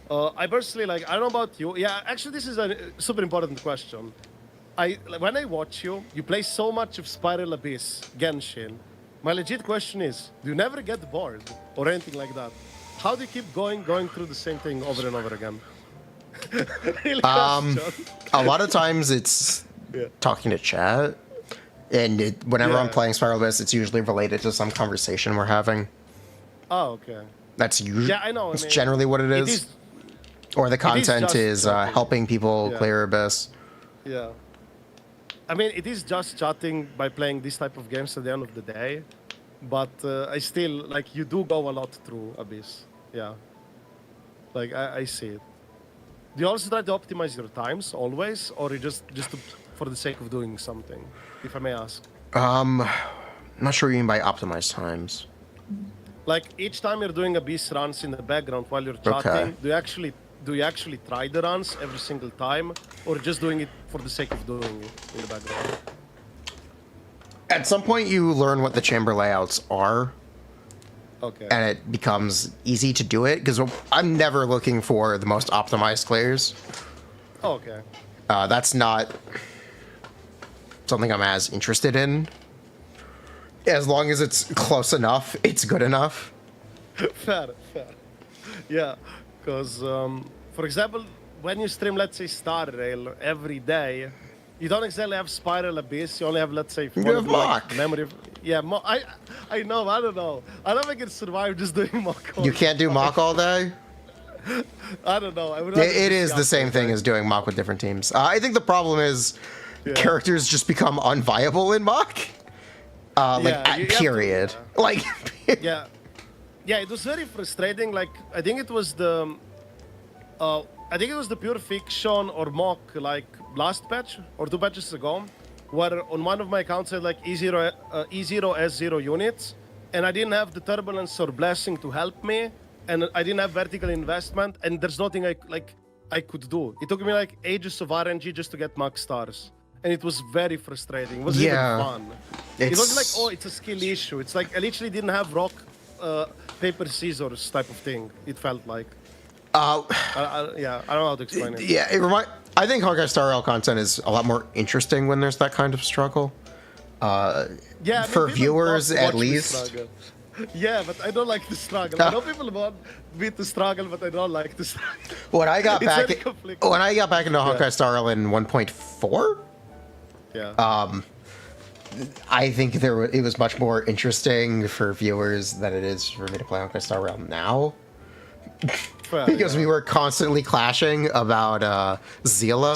I personally, like, I don't know about you. Yeah, actually, this is a super important question. When I watch you, you play so much of Spiral Abyss, Genshin. My legit question is, do you never get bored or anything like that? How do you keep going through the same thing over and over again? Really a lot of times it's talking to chat. And whenever I'm playing Spiral Abyss, it's usually related to some conversation we're having. Oh, okay. That's usually... Yeah, I know. That's generally what it is. Or the content is helping people clear Abyss. Yeah. I mean, it is just chatting by playing this type of games at the end of the day. But I still, like, you do go a lot through Abyss. Yeah. Like, I see it. Do you also try to optimize your times always? Or you just for the sake of doing something, if I may ask? I'm not sure what you mean by optimized times. Like, each time you're doing Abyss runs in the background while you're chatting, do you actually try the runs every single time, or just doing it for the sake of doing it in the background? At some point, you learn what the chamber layouts are. Okay. And it becomes easy to do it, because I'm never looking for the most optimized clears. Oh, okay. That's not something I'm as interested in. As long as it's close enough, it's good enough. Fair. Yeah, because, for example, when you stream, let's say, Star Rail every day, you don't exactly have Spiral Abyss. You only have, let's say, you have mock. Memory. Yeah, I know. I don't know. I don't think I can survive just doing mock. You can't do mock all day? I don't know. It is the same thing as doing mock with different teams. I think the problem is characters just become unviable in mock. Period. Yeah, it was very frustrating. Like, I think it was the Pure Fiction or mock, like, last patch or 2 patches ago, where on one of my accounts I had like E0 S0 units, and I didn't have the Turbulence or Blessing to help me, and I didn't have Vertical Investment, and there's nothing I could do. It took me like ages of RNG just to get max stars. And it was very frustrating. It wasn't even fun. It was like, oh, it's a skill issue. It's like I literally didn't have rock, paper, scissors type of thing. It felt like. I don't know how to explain it. Yeah, I think Honkai Star Rail content is a lot more interesting when there's that kind of struggle. Yeah, I mean, For people viewers, love to at watch me least. struggle. Yeah, but I don't like the struggle. I know people want me to struggle, but I don't like the struggle. When I got It's back, very conflicting. when I got back into Honkai Yeah. Star Rail in 1.4, Yeah. I think it was much more interesting for viewers than it is for me to play Honkai Star Rail now. Fair, Because yeah. we were constantly clashing about Zila.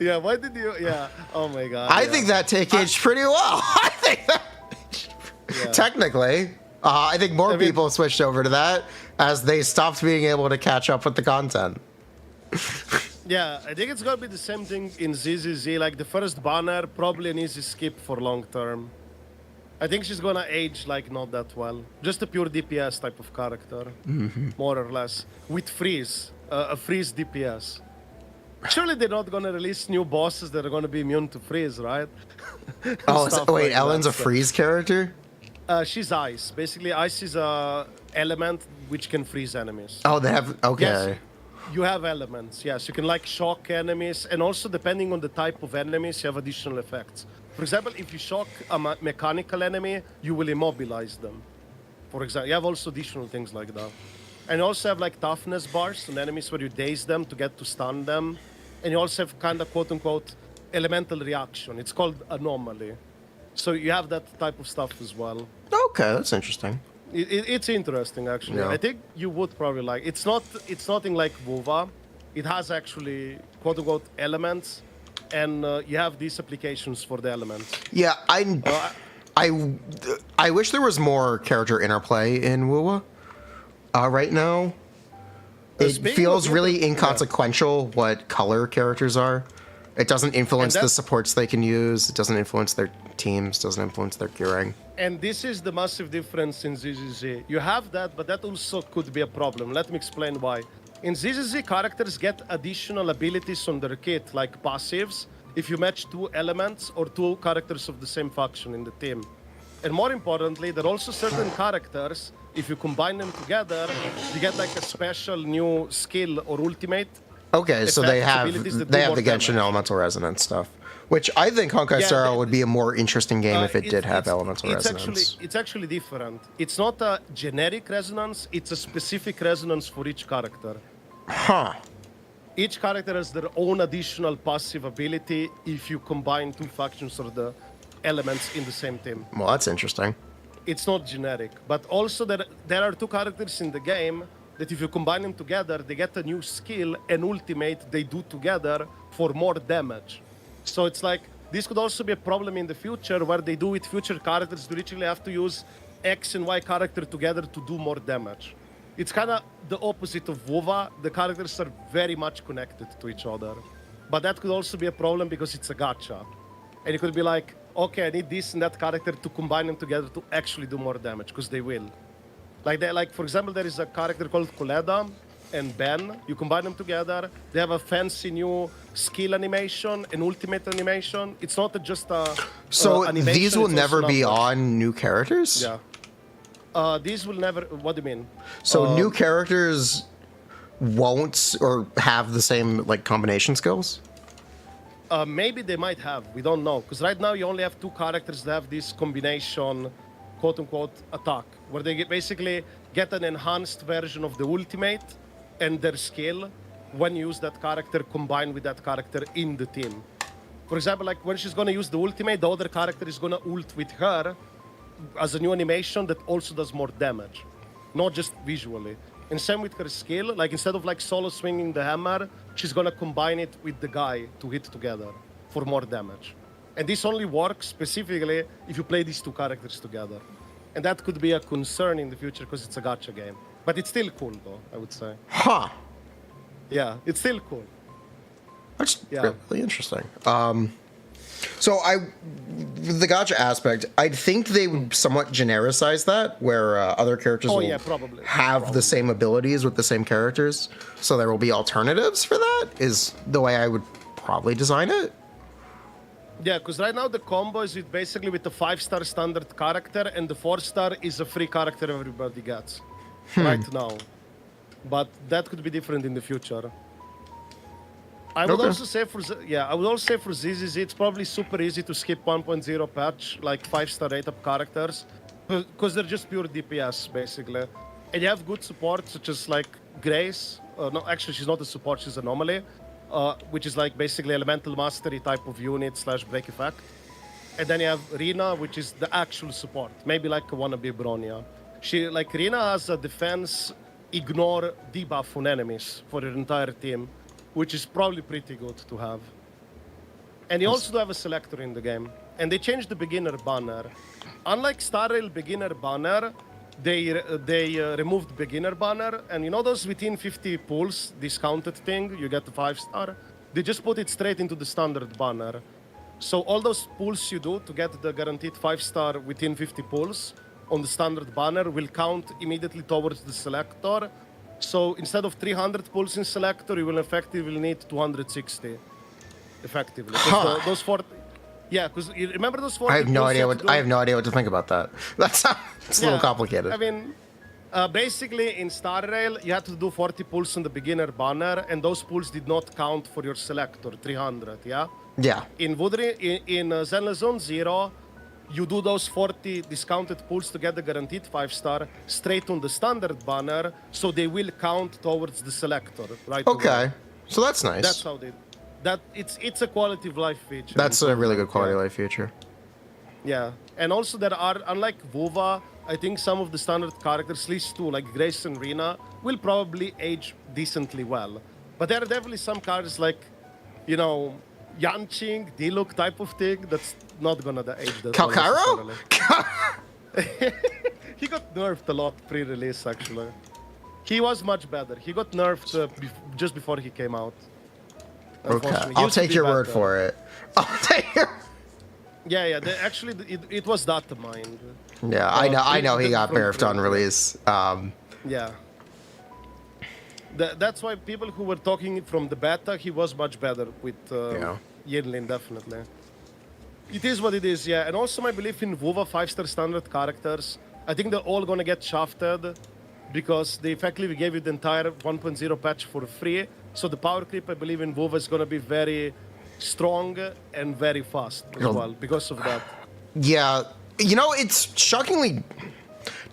Yeah, why did you? Yeah. Oh my god. I yeah. think that take aged pretty well. I think that Yeah. technically, I think more I mean- people switched over to that as they stopped being able to catch up with the content. Yeah, I think it's gonna be the same thing in ZZZ. Like the first banner, probably an easy skip for long term. I think she's gonna age like not that well. Just a pure DPS type of character, more or less, with freeze, a freeze DPS. Surely they're not gonna release new bosses that are gonna be immune to freeze, right? Oh, Stuff wait, like Ellen's that, a so- freeze character? She's ice. Basically, ice is a element which can freeze enemies. Oh, they have. Okay. Yes, you have elements. Yes, you can like shock enemies, and also depending on the type of enemies, you have additional effects. For example, if you shock a mechanical enemy, you will immobilize them. For example, you have also additional things like that. And you also have like toughness bars on enemies where you daze them to get to stun them. And you also have kind of quote unquote elemental reaction. It's called anomaly. So you have that type of stuff as well. Okay, that's interesting. It's interesting actually. Yeah. I think you would probably like. It's nothing like WuWa. It has actually quote unquote elements, and you have these applications for the elements. Yeah, I wish there was more character interplay in WuWa. Right now, it Speaking feels of really yeah. inconsequential what color characters are. It doesn't influence the that's- supports they can use. It doesn't influence their teams. Doesn't influence their gearing. And this is the massive difference in ZZZ. You have that, but that also could be a problem. Let me explain why. In ZZZ, characters get additional abilities on their kit, like passives, if you match two elements or two characters of the same faction in the team. And more importantly, there are also certain characters, if you combine them together, you get like a special new skill or ultimate. Okay, so they effects, have abilities that they do have more the Genshin damage. elemental resonance stuff, which I think Honkai Yeah, Star Rail they- would be a more interesting game if it did have elemental it's resonance. it's actually different. It's not a generic resonance, it's a specific resonance for each character. Huh. Each character has their own additional passive ability if you combine two factions or the elements in the same team. Well, that's interesting. It's not generic, but also there are two characters in the game that if you combine them together, they get a new skill and ultimate they do together for more damage. So it's like, this could also be a problem in the future where they do with future characters, they literally have to use X and Y character together to do more damage. It's kind of the opposite of WoWa. The characters are very much connected to each other. But that could also be a problem because it's a gacha. And it could be like, okay, I need this and that character to combine them together to actually do more damage, because they will. Like for example, there is a character called Kuleda and Ben. You combine them together. They have a fancy new skill animation and ultimate animation. It's not just a So animation, these will it's never also be numbers. on new characters? Yeah. These will never. What do you mean? So new characters won't or have the same like combination skills? Maybe they might have. We don't know. Because right now you only have two characters that have this combination, quote unquote, attack, where they basically get an enhanced version of the ultimate and their skill when you use that character combined with that character in the team. For example, like when she's going to use the ultimate, the other character is going to ult with her as a new animation that also does more damage, not just visually. And same with her skill, like instead of like solo swinging the hammer, she's gonna combine it with the guy to hit together for more damage. And this only works specifically if you play these two characters together. And that could be a concern in the future because it's a gacha game. But it's still cool though, I would say. Huh. Yeah, it's still cool. That's Yeah. really interesting. So the gacha aspect, I think they would somewhat genericize that, where other characters will yeah, probably. have the same abilities with the same characters. So there will be alternatives for that, is the way I would probably design it. Yeah, because right now the combo is basically with the 5-star standard character, and the 4-star is a free character everybody gets. Right now. but that could be different in the future. I would also say for I would also say for ZZZ, it's probably super easy to skip 1.0 patch, like 5-star rate up characters, because they're just pure DPS basically, and you have good support such as like Grace. No, actually, she's not a support; she's an anomaly, which is like basically elemental mastery type of unit / break effect. And then you have Rina, which is the actual support, maybe like a wannabe Bronya. Rina has a defense ignore debuff on enemies for your entire team, which is probably pretty good to have. And you also do have a selector in the game. And they changed the beginner banner. Unlike Star Rail beginner banner, they removed beginner banner. And you know those within 50 pulls discounted thing, you get the 5-star? They just put it straight into the standard banner. So all those pulls you do to get the guaranteed 5-star within 50 pulls on the standard banner will count immediately towards the selector. So instead of 300 pulls in selector, you will effectively need 260. Effectively. Those 40. Yeah, because you remember those 40. I have no idea what to think about that. That's it's a little complicated. I mean, basically in Star Rail, you had to do 40 pulls on the beginner banner, and those pulls did not count for your selector, 300. Yeah. Yeah. In Zenless Zone 0, you do those 40 discounted pulls to get the guaranteed 5-star straight on the standard banner, so they will count towards the selector, right? Okay, so that's nice. That's how they. It's a quality of life feature. That's a really good quality of life feature. Yeah, and also there are, unlike WuWa, I think some of the standard characters, at least two, like Grace and Rina, will probably age decently well. But there are definitely some characters like, you know, Yanqing, Diluc type of thing that's not gonna age that well. Kalkaro? He got nerfed a lot pre-release, actually. He was much better. He got nerfed just before he came out. Okay, I'll take your word for it. I'll take your... Yeah, actually, it was data mined. Yeah, I know he got nerfed on release. Yeah. That's why people who were talking from the beta, he was much better with Yinlin, definitely. It is what it is, yeah. And also my belief in WuWa 5-star standard characters, I think they're all gonna get shafted because they effectively gave you the entire 1.0 patch for free. So the power creep, I believe, in WuWa is gonna be very strong and very fast as well because of that. Yeah, you know, it's shockingly...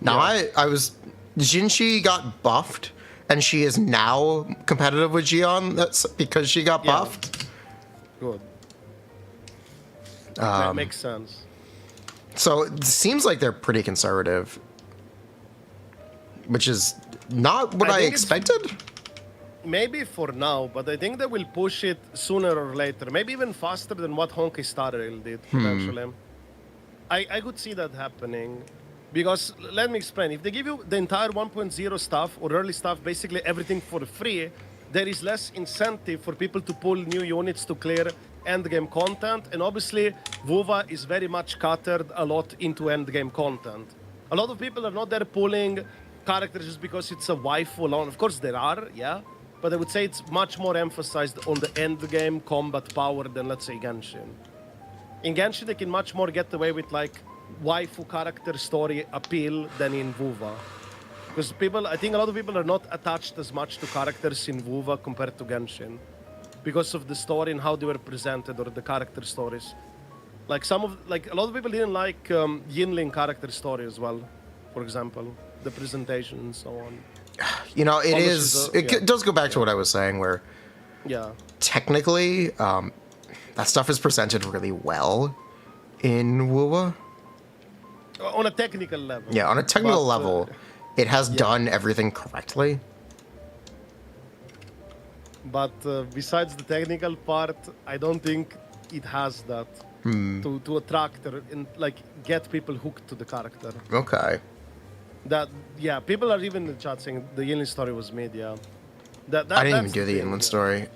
Now, I was... Jinshi got buffed, and she is now competitive with Gion. That's because she got buffed. Good. That makes sense. So it seems like they're pretty conservative, which is not what I expected. Maybe for now, but I think they will push it sooner or later. Maybe even faster than what Honkai Star Rail did eventually. I could see that happening. Because, let me explain, if they give you the entire 1.0 stuff or early stuff, basically everything for free, there is less incentive for people to pull new units to clear endgame content. And obviously, WuWa is very much catered a lot into endgame content. A lot of people are not there pulling characters just because it's a waifu alone. Of course there are, yeah. But I would say it's much more emphasized on the endgame combat power than, let's say, Genshin. In Genshin, they can much more get away with, like, waifu character story appeal than in WuWa. Because I think a lot of people are not attached as much to characters in WuWa compared to Genshin. Because of the story and how they were presented, or the character stories. Like a lot of people didn't like Yinling character story as well, for example. The presentation and so on. You know, it does go back to what I was saying, where technically that stuff is presented really well in WuWa. On a technical level. Yeah, on a technical level, it has done everything correctly. But besides the technical part, I don't think it has that to attract and like get people hooked to the character. Okay. People are even in the chat saying the Yinlin story was mid. Yeah. I didn't even do the Yinlin story.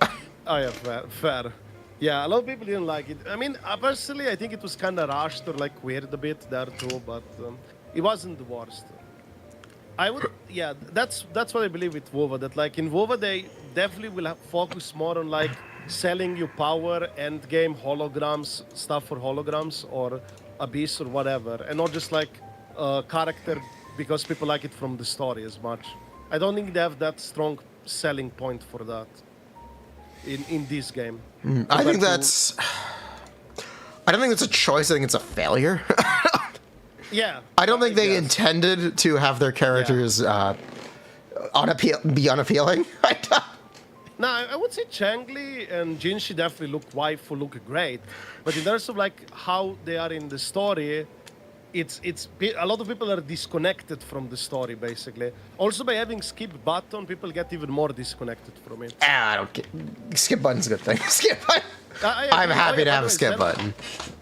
Oh yeah, fair. Yeah, a lot of people didn't like it. I mean, personally, I think it was kind of rushed or like weird a bit there too, but it wasn't the worst. That's what I believe with WoWa. That like in WoWa, they definitely will focus more on like selling you power, end game holograms, stuff for holograms or abyss or whatever, and not just like character because people like it from the story as much. I don't think they have that strong selling point for that in this game. I think that's. I don't think it's a choice. I think it's a failure. Yeah. I don't think they guess. intended to have their characters be unappealing. No, I would say Changli and Jinshi definitely look great, but in terms of like how they are in the story, it's a lot of people are disconnected from the story basically. Also, by having skip button, people get even more disconnected from it. I don't get. Skip button's a good thing. Skip button. I'm happy to have a skip button.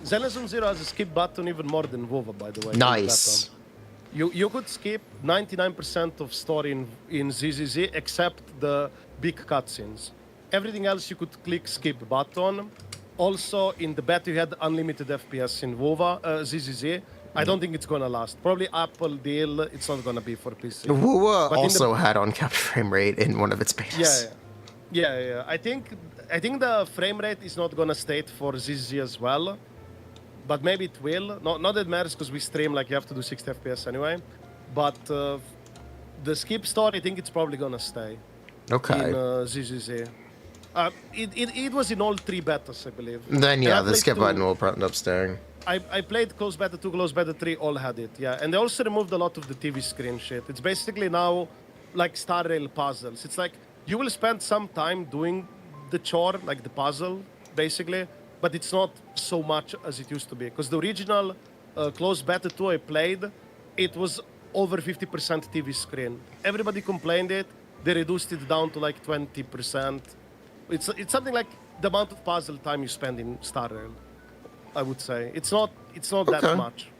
Zenless Zero has a skip button even more than WoWa, by the way. Nice. You could skip 99% of story in ZZZ except the big cutscenes. Everything else you could click skip button. Also, in the beta you had unlimited FPS in WoWa, ZZZ. I don't think it's gonna last. Probably Apple deal, it's not gonna be for PC. WuWa But also had uncapped frame rate in one of its betas. Yeah. I think the frame rate is not gonna stay for ZZ as well, but maybe it will. Not that it matters because we stream like you have to do 60 FPS anyway. But the skip story, I think it's probably gonna stay Okay. in ZZZ. It was in all 3 betas, I believe. Then yeah, And I the skip played button will end up staying. I played Close Beta 2, Close Beta 3, all had it, yeah. And they also removed a lot of the TV screen shit. It's basically now like Star Rail puzzles. It's like you will spend some time doing the chore, like the puzzle, basically, but it's not so much as it used to be. Because the original Close Beta 2 I played, it was over 50% TV screen. Everybody complained it. They reduced it down to like 20%. It's something like the amount of puzzle time you spend in Star Rail. I would say it's not that much.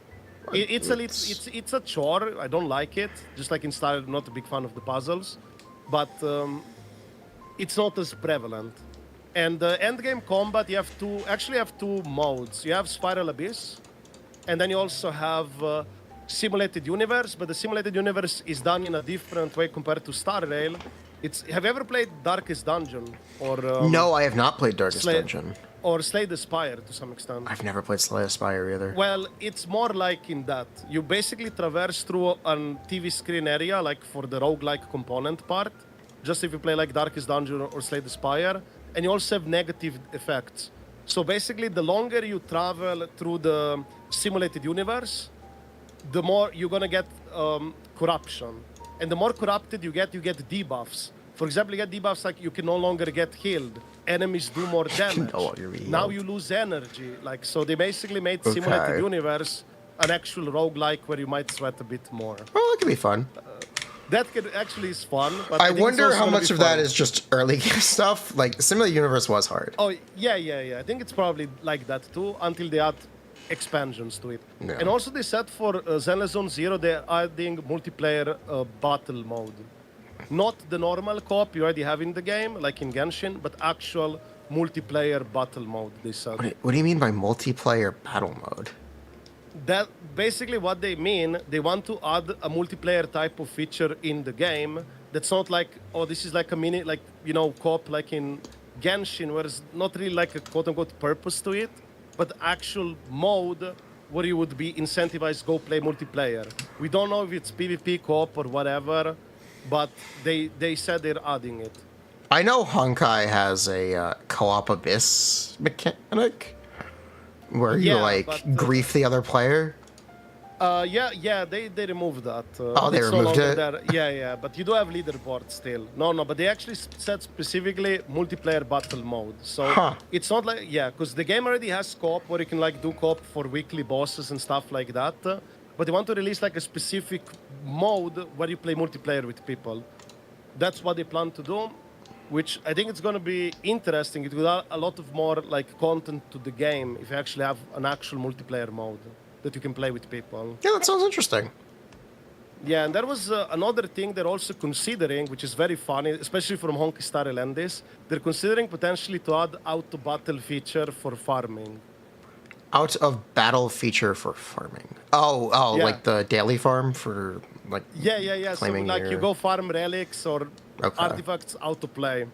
It's a chore. I don't like it. Just like in Star, I'm not a big fan of the puzzles, but it's not as prevalent. And the endgame combat, you have two modes. You have Spiral Abyss, and then you also have Simulated Universe. But the Simulated Universe is done in a different way compared to Star Rail. Have you ever played Darkest Dungeon or? No, I have not played Darkest Dungeon. Or Slay the Spire to some extent. I've never played Slay the Spire either. Well, it's more like in that. You basically traverse through a TV screen area, like for the roguelike component part, just if you play like Darkest Dungeon or Slay the Spire, and you also have negative effects. So basically, the longer you travel through the simulated universe, the more you're gonna get corruption. And the more corrupted you get debuffs. For example, you get debuffs like you can no longer get healed. Enemies do more damage. Now you lose energy. Like so, they basically made Simulated Universe an actual roguelike where you might sweat a bit more. Oh, that could be fun. That actually is fun. But I wonder how much of that is just early game stuff. Like Simulated Universe was hard. Oh yeah. I think it's probably like that too until they add expansions to it. Yeah. And also they said for Zenless Zero they're adding multiplayer battle mode. Not the normal co-op you already have in the game, like in Genshin, but actual multiplayer battle mode, they said. What do you mean by multiplayer battle mode? That basically what they mean, they want to add a multiplayer type of feature in the game that's not like, oh, this is like a mini, like, you know, co-op like in Genshin, where it's not really like a quote-unquote purpose to it, but actual mode where you would be incentivized go play multiplayer. We don't know if it's PvP co-op or whatever, but they said they're adding it. I know Honkai has a co-op abyss mechanic where you grief the other player. They removed that. They removed it? There. Yeah, but you do have leaderboard still. No, but they actually said specifically multiplayer battle mode. So it's not like, because the game already has co-op where you can like do co-op for weekly bosses and stuff like that. But they want to release like a specific mode where you play multiplayer with people. That's what they plan to do, which I think it's going to be interesting. It will add a lot of more like content to the game if you actually have an actual multiplayer mode that you can play with people. Yeah, that sounds interesting. Yeah, and there was another thing they're also considering, which is very funny, especially from Honkai Star Rail and this. They're considering potentially to add auto-battle feature for farming. Out of battle feature for farming. Oh, like the daily farm for like claiming so like you go farm relics or artifacts autoplay.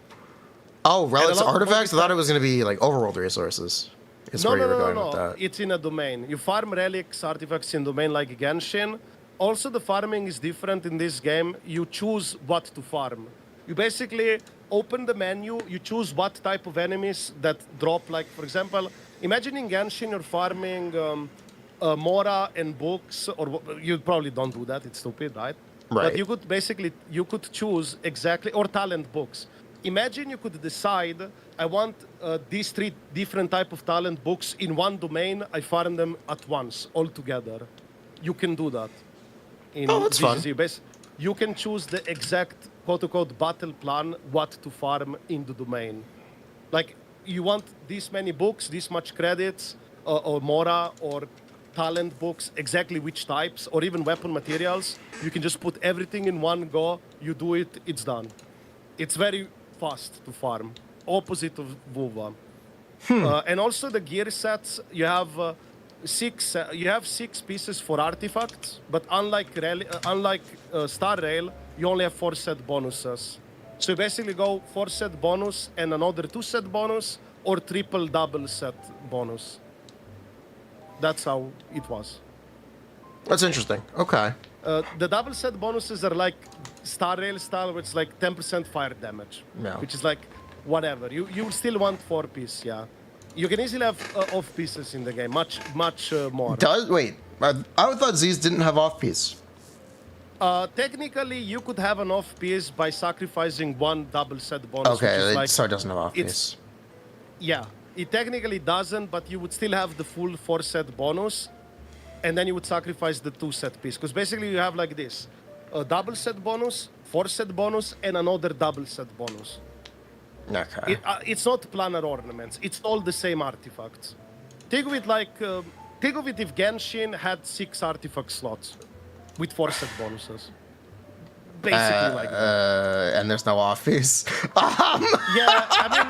Oh, relics artifacts? I thought it was going to be like overworld resources. No. It's in a domain. You farm relics, artifacts in domain like Genshin, Also, the farming is different in this game. You choose what to farm. You basically open the menu, you choose what type of enemies that drop, like, for example, imagine in Genshin you're farming Mora and books, or you probably don't do that, it's stupid, right? Right. But you could basically, you could choose exactly, or talent books. Imagine you could decide, I want these 3 different type of talent books in one domain, I farm them at once, all together. You can do that. That's fun. You can choose the exact quote-unquote battle plan, what to farm in the domain. Like, you want this many books, this much credits, or Mora, or talent books, exactly which types, or even weapon materials. You can just put everything in one go, you do it, it's done. It's very fast to farm, opposite of WuWa. And also the gear sets, you have 6 pieces for artifacts, but unlike Star Rail, you only have 4 set bonuses. So you basically go 4 set bonus and another 2 set bonus, or triple double set bonus. That's how it was. That's interesting. Okay. The double set bonuses are like Star Rail style, which is like 10% fire damage, Yeah. which is like whatever. You still want 4 piece, yeah. You can easily have off pieces in the game, much more. Wait, I thought Z's didn't have off piece. Technically, you could have an off piece by sacrificing 1 double set bonus. Okay, which is like, so it doesn't have off piece. Yeah, it technically doesn't, but you would still have the full 4 set bonus, and then you would sacrifice the 2 set piece. Because basically you have like this, a double set bonus, 4 set bonus, and another double set bonus. Okay. It's not planar ornaments. It's all the same artifacts. Think of it if Genshin had 6 artifact slots with 4 set bonuses. Basically like that. And there's no off piece. Yeah, I mean,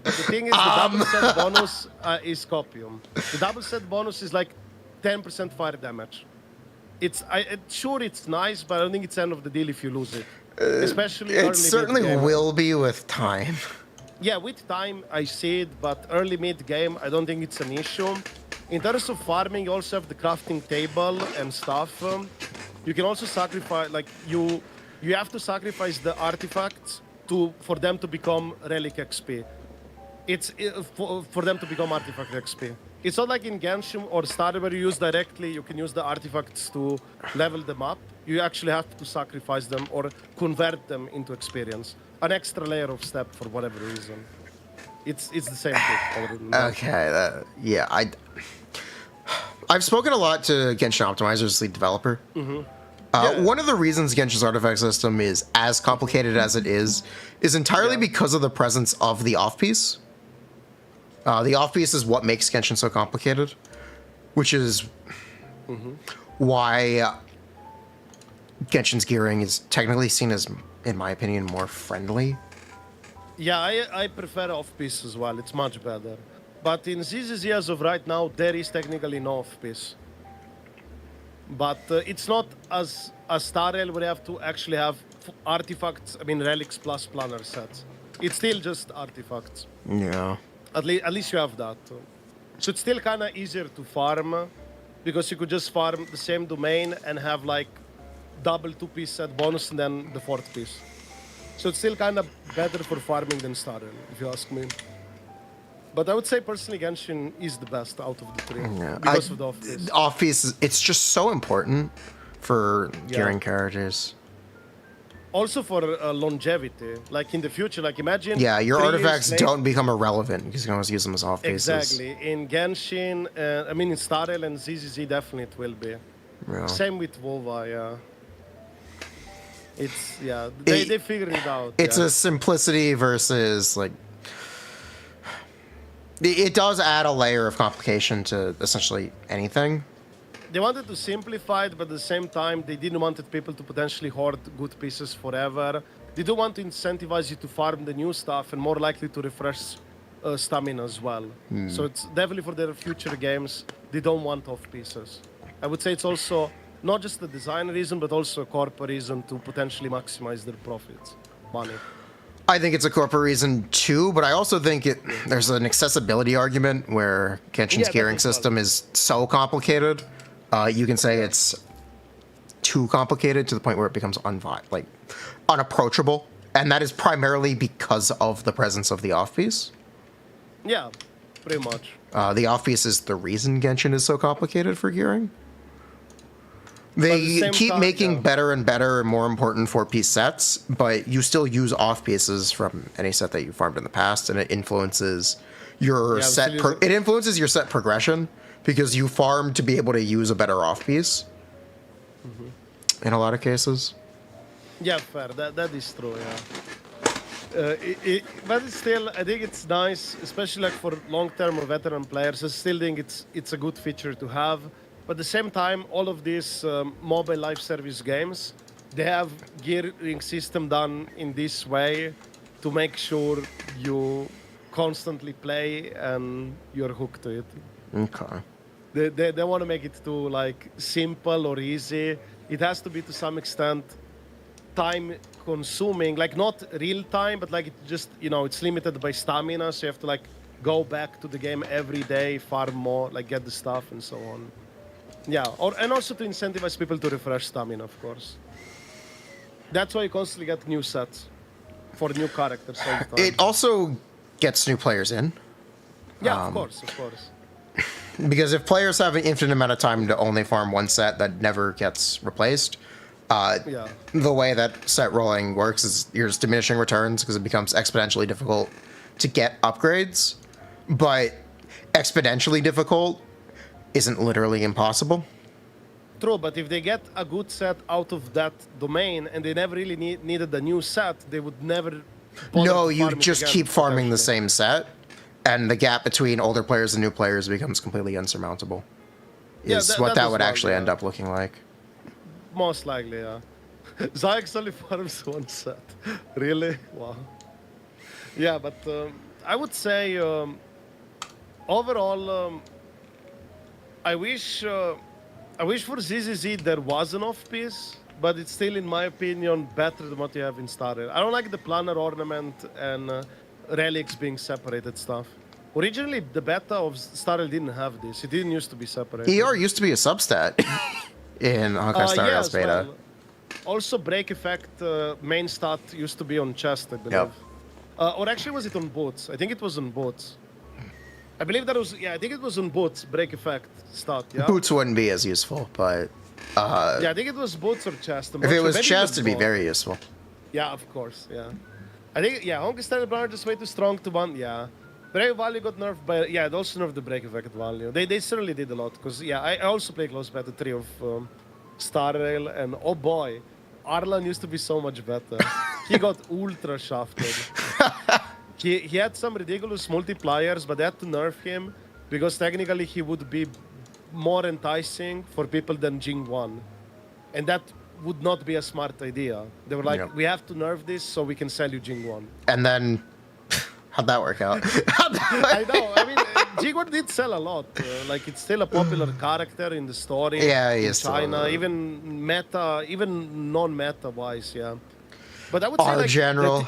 but the thing is, the double set bonus is copium. The double set bonus is like 10% fire damage. Sure, it's nice, but I don't think it's end of the deal if you lose it. Especially It early certainly mid-game. will be with time. Yeah, with time I see it, but early mid-game I don't think it's an issue. In terms of farming, you also have the crafting table and stuff. You can also sacrifice, like you have to sacrifice the artifacts for them to become relic XP. For them to become artifact XP. It's not like in Genshin or Star where you use directly, you can use the artifacts to level them up. You actually have to sacrifice them or convert them into experience. An extra layer of step for whatever reason. It's the same thing. Okay, I've spoken a lot to Genshin Optimizer's lead developer. One of the reasons Genshin's artifact system is as complicated as it is entirely because of the presence of the off-piece. The off-piece is what makes Genshin so complicated, which is why Genshin's gearing is technically seen as, in my opinion, more friendly. Yeah, I prefer off-piece as well. It's much better. But in ZZZ as of right now, there is technically no off-piece. But it's not as Star Rail where you have to actually have artifacts, relics plus planner sets. It's still just artifacts. Yeah. At least you have that. So it's still kind of easier to farm because you could just farm the same domain and have like double 2-piece set bonus and then the 4th piece. So it's still kind of better for farming than Star Rail, if you ask me. But I would say personally Genshin is the best out of the 3 because of the off-piece. Off-piece, it's just so important for gearing characters. Also for longevity, like in the future, like imagine... Yeah, your artifacts don't become irrelevant because you can always use them as off-pieces. Exactly. In Genshin, in Star Rail and ZZZ definitely it will be. Yeah. Same with WoWa, yeah. They figured it out. It's a simplicity versus, like... It does add a layer of complication to essentially anything. They wanted to simplify it, but at the same time, they didn't want people to potentially hoard good pieces forever. They do want to incentivize you to farm the new stuff and more likely to refresh stamina as well. So it's definitely for their future games, they don't want off pieces. I would say it's also not just a design reason, but also a corporate reason to potentially maximize their profits, money. I think it's a corporate reason too, but I also think there's an accessibility argument where Genshin's gearing system is so complicated You can say it's too complicated to the point where it becomes unapproachable, and that is primarily because of the presence of the off-piece. Yeah, pretty much. The off-piece is the reason Genshin is so complicated for gearing. They keep making better and better and more important 4-piece sets, but you still use off-pieces from any set that you farmed in the past, and it influences your set. It influences your set progression because you farm to be able to use a better off-piece. In a lot of cases. Yeah, fair. That is true. Yeah. But it's still, I think it's nice, especially like for long-term or veteran players. I still think it's a good feature to have. But at the same time, all of these mobile live service games, they have gearing system done in this way to make sure you constantly play and you're hooked to it. Okay. They want to make it too like simple or easy. It has to be to some extent time consuming, like not real time, but like it just, it's limited by stamina. So you have to like go back to the game every day, farm more, like get the stuff and so on. Yeah, and also to incentivize people to refresh stamina, of course. That's why you constantly get new sets for new characters all the time. It also gets new players in. Yeah, of course. Because if players have an infinite amount of time to only farm one set that never gets replaced, the way that set rolling works is there's diminishing returns because it becomes exponentially difficult to get upgrades, but exponentially difficult isn't literally impossible. True, but if they get a good set out of that domain and they never really needed a new set, they would never bother. No, you just keep farming the same set, and the gap between older players and new players becomes completely insurmountable. Is what that would actually end up looking like. Most likely, yeah. Zyx only farms one set. Really? Wow. Yeah, but I would say overall, I wish for ZZZ there was an off-piece, but it's still, in my opinion, better than what you have in Starrail. I don't like the planner ornament and relics being separated stuff. Originally, the beta of Starrail didn't have this. It didn't used to be separated. ER used to be a substat in Honkai Star Rail's beta. Well. Also, Break Effect main stat used to be on chest, I believe. Yep. Or actually, was it on boots? I think it was on boots. I believe that was, I think it was on boots, Break Effect stat, yeah? Boots wouldn't be as useful, but... yeah, I think it was boots or chest. If it was chest, it'd be very useful. Yeah, of course, yeah. I think, Honkai Star Rail are just way too strong to ban, yeah. Brave value got nerfed by, it also nerfed the Break Effect value. They certainly did a lot, because, I also play close beta 3 of Star Rail, and oh boy, Arlan used to be so much better. He got ultra shafted. He had some ridiculous multipliers, but they had to nerf him because technically he would be more enticing for people than Jing 1. And that would not be a smart idea. They were like, we have to nerf this so we can sell you Jing 1. And then, how'd that work out? I know, I mean, Jing 1 did sell a lot. Like, it's still a popular character in the story. Yeah, he in is China, even meta, even non-meta wise, yeah. But I would say, like, general.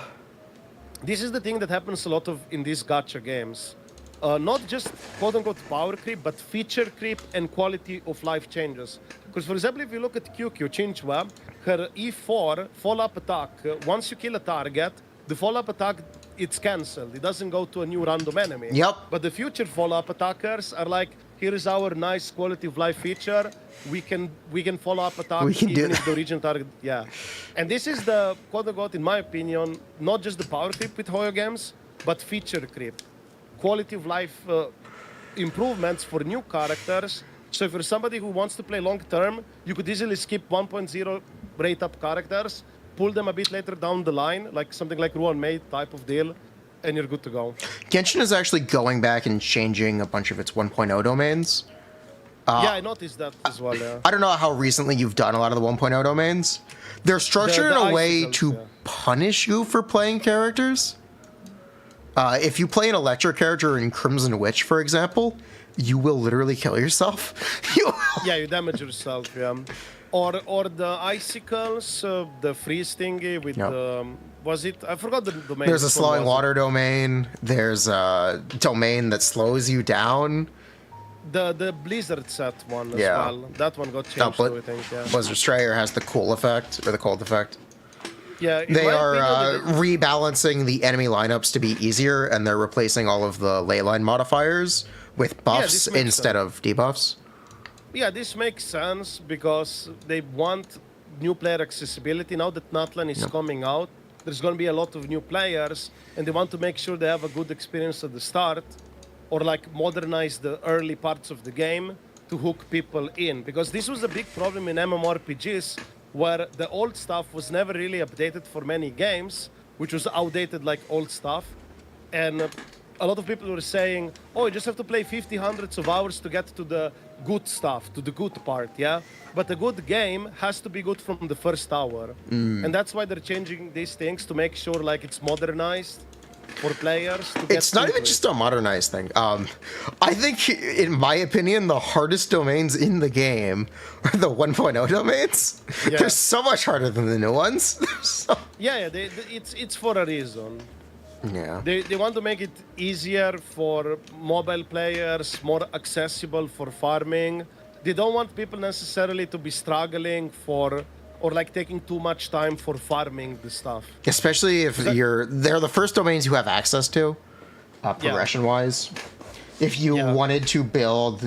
This is the thing that happens a lot of in these gacha games. Not just quote-unquote power creep, but feature creep and quality of life changes. Because, for example, if you look at QQ, Chinchwa, her E4 follow-up attack, once you kill a target, the follow-up attack, it's cancelled. It doesn't go to a new random enemy. Yep. But the future follow-up attackers are like, here is our nice quality of life feature. We can follow up attack even if the original target. Yeah. And this is the quote-unquote, in my opinion, not just the power creep with Hoyo games, but feature creep. Quality of life improvements for new characters. So if you're somebody who wants to play long-term, you could easily skip 1.0 rate-up characters, pull them a bit later down the line, like something like Ruan May type of deal, and you're good to go. Genshin is actually going back and changing a bunch of its 1.0 domains. Yeah, I noticed that as well, yeah. I don't know how recently you've done a lot of the 1.0 domains. They're structured in a way to punish you for playing characters. If you play an electric character in Crimson Witch, for example, you will literally kill yourself. Yeah, you damage yourself, yeah. Or the icicles, the freeze thingy with was it? I forgot the domain. There's a slowing water domain. There's a domain that slows you down. The Blizzard set one as Yeah. well. That one got No, changed too, I think. Yeah. Blizzard Strayer has the cool effect, or the cold effect. Yeah. in They my are opinion, rebalancing the enemy lineups to be easier, and they're replacing all of the leyline modifiers with buffs this makes instead of debuffs. Yeah, this makes sense because they want new player accessibility. Now that Natlan is coming out, there's going to be a lot of new players, and they want to make sure they have a good experience at the start, or like modernize the early parts of the game to hook people in. Because this was a big problem in MMORPGs, where the old stuff was never really updated for many games, which was outdated like old stuff. And a lot of people were saying, oh, you just have to play 50 hundreds of hours to get to the good stuff, to the good part, yeah? But a good game has to be good from the first hour. And that's why they're changing these things to make sure like it's modernized for players to get It's not into even it. just a modernized thing. I think, in my opinion, the hardest domains in the game are the 1.0 domains. Yeah. They're so much harder than the new ones. Yeah, it's for a reason. Yeah. They want to make it easier for mobile players, more accessible for farming. They don't want people necessarily to be struggling for or like taking too much time for farming the stuff. Especially if they're the first domains you have access to, progression-wise. If you Yeah. wanted to build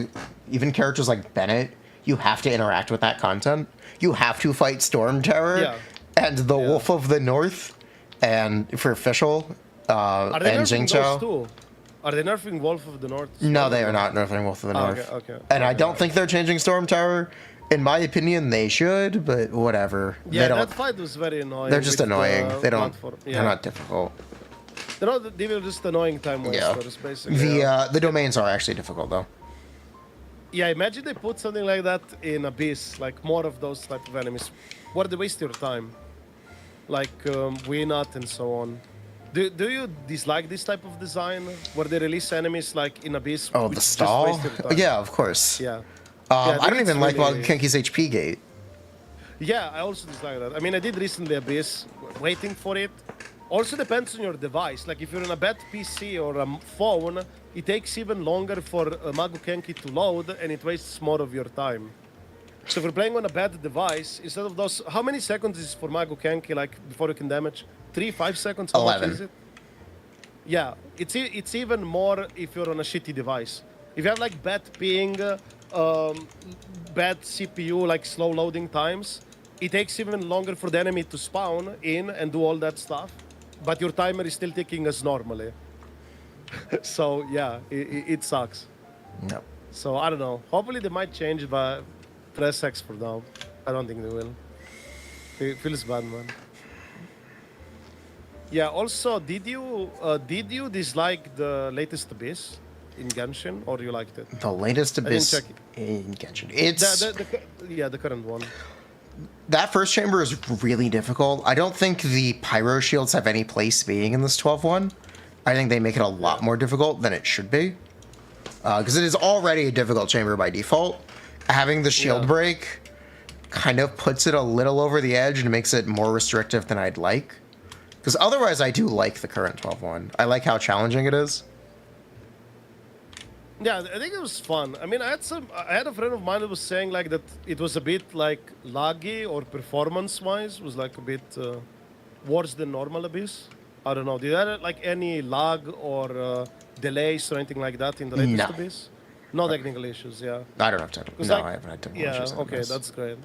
even characters like Bennett, you have to interact with that content. You have to fight Storm Terror Yeah. and the Wolf of the North, and for official, Are they and nerfing Jingzhou. those too? Are they nerfing Wolf of the North? No, they are not nerfing Wolf of the Oh, North. okay. And I Okay. don't think they're changing Storm Tower. In my opinion, they should, but whatever. Yeah, they don't. that fight was very annoying. They're just with the annoying. They don't. platform. They're not difficult. They were just annoying time Yeah. wasters, basically. The domains are actually difficult though. Yeah, imagine they put something like that in Abyss, like more of those type of enemies, where they waste your time, like Winat and so on. Do you dislike this type of design, where they release enemies like in Abyss? Oh, which the just stall. waste your time? Yeah, of course. Yeah. I think don't even it's like really- Kenki's HP gate. Yeah, I also dislike that. I mean, I did recently Abyss, waiting for it. Also depends on your device. Like if you're on a bad PC or a phone, it takes even longer for Magu Kenki to load, and it wastes more of your time. So if you're playing on a bad device, instead of those, how many seconds is for Magu Kenki, like before you can damage? 3-5 seconds? How much 11. is it? Yeah, it's even more if you're on a shitty device. If you have like bad ping, bad CPU, like slow loading times, it takes even longer for the enemy to spawn in and do all that stuff, but your timer is still ticking as normally. So yeah, it sucks. No. So I don't know. Hopefully they might change, but press X for now. I don't think they will. It feels bad, man. Yeah. Also, did you dislike the latest Abyss in Genshin, or you liked it? The latest didn't Abyss check in Genshin. It's The current one. that first chamber is really difficult. I don't think the pyro shields have any place being in this 12-1. I think they make it a lot more difficult than it should be. Because it is already a difficult chamber by default. Having the shield Yeah. break kind of puts it a little over the edge and makes it more restrictive than I'd like. Because otherwise, I do like the current 12-1. I like how challenging it is. Yeah, I think it was fun. I mean, I had a friend of mine that was saying like that it was a bit like laggy or performance-wise was like a bit worse than normal Abyss. I don't know. Did you have like any lag or delays or anything like that in the latest No. Abyss? No technical issues, yeah. I don't have technical. 'Cause, No, like, I haven't had technical Yeah, issues on okay, this. that's great.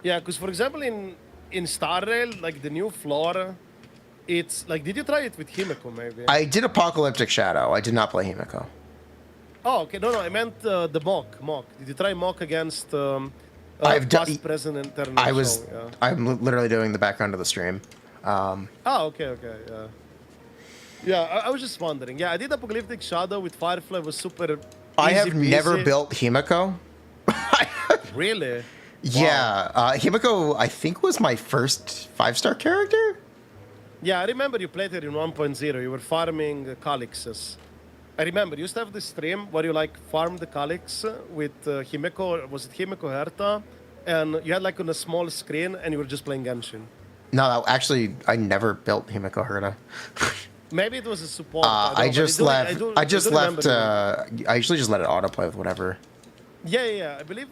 Yeah, because for example in Star Rail, like the new floor, it's like, did you try it with Himeko maybe? I did Apocalyptic Shadow. I did not play Himeko. Oh, okay. No, I meant the mock. Did you try mock against I've done- past, present, and eternal? I was. show, yeah. I'm literally doing the background of the stream. Oh, okay, yeah. Yeah, I was just wondering. Yeah, I did Apocalyptic Shadow with Firefly. It was super. I have easy never peasy. built Himeko. Really? Yeah, Himeko, I think, was my first 5-star character. Yeah, I remember you played it in 1.0. You were farming Calyxes. I remember you used to have this stream where you like farmed the Calyx with Himeko. Was it Himeko Herta? And you had like on a small screen, and you were just playing Genshin. No, actually, I never built Himeko Herta. Maybe it was a support. I just left. I just left. I usually just let it autoplay with whatever. Yeah. I believe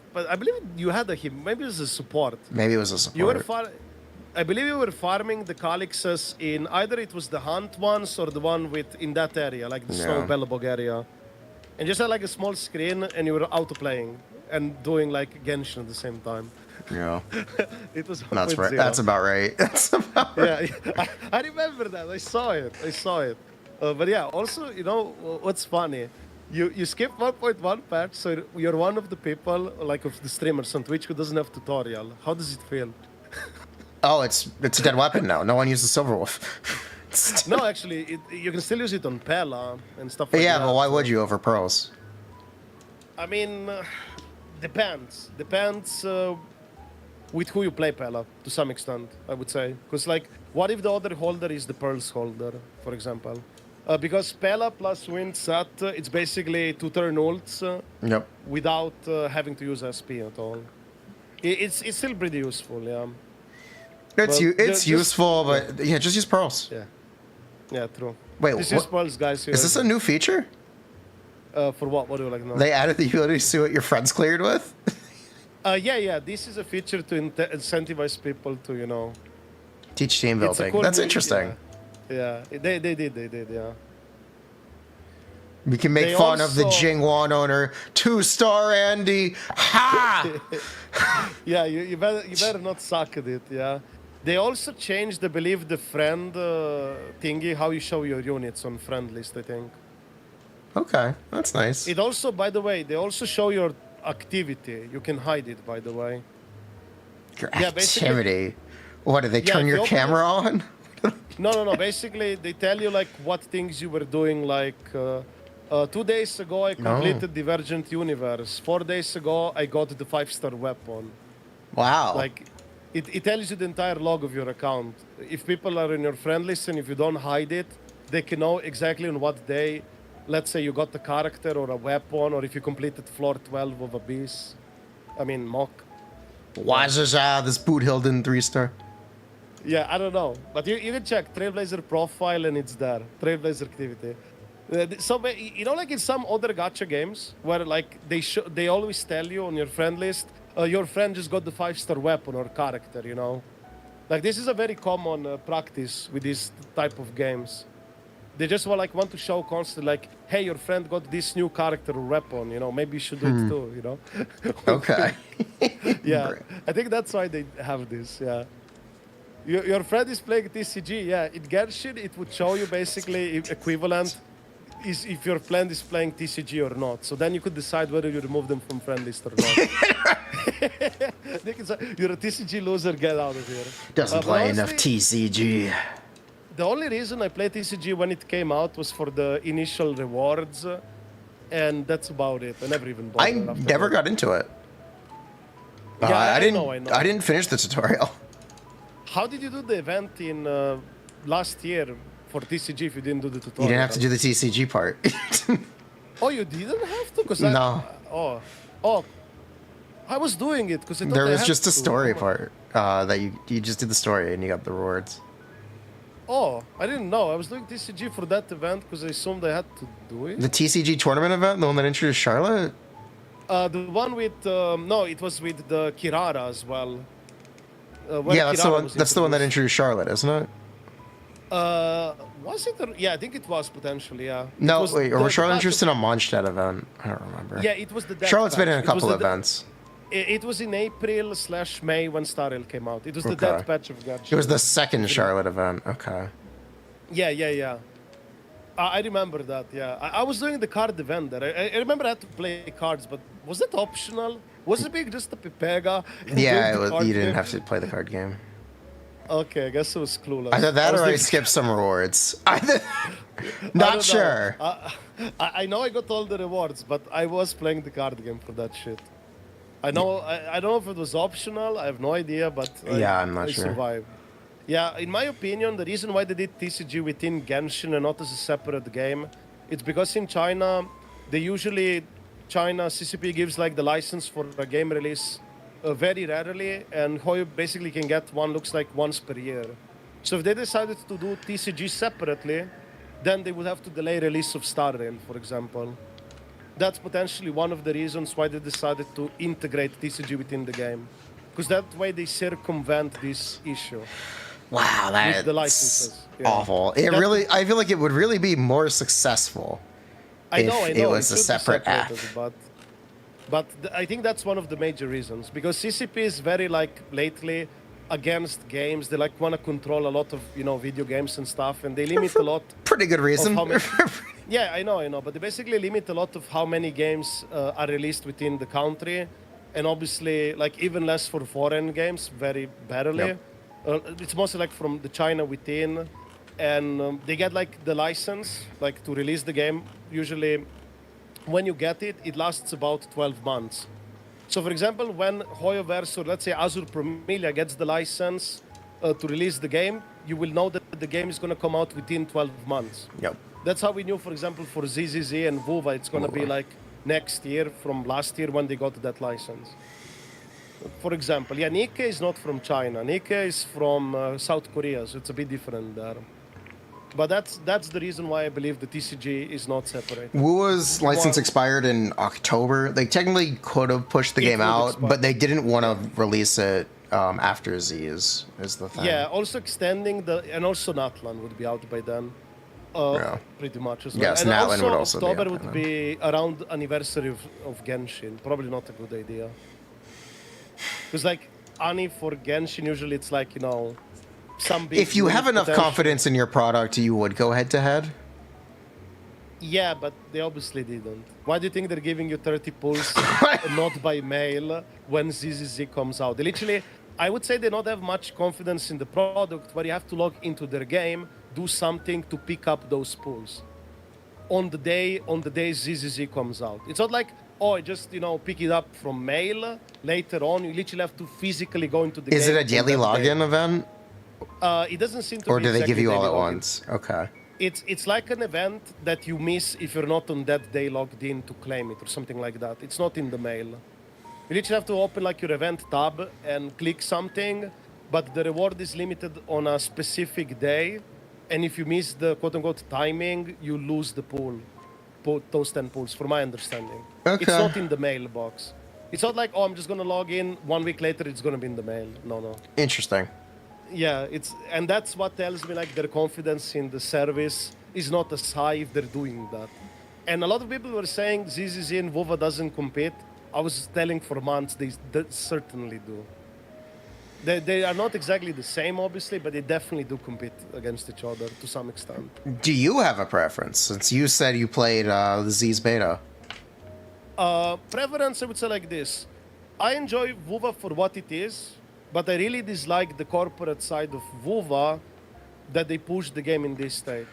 you had a him. Maybe it was a support. Maybe it was a support. You were I believe you were farming the calyxes in either it was the hunt ones or the one in that area, like the snow bellabog area, and just had like a small screen, and you were auto playing and doing like Genshin at the same time. Yeah. It was. That's right. That's about right. That's about right. Yeah, I remember that. I saw it. But yeah, also, you know, what's funny? You skipped 1.1 patch, so you're one of the people, like of the streamers on Twitch, who doesn't have tutorial. How does it feel? Oh, it's a dead weapon now. No one uses Silverwolf. No, actually, you can still use it on Pela and stuff like that. Yeah, but why would you over Pearls? I mean, depends. Depends with who you play Pela, to some extent, I would say. Because, like, what if the other holder is the Pearls holder, for example? Because Pela plus Wind Sat, it's basically 2-turn ults without having to use SP at all. It's still pretty useful, yeah. It's useful, but yeah, just use Pearls. Yeah, true. Wait, just use Pearls, guys. Here. Is this a new feature? For what? What do you like now? They added the ability to see what your friends cleared with? Yeah. This is a feature to incentivize people to, you know... Teach team building. Cool That's interesting. Yeah, they did, yeah. We can make fun of the Jingwan owner. 2-star Andy. Ha! Yeah, you better not suck at it, yeah. They also changed, I believe, the friend thingy, how you show your units on friend list, I think. Okay, that's nice. It also, by the way, they also show your activity. You can hide it, by the way. Your activity? What, did they turn your camera on? No. Basically, they tell you, like, what things you were doing, like... 2 days ago, I completed Divergent Universe. 4 days ago, I got the 5-star weapon. Wow. Like, it tells you the entire log of your account. If people are in your friend list and if you don't hide it, they can know exactly on what day, let's say you got the character or a weapon, or if you completed floor 12 of Abyss. I mean, Mock. Why is this boot Hilden 3-star? Yeah, I don't know. But you can check Trailblazer profile and it's there. Trailblazer activity. So, you know, like in some other gacha games, where like they always tell you on your friend list, your friend just got the 5-star weapon or character, you know? Like, this is a very common practice with this type of games. They just want to show constantly, like, hey, your friend got this new character or weapon, you know? Maybe you should do it too, you know? Okay. Yeah, I think that's why they have this, yeah. Your friend is playing TCG, yeah. In Genshin, it would show you basically equivalent is if your friend is playing TCG or not. So then you could decide whether you remove them from friend list or not. They can say, you're a TCG loser, get out of here. Doesn't play enough TCG. The only reason I played TCG when it came out was for the initial rewards, and that's about it. I never even bothered. I never got into it. Yeah, I know. I didn't finish the tutorial. How did you do the event in last year for TCG if you didn't do the tutorial? You didn't have to do the TCG part. Oh, you didn't have to? No. I was doing it because there was just a story part that you just did the story and you got the rewards. Oh, I didn't know. I was doing TCG for that event because I assumed I had to do it. The TCG tournament event, the one that introduced Charlotte? The one with no, it was with the Kirara as well. Yeah, that's the one that introduced Charlotte, isn't it? Was it? Yeah, I think it was potentially. Yeah. No, wait. Or was Charlotte interested in a Mondstadt event? I don't remember. Yeah, it was the. Charlotte's been in a couple events. It was in April/May when Star Rail came out. It was the death patch of Gacha. It was the second Charlotte event. Okay. Yeah. I remember that. Yeah, I was doing the card event there. I remember I had to play cards, but was it optional? Was it being just a Pepega? Yeah, it was. You didn't have to play the card game. Okay, I guess it was clueless. Either that or I skipped some rewards. Not sure. I know I got all the rewards, but I was playing the card game for that shit. I know. I don't know if it was optional. I have no idea, but yeah, I'm not sure. I survived. Yeah, in my opinion, the reason why they did TCG within Genshin and not as a separate game, it's because in China, China CCP gives like the license for a game release very rarely, and how you basically can get one looks like once per year. So if they decided to do TCG separately, then they would have to delay release of Star Rail, for example. That's potentially one of the reasons why they decided to integrate TCG within the game. Because that way they circumvent this issue. Wow, With the that's licenses. Yeah. awful. I feel like it would really be more successful I know, if it was a should be separate app. separated, but I think that's one of the major reasons. Because CCP is very, like, lately against games. They, like, want to control a lot of, video games and stuff. And they limit a lot. Pretty good reason. How many, yeah, I know. But they basically limit a lot of how many games are released within the country. And obviously, like, even less for foreign games, very barely. Yep. It's mostly, like, from the China within. And they get, like, the license, like, to release the game. Usually, when you get it, it lasts about 12 months. So, for example, when HoYoverse or, let's say, Azur Promilia gets the license to release the game, you will know that the game is going to come out within 12 months. Yep. That's how we knew, for example, for ZZZ and WuWa, it's going to be, like, next year from last year when they got that license. For example, yeah, Nikkei is not from China. Nikkei is from South Korea, so it's a bit different there. But that's the reason why I believe the TCG is not separate. WuWa's license expired in October. They technically could have pushed the game out, but they didn't want to release it after Z is the thing. Yeah, also extending and also Natlan would be out by then. Pretty much as well. Yes, and Natlan would also be October out by would then. be around anniversary of Genshin. Probably not a good idea. Because, like, Ani for Genshin, usually it's like, some big... If you have enough potential. confidence in your product, you would go head-to-head? Yeah, but they obviously didn't. Why do you think they're giving you 30 pulls not by mail when ZZZ comes out? They literally, I would say they don't have much confidence in the product where you have to log into their game, do something to pick up those pulls. On the day ZZZ comes out. It's not like, I just, pick it up from mail. Later on, you literally have to physically go into the game. Is it a daily login event? It doesn't seem to be. Or do they give exactly you all daily at login. once? Okay. It's like an event that you miss if you're not on that day logged in to claim it or something like that. It's not in the mail. You literally have to open like your event tab and click something, but the reward is limited on a specific day. And if you miss the quote-unquote timing, you lose the pool, those 10 pools, from my understanding. Okay. It's not in the mailbox. It's not like, I'm just going to log in, 1 week later it's going to be in the mail. No. Interesting. Yeah, and that's what tells me like their confidence in the service is not as high if they're doing that. And a lot of people were saying ZZZ and WuWa doesn't compete. I was telling for months they certainly do. They are not exactly the same, obviously, but they definitely do compete against each other to some extent. Do you have a preference, since you said you played the Z's beta? Preference, I would say like this. I enjoy WuWa for what it is, but I really dislike the corporate side of WuWa that they push the game in this state.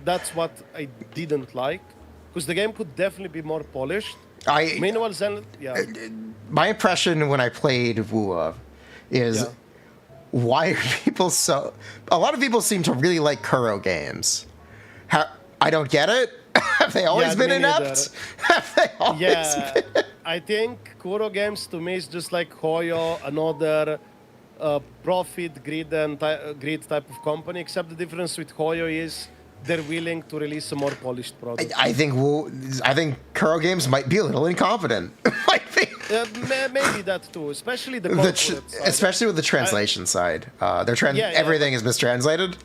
That's what I didn't like, because the game could definitely be more polished. Meanwhile, my impression when I played WuWa is why are people so... A lot of people seem to really like Kuro games. I don't get it. Have they always been inept? Have they always been? I think Kuro games to me is just like Hoyo, another profit, greed type of company, except the difference with Hoyo is they're willing to release a more polished product. I think Kuro games might be a little incompetent. Maybe that too, especially the corporate side. Especially with the translation side. Everything is mistranslated.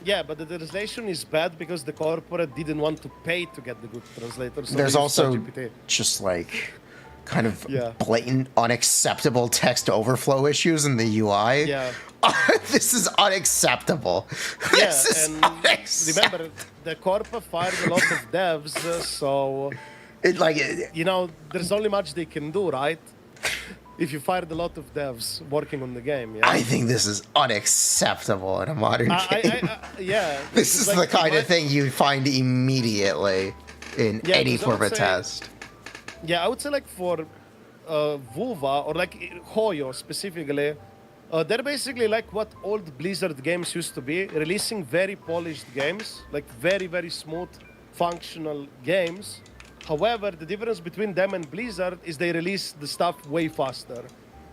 Yeah, but the translation is bad because the corporate didn't want to pay to get the good translators. So there's also just like kind of blatant, unacceptable text overflow issues in the UI. Yeah. This is unacceptable. Remember, the corporate fired a lot of devs, so there's only much they can do, right? If you fired a lot of devs working on the game, I think this is unacceptable in a modern game. This is the kind of thing you find immediately in any corporate test. Yeah, I would say like for WuWa or like Hoyo specifically, they're basically like what old Blizzard games used to be, releasing very polished games, like very, very smooth, functional games. However, the difference between them and Blizzard is they release the stuff way faster.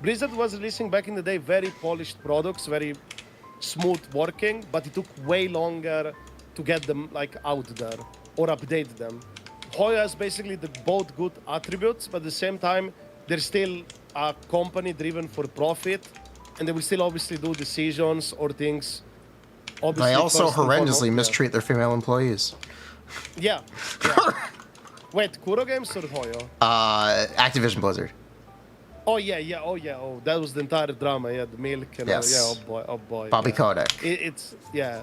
Blizzard was releasing back in the day very polished products, very smooth working, but it took way longer to get them like out there or update them. Hoyo has basically both good attributes, but at the same time, they're still a company driven for profit, and they will still obviously do decisions or things. They also first and horrendously foremost, mistreat their female employees. Yeah. Yeah. Wait, Kuro Games or Hoyo? Activision Blizzard. Oh yeah. Oh, that was the entire drama. Yeah, the milk and Yes. yeah. Oh boy. Bobby yeah. Kotick. It's yeah.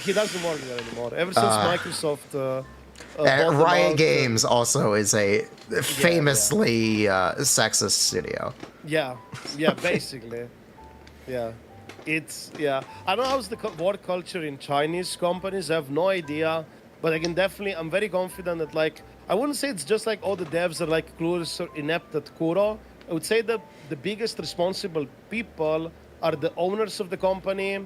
He doesn't work there anymore. Ever since Microsoft. And bought them Riot out, Games also is a famously sexist studio. Yeah, basically. Yeah. I don't know how's the work culture in Chinese companies. I have no idea. But I can definitely, I'm very confident that, like, I wouldn't say it's just like all the devs are like clueless or inept at Kuro. I would say that the biggest responsible people are the owners of the company,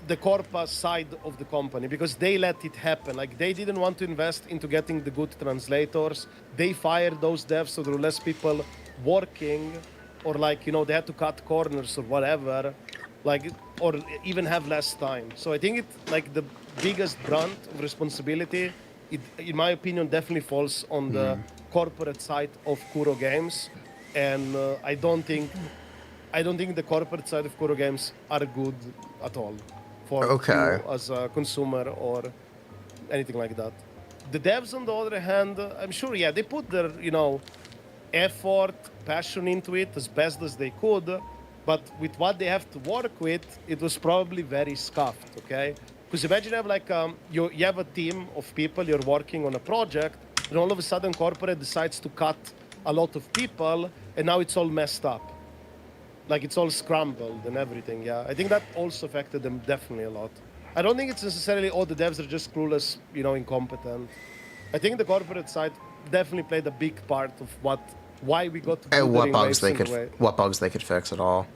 the corpa side of the company, because they let it happen. Like, they didn't want to invest into getting the good translators. They fired those devs so there were less people working, or like, you know, they had to cut corners or whatever, like, or even have less time. So I think it, like, the biggest brunt of responsibility, in my opinion, definitely falls on the corporate side of Kuro Games. And I don't think the corporate side of Kuro Games are good at all for you as a consumer or anything like that. The devs, on the other hand, I'm sure, yeah, they put their, you know, effort, passion into it as best as they could, but with what they have to work with, it was probably very scuffed, okay? Because imagine you have like, you have a team of people, you're working on a project, and all of a sudden corporate decides to cut a lot of people, and now it's all messed up. Like, it's all scrambled and everything, yeah. I think that also affected them definitely a lot. I don't think it's necessarily all the devs are just clueless, you know, incompetent. I think the corporate side definitely played a big part of why we got to And what what bugs they could fix at all.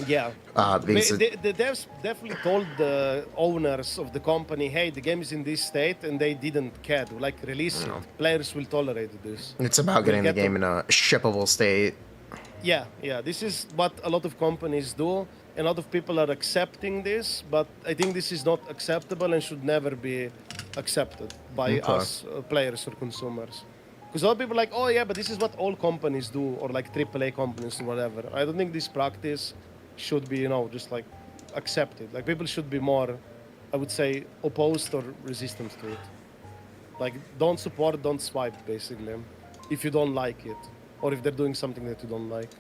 Yeah. Because The devs definitely told the owners of the company, hey, the game is in this state, and they didn't care. Like, release it. Players will tolerate this. it's about getting the game in a shippable state. Yeah. This is what a lot of companies do. A lot of people are accepting this, but I think this is not acceptable and should never be accepted by us, players or consumers. Because a lot of people are like, oh yeah, but this is what all companies do, or like AAA companies or whatever. I don't think this practice should be, you know, just like accepted. Like, people should be more, I would say, opposed or resistant to it. Like, don't support, don't swipe, basically, if you don't like it, or if they're doing something that you don't like.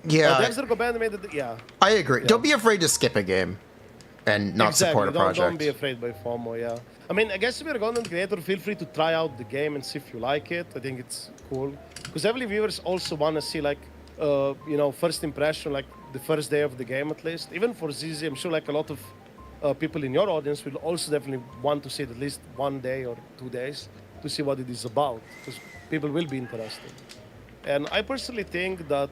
Yeah, devs are banned, yeah. I agree. Yeah. Don't be afraid to skip a game and not support a project. Don't be afraid by FOMO, yeah. I mean, I guess if you're a content creator, feel free to try out the game and see if you like it. I think it's cool. Because heavily viewers also want to see, like, you know, first impression, like the first day of the game at least. Even for ZZ, I'm sure like a lot of people in your audience will also definitely want to see it at least 1 day or 2 days to see what it is about. Because people will be interested. And I personally think that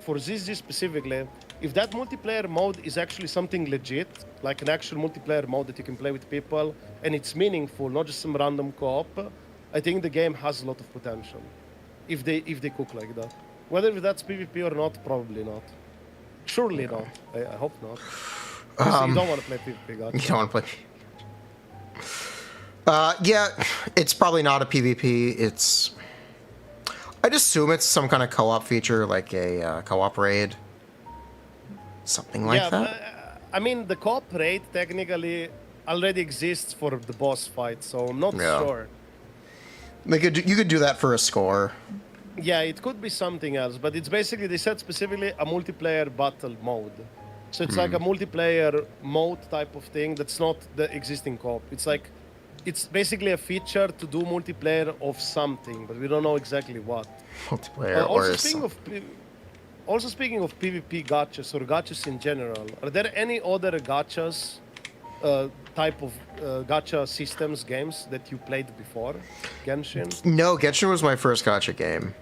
for ZZ specifically, if that multiplayer mode is actually something legit, like an actual multiplayer mode that you can play with people, and it's meaningful, not just some random co-op, I think the game has a lot of potential. If they cook like that. Whether that's PvP or not, probably not. Surely not. I hope not. You don't want to play PvP, Gacha. You don't want to play. Yeah, it's probably not a PvP. I'd assume it's some kind of co-op feature, like a co-op raid. Something like that. I mean, the co-op raid technically already exists for the boss fight, so I'm not sure. You could do that for a score. Yeah, it could be something else, but it's basically, they said specifically a multiplayer battle mode. So it's like a multiplayer mode type of thing that's not the existing co-op. It's like, it's basically a feature to do multiplayer of something, but we don't know exactly what. Multiplayer Also speaking of PvP gachas or gachas in general, are there any other gachas, type of gacha systems games that you played before? Genshin? No, Genshin was my first gacha game.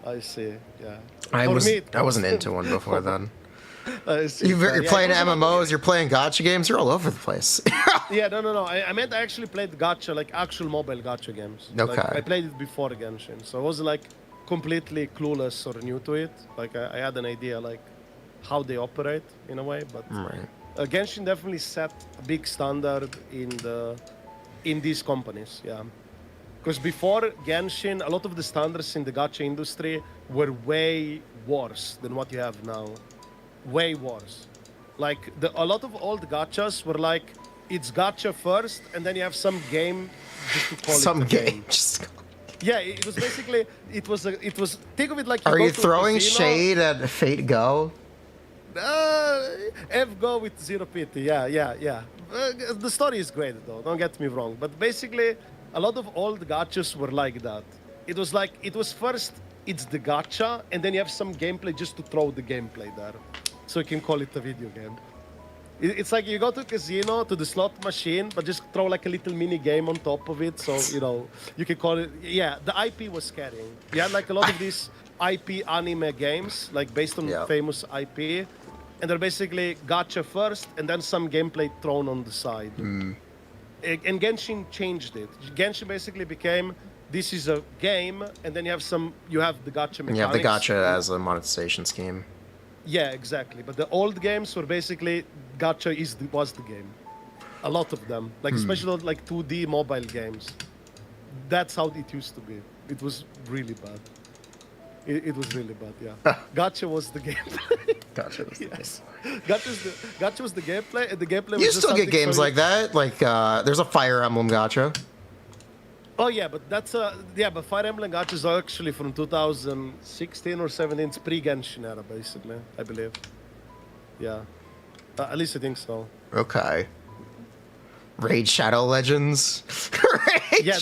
I see, yeah. I wasn't into one before then. You're Yeah, playing MMOs, you're playing gacha games, you're all over the place. Yeah, no. I meant I actually played gacha, like actual mobile gacha games. Okay. Like, I played it before Genshin, so I wasn't like completely clueless or new to it. Like, I had an idea like how they operate in a way, but right. Genshin definitely set a big standard in these companies. Yeah. Because before Genshin, a lot of the standards in the gacha industry were way worse than what you have now. Way worse. Like a lot of old gachas were like, it's gacha first, and then you have some game just to call Some it a game. Just... Yeah, it was basically it was think of it like Are go you to a throwing casino. shade at Fate Go? F go with zero pity. Yeah. The story is great though. Don't get me wrong. But basically, a lot of old gachas were like that. It was like it was first. It's the gacha, and then you have some gameplay just to throw the gameplay there, so you can call it a video game. It's like you go to a casino, to the slot machine, but just throw like a little mini game on top of it, so you know you can call it. Yeah, the IP was carrying. You had like a lot of these IP anime games, like based on famous IP, and they're basically gacha first, and then some gameplay thrown on the side. And Genshin changed it. Genshin basically became, this is a game, and then you have the gacha mechanics. You have the gacha as a monetization scheme. Yeah, exactly. But the old games were basically gacha was the game. A lot of them, like especially like 2D mobile games. That's how it used to be. It was really bad. It was really bad. Yeah, gacha was the game. Gotcha. Yes. Gacha was the gameplay, and the gameplay was You just still get something games so like that. Like there's a Fire Emblem gacha. Oh yeah, but that's but Fire Emblem Gacha is actually from 2016 or 17. It's pre-Genshin era, basically, I believe. Yeah, at least I think so. Okay. Raid Shadow Legends. Yeah,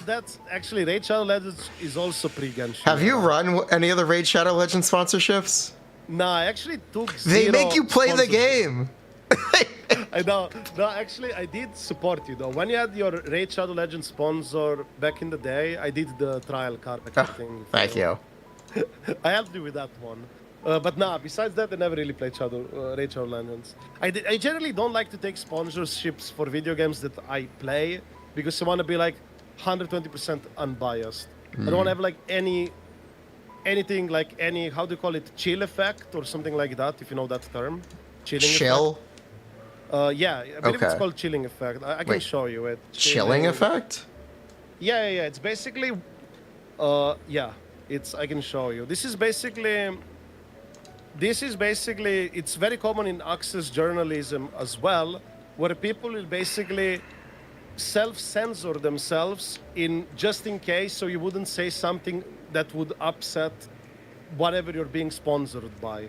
that's actually Raid Shadow Legends is also pre-Genshin. Have you run any of the Raid Shadow Legends sponsorships? Nah, I actually took They zero make you play the sponsorship. game. I know. No, actually, I did support you though. When you had your Raid Shadow Legends sponsor back in the day, I did the trial card thing. Thank you. I helped you with that one. But nah, besides that, I never really played Raid Shadow Legends. I generally don't like to take sponsorships for video games that I play because I want to be like 120% unbiased. I don't want to have like anything like any, how do you call it, chill effect or something like that, if you know that term. Chilling Chill? effect. Yeah, I believe it's Okay. called chilling effect. I can Wait, show you it. Chilling effect? Yeah. It's basically, I can show you. This is basically, it's very common in access journalism as well, where people will basically self-censor themselves just in case, so you wouldn't say something that would upset whatever you're being sponsored by.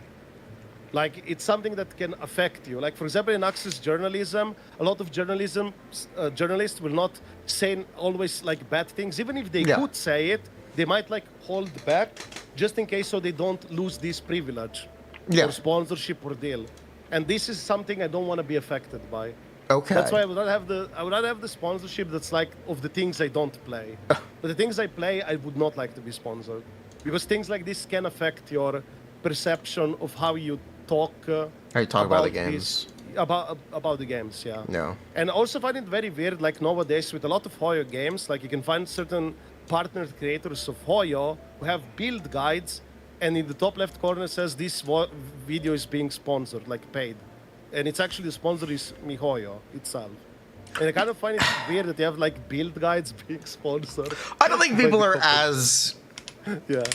Like, it's something that can affect you. Like, for example, in access journalism, a lot of journalists will not say always, like, bad things. Even if they could say it, they might, like, hold back just in case so they don't lose this privilege or sponsorship or deal. And this is something I don't want to be affected by. Okay. That's why I would not have the sponsorship that's, like, of the things I don't play. But the things I play, I would not like to be sponsored. Because things like this can affect your perception of how you talk about the games. About the games, yeah. No. And also find it very weird, like nowadays with a lot of Hoyo games, like you can find certain partnered creators of Hoyo who have build guides, and in the top left corner says this video is being sponsored, like paid. And it's actually the sponsor is MiHoYo itself. And I kind of find it weird that you have like build guides being sponsored. I don't think people are as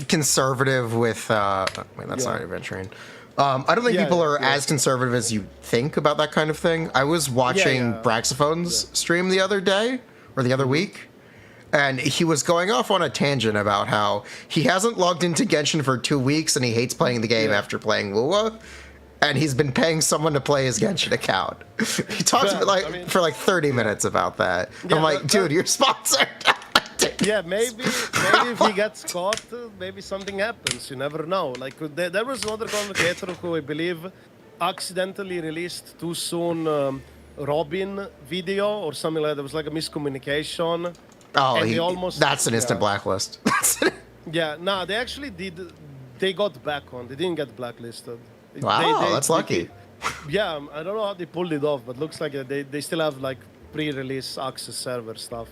conservative with wait, that's not adventuring. I don't think people are as conservative as you think about that kind of thing. I was watching Braxophone's stream the other day, or the other week, and he was going off on a tangent about how he hasn't logged into Genshin for 2 weeks and he hates playing the game after playing WuWa, and he's been paying someone to play his Genshin account. He talks for like 30 minutes about that. I'm like, dude, you're sponsored. Yeah, maybe if he gets caught, maybe something happens. You never know. Like there was another commentator who I believe accidentally released too soon Robin video or something like that. There was like a miscommunication. Oh, that's an instant blacklist. They actually did. They got back on. They didn't get blacklisted. Wow, that's lucky. Yeah, I don't know how they pulled it off, but looks like they still have like pre-release access server stuff.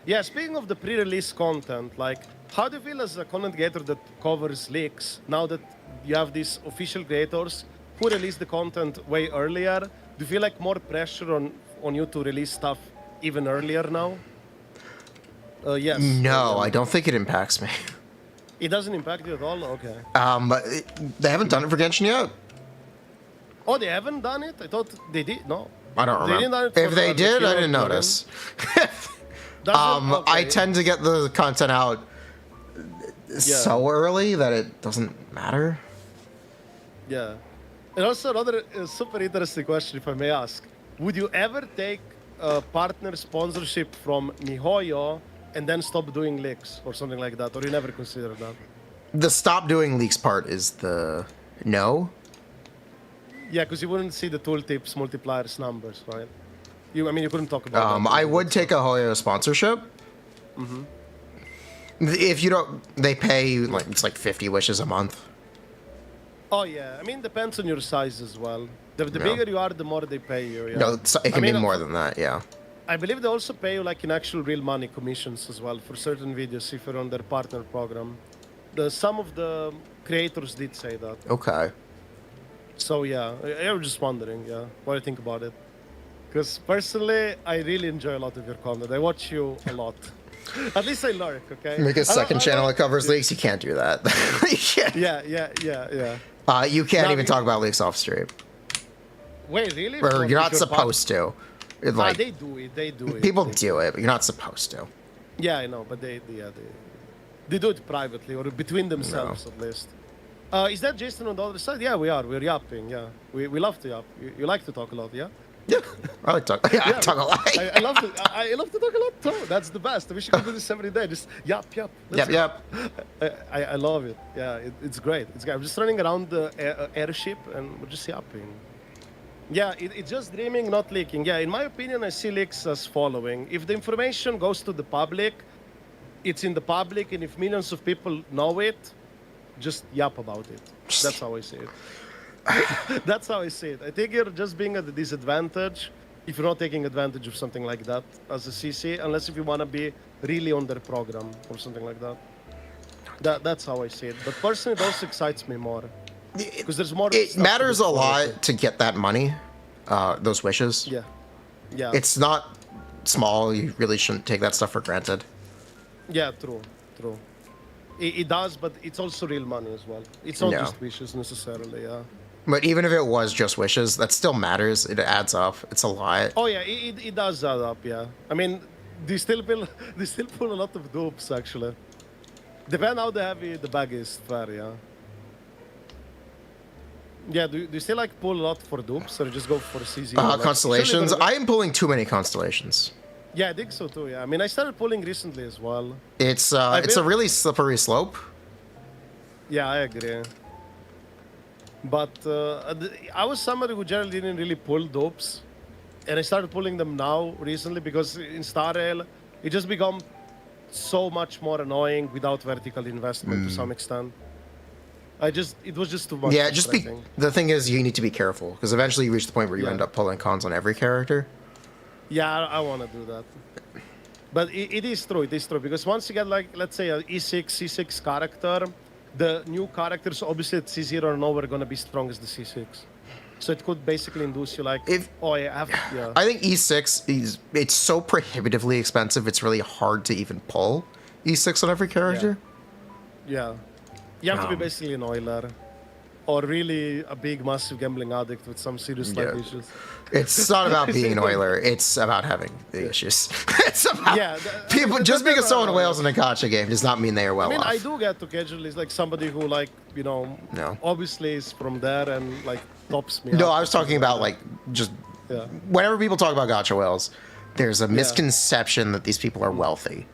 Yeah, speaking of the pre-release content, like, how do you feel as a content creator that covers leaks, now that you have these official creators who release the content way earlier, you feel like more pressure on you to release stuff even earlier now? Yes. No, I don't think it impacts me. It doesn't impact you at all? Okay. But they haven't done it for Genshin yet. Oh, they haven't done it? I thought they did. No. I don't They didn't remember. done it If for they the did, I Hero didn't plugin. notice. Okay. I tend to get the content out so early that it doesn't matter. Yeah. And also another super interesting question, if I may ask. Would you ever take a partner sponsorship from MiHoYo and then stop doing leaks or something like that? Or you never consider that? The stop doing leaks part is the no. Yeah, because you wouldn't see the tooltips multipliers numbers, right? I mean, you couldn't talk about that. I would take a Hoyo sponsorship. Mm-hmm. If you don't, they pay like it's like 50 wishes a month. Oh, yeah. I mean, depends on your size as well. The bigger you are, the more they pay you. Yeah. No, it can be more than that. Yeah. I believe they also pay you like in actual real money commissions as well for certain videos if you're on their partner program. Some of the creators did say that. Okay. So yeah, I was just wondering, yeah, what do you think about it? Because personally, I really enjoy a lot of your content. I watch you a lot. At least I lurk, okay? Make a second channel that covers leaks. You can't do that. Yeah. You can't Now, even talk about leaks off stream. Wait, really? Or you're not supposed to. Like, they do it. people do it, but you're not supposed to. Yeah, I know, but they do it privately or between themselves at least. Is that Jason on the other side? Yeah, we are. We're yapping. Yeah, we love to yap. You like to talk a lot, yeah? Yeah, I like talk. Yeah, I talk a lot. I love to talk a lot too. That's the best. We should do this every day. Just yap. Yep. I love it. Yeah, it's great. It's great. I'm just running around the airship and we're just yapping. Yeah, it's just dreaming, not leaking. Yeah, in my opinion, I see leaks as following. If the information goes to the public, it's in the public, and if millions of people know it, just yap about it. That's how I see it. That's how I see it. I think you're just being at a disadvantage if you're not taking advantage of something like that as a CC, unless if you want to be really on their program or something like that. That's how I see it. But personally, it also excites me more. Because there's more. It matters a lot to get that money, those wishes. Yeah. It's not small. You really shouldn't take that stuff for granted. Yeah, true. It does, but it's also real money as well. It's not just wishes necessarily, yeah. But even if it was just wishes, that still matters. It adds up. It's a lot. Oh yeah, it does add up, yeah. I mean, they still pull a lot of dupes actually. Depend how heavy the bag is, fair, yeah. Yeah, do you still like pull a lot for dupes or just go for CZ? Constellations. I am pulling too many constellations. Yeah, I think so too. Yeah, I mean, I started pulling recently as well. It's a really slippery slope. Yeah, I agree. But I was somebody who generally didn't really pull dupes, and I started pulling them now recently because in Star Rail it just become so much more annoying without vertical investment to some extent. It was just too much. Yeah, the thing is, you need to be careful because eventually you reach the point where you end up pulling cons on every character. Yeah, I want to do that. But it is true, because once you get like, let's say a E6, C6 character, the new characters obviously at C0 are nowhere going to be strong as the C6. So it could basically induce you like, I think E6 it's so prohibitively expensive, it's really hard to even pull E6 on every character. Yeah. You have to be basically an oiler. Or really a big, massive gambling addict with some serious life issues. It's not about being an oiler. It's about having the issues. It's about people. Just because someone whales in a gacha game does not mean they are well off. I do get occasionally like somebody who like obviously is from there and like tops me. No, I was talking about like just whenever people talk about gacha whales, there's a misconception that these people are wealthy.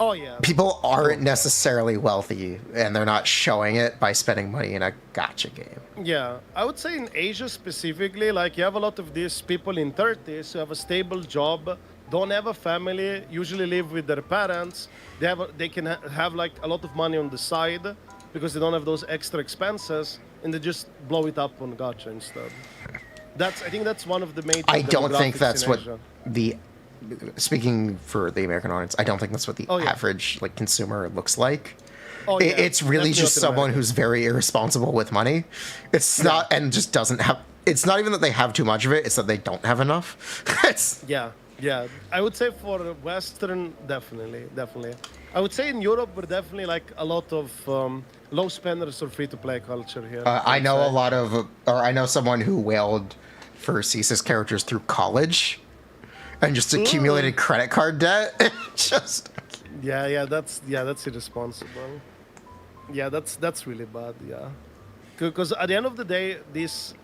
Oh yeah. People aren't necessarily wealthy, and they're not showing it by spending money in a gacha game. Yeah, I would say in Asia specifically, like you have a lot of these people in 30s who have a stable job, don't have a family, usually live with their parents. They can have like a lot of money on the side because they don't have those extra expenses, and they just blow it up on gacha instead. I think that's one of the major. I don't think that's what speaking for the American audience, I don't think that's what the average like consumer looks like. Oh, yeah. It's really just someone who's very irresponsible with money. It's not, and just doesn't have. it's not even that they have too much of it, it's that they don't have enough. It's Yeah. I would say for Western, definitely. I would say in Europe, we're definitely like a lot of low spenders or free-to-play culture here. I know a lot of, or I know someone who whaled for CSIS characters through college and just accumulated credit card debt. Just that's irresponsible. Yeah, that's really bad. Yeah, because at the end of the day, these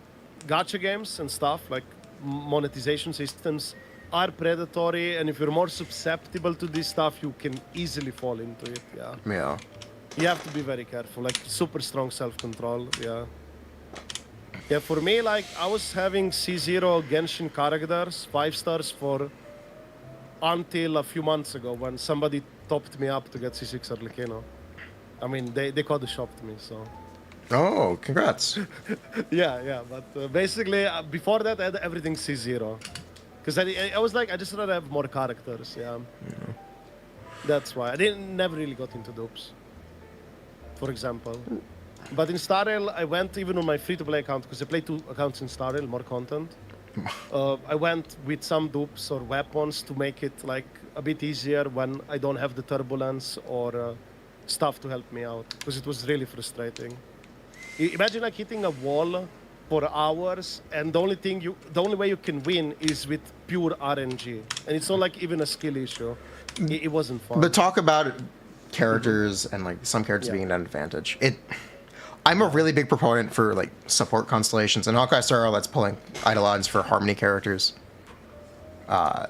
gacha games and stuff like monetization systems are predatory, and if you're more susceptible to this stuff, you can easily fall into it. Yeah. You have to be very careful, like super strong self-control. Yeah, for me, like I was having C0 Genshin characters 5 stars for until a few months ago when somebody topped me up to get C6 Arlecchino. I mean, they code shopped me, so. Oh, congrats. Yeah, but basically before that I had everything C0. Because I was like, I just rather have more characters, yeah. That's why. Never really got into dupes, for example. But in Star Rail, I went even on my free-to-play account, because I play 2 accounts in Star Rail, more content. I went with some dupes or weapons to make it like a bit easier when I don't have the turbulence or stuff to help me out, because it was really frustrating. Imagine like hitting a wall for hours, and the only way you can win is with pure RNG, and it's not like even a skill issue. It wasn't fun. But talk about characters and like some characters being an advantage. I'm a really big proponent for like support constellations, and Honkai Star Rail that's pulling Eidolons for harmony characters.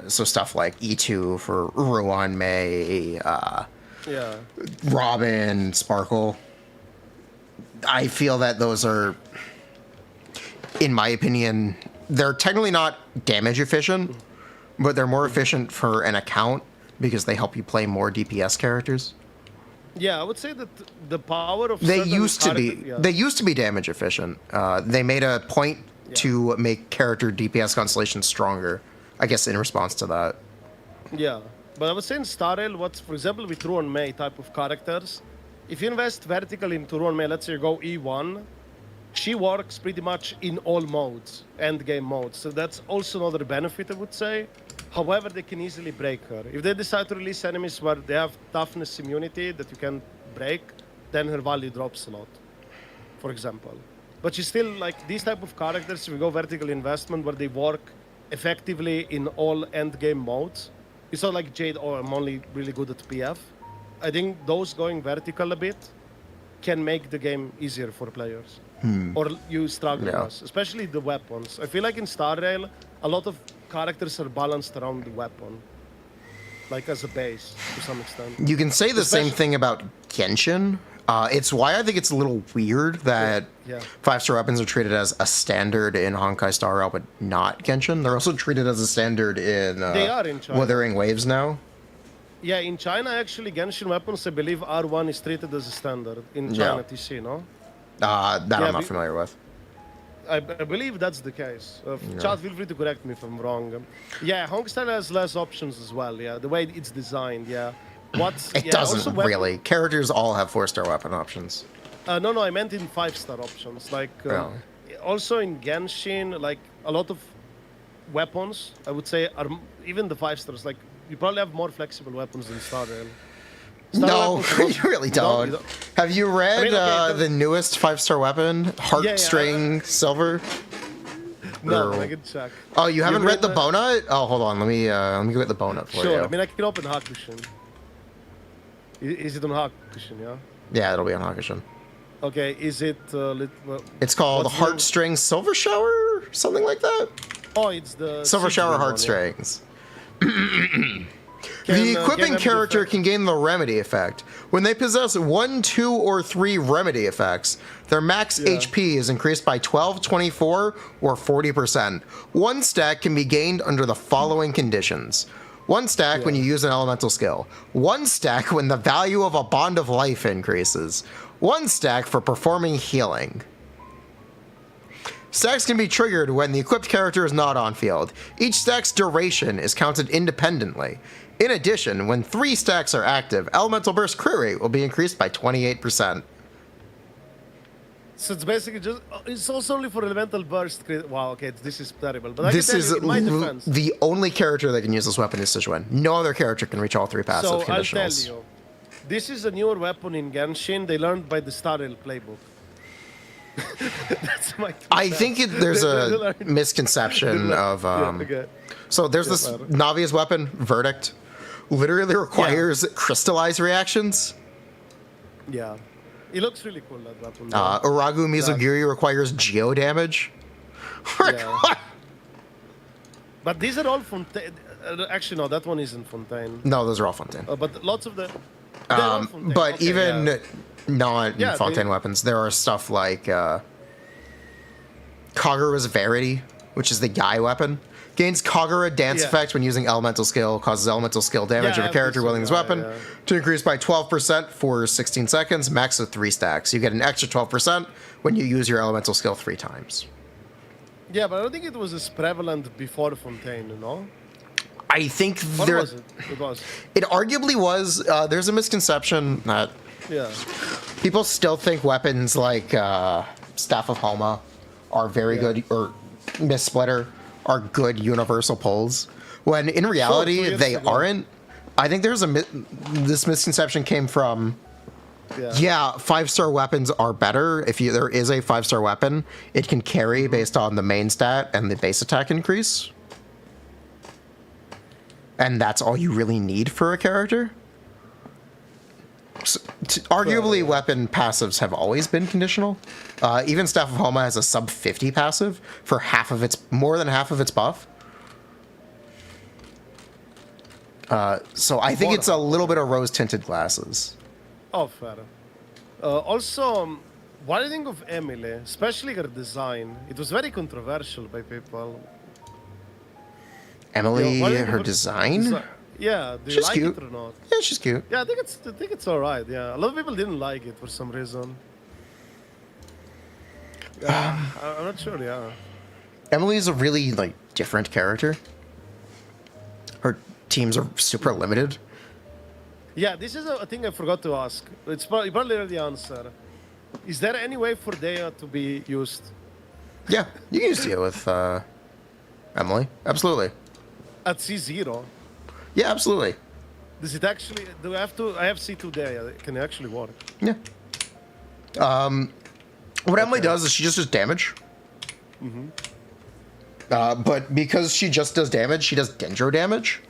So stuff like E2 for Ruan, Mei, Robin, Sparkle. I feel that those are, in my opinion, they're technically not damage efficient, but they're more efficient for an account because they help you play more DPS characters. Yeah, I would say that the power of they used to be damage efficient. They made a point to make character DPS constellations stronger, I guess in response to that. Yeah, but I would say in Star Rail, for example, with Ruan Mei type of characters, if you invest vertically into Ruan Mei, let's say you go E1, she works pretty much in all modes, endgame modes. So that's also another benefit, I would say. However, they can easily break her. If they decide to release enemies where they have toughness immunity that you can break, then her value drops a lot, for example. But she's still, like, these type of characters, if we go vertical investment where they work effectively in all endgame modes. It's not like Jade, I'm only really good at PF. I think those going vertical a bit can make the game easier for players. Or you struggle less, especially the weapons. I feel like in Star Rail, a lot of characters are balanced around the weapon, like as a base to some extent. You can say the same thing about Genshin. It's why I think it's a little weird that 5-star weapons are treated as a standard in Honkai Star Rail, but not Genshin. They're also treated as a standard in, they are in China. Wuthering Waves now. Yeah, in China, actually, Genshin weapons, I believe R1 is treated as a standard in China TC, no? That I'm not familiar with. I believe that's the case. Chat, feel free to correct me if I'm wrong. Yeah, Honkai has less options as well, the way it's designed, It doesn't really. Characters all have 4-star weapon options. No, I meant in 5-star options. Like, also in Genshin, like, a lot of weapons, I would say, are even the 5-stars, like, you probably have more flexible weapons than Star Rail. No, you really don't. Have you read the newest 5-star weapon, Heartstring Silver? No, I can check. Oh, you haven't read the Bonut? Oh, hold on. Let me get the Bonut for you. Sure. I mean, I can open Hakushin. Is it on Hakushin? Yeah. Yeah, it'll be on Hakushin. Okay. Is it? It's called Heartstring Silver Shower, something like that. Oh, it's the Silver Shower Heartstrings. The equipping character can gain the remedy effect. When they possess 1, 2, or 3 remedy effects, their max HP is increased by 12, 24, or 40%. 1 stack can be gained under the following conditions. 1 stack when you use an elemental skill. 1 stack when the value of a bond of life increases. 1 stack for performing healing. Stacks can be triggered when the equipped character is not on field. Each stack's duration is counted independently. In addition, when 3 stacks are active, Elemental Burst crit rate will be increased by 28%. So it's basically just it's also only for elemental burst. Wow, okay, this is terrible. But I This can tell is you, in my defense. the only character that can use this weapon is Sichuan. No other character can reach all 3 passive So I'll conditionals. tell you, this is a newer weapon in Genshin. They learned by the Starrel playbook. That's my. I think there's They a learned- misconception of okay. So there's this Varka. Navi's weapon, Verdict, literally requires crystallized reactions. Yeah, it looks really cool, that weapon. Uragu Mizugiri requires geo damage. Yeah. But these are all Fontaine. Actually, no, that one isn't Fontaine. No, those are all Fontaine. But lots of the. they're all Fontaine. But Okay, even yeah. non-Fontaine weapons, there are stuff like Kagura's Verity, which is the Guy weapon. Gains Kagura dance Yeah. effect when using elemental skill, causes elemental skill damage Yeah, of a character I've wielding this seen weapon that, to increase by 12% for 16 seconds, max of 3 stacks. You get an extra 12% when you use your elemental skill 3 times. Yeah, but I don't think it was as prevalent before Fontaine, you know? I think Or there, was it? It was. it arguably was. There's a misconception that Yeah. people still think weapons like Staff of Homa are very good, or Miss Splitter are good universal pulls, when in reality 2 years they ago. aren't. I think there's this misconception came from, yeah, 5-star weapons are better. If there is a 5-star weapon, it can carry based on the main stat and the base attack increase. And that's all you really need for a character. So, arguably, weapon passives have always been conditional. Even Staff of Homa has a sub 50 passive for more than half of its buff. So I think it's a little bit of rose tinted glasses. Oh, fair. Also, what do you think of Emily, especially her design? It was very controversial by people. Emily, What do you think her about design? Yeah, do you She's like cute. it or not? Yeah, she's cute. Yeah, I think it's all right. Yeah, a lot of people didn't like it for some reason. I'm not sure. Yeah. Emily's a really different character. Her teams are super limited. Yeah, this is a thing I forgot to ask. It's you probably already answered. Is there any way for Dehya to be used? Yeah, you can just deal with Emily. Absolutely. At C0? Yeah, absolutely. Does it actually... Do I have to... I have C2 Dehya. Can it actually work? Yeah. What Emily does is she just does damage. But because she just does damage, she does dendro damage.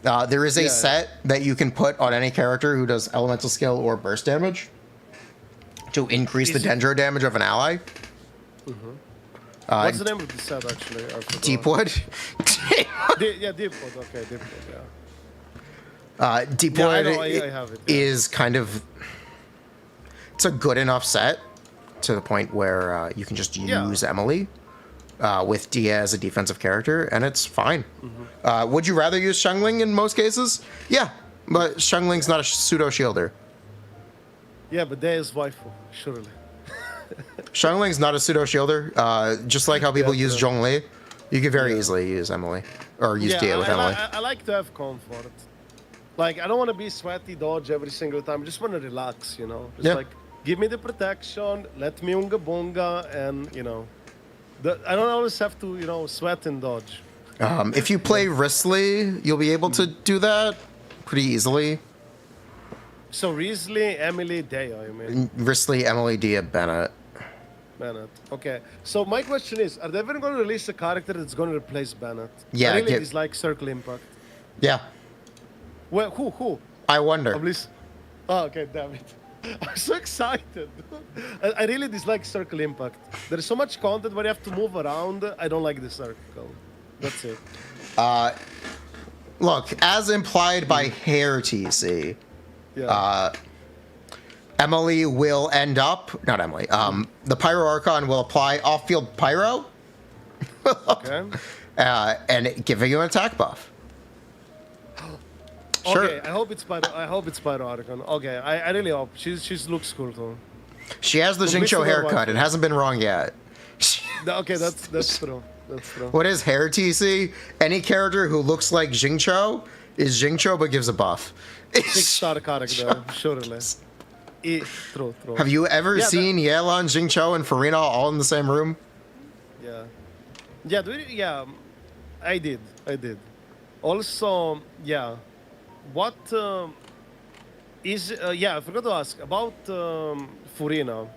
There is a set that you can put on any character who does elemental skill or burst damage to increase the dendro damage of an ally. What's the name of the set, actually? I forgot. Deepwood. Yeah, Deepwood. Okay, Deepwood, yeah. Deepwood I know, I have it, yeah. is kind of... It's a good enough set to the point where you can just use Emily with Dehya as a defensive character, and it's fine. Would you rather use Xiangling in most cases? Yeah, but Xiangling's not a pseudo-shielder. Yeah, but Dehya's waifu, surely. Xiangling's not a pseudo-shielder. Just like how people use Zhongli, you could very easily use Emily, or use Dehya with Emily. I like to have comfort. Like, I don't want to be sweaty dodge every single time. I just want to relax, you know? Just like, give me the protection, let me unga bunga, and, you know... I don't always have to, you know, sweat and dodge. If you play Risley, you'll be able to do that pretty easily. So Risley, Emily, Dehya, I mean. Risley, Emily, Dehya, Bennett. Bennett. Okay. So my question is, are they ever going to release a character that's going to replace Bennett? Yeah, I really dislike Circle Impact. Yeah. Well, who? I wonder. Oh, okay, damn it. I'm so excited. I really dislike Circle Impact. There's so much content where you have to move around. I don't like the circle. That's it. Look, as implied by Hair TC, Emily will end up... Not Emily. The Pyro Archon will apply off-field Pyro. Okay. And giving you an attack buff. Sure. Okay, I hope it's Pyro Archon. Okay, I really hope. She looks cool too. She has the Jingcho haircut. It hasn't been wrong yet. Okay, that's true. That's true. What is Hair TC? Any character who looks like Jingcho is Jingcho but gives a buff. 6-star character, surely. True. Have you ever Yeah, seen Yelan, Jingcho, and Furina all in the same room? Yeah. Yeah, I did. Also, yeah. What I forgot to ask about Furina.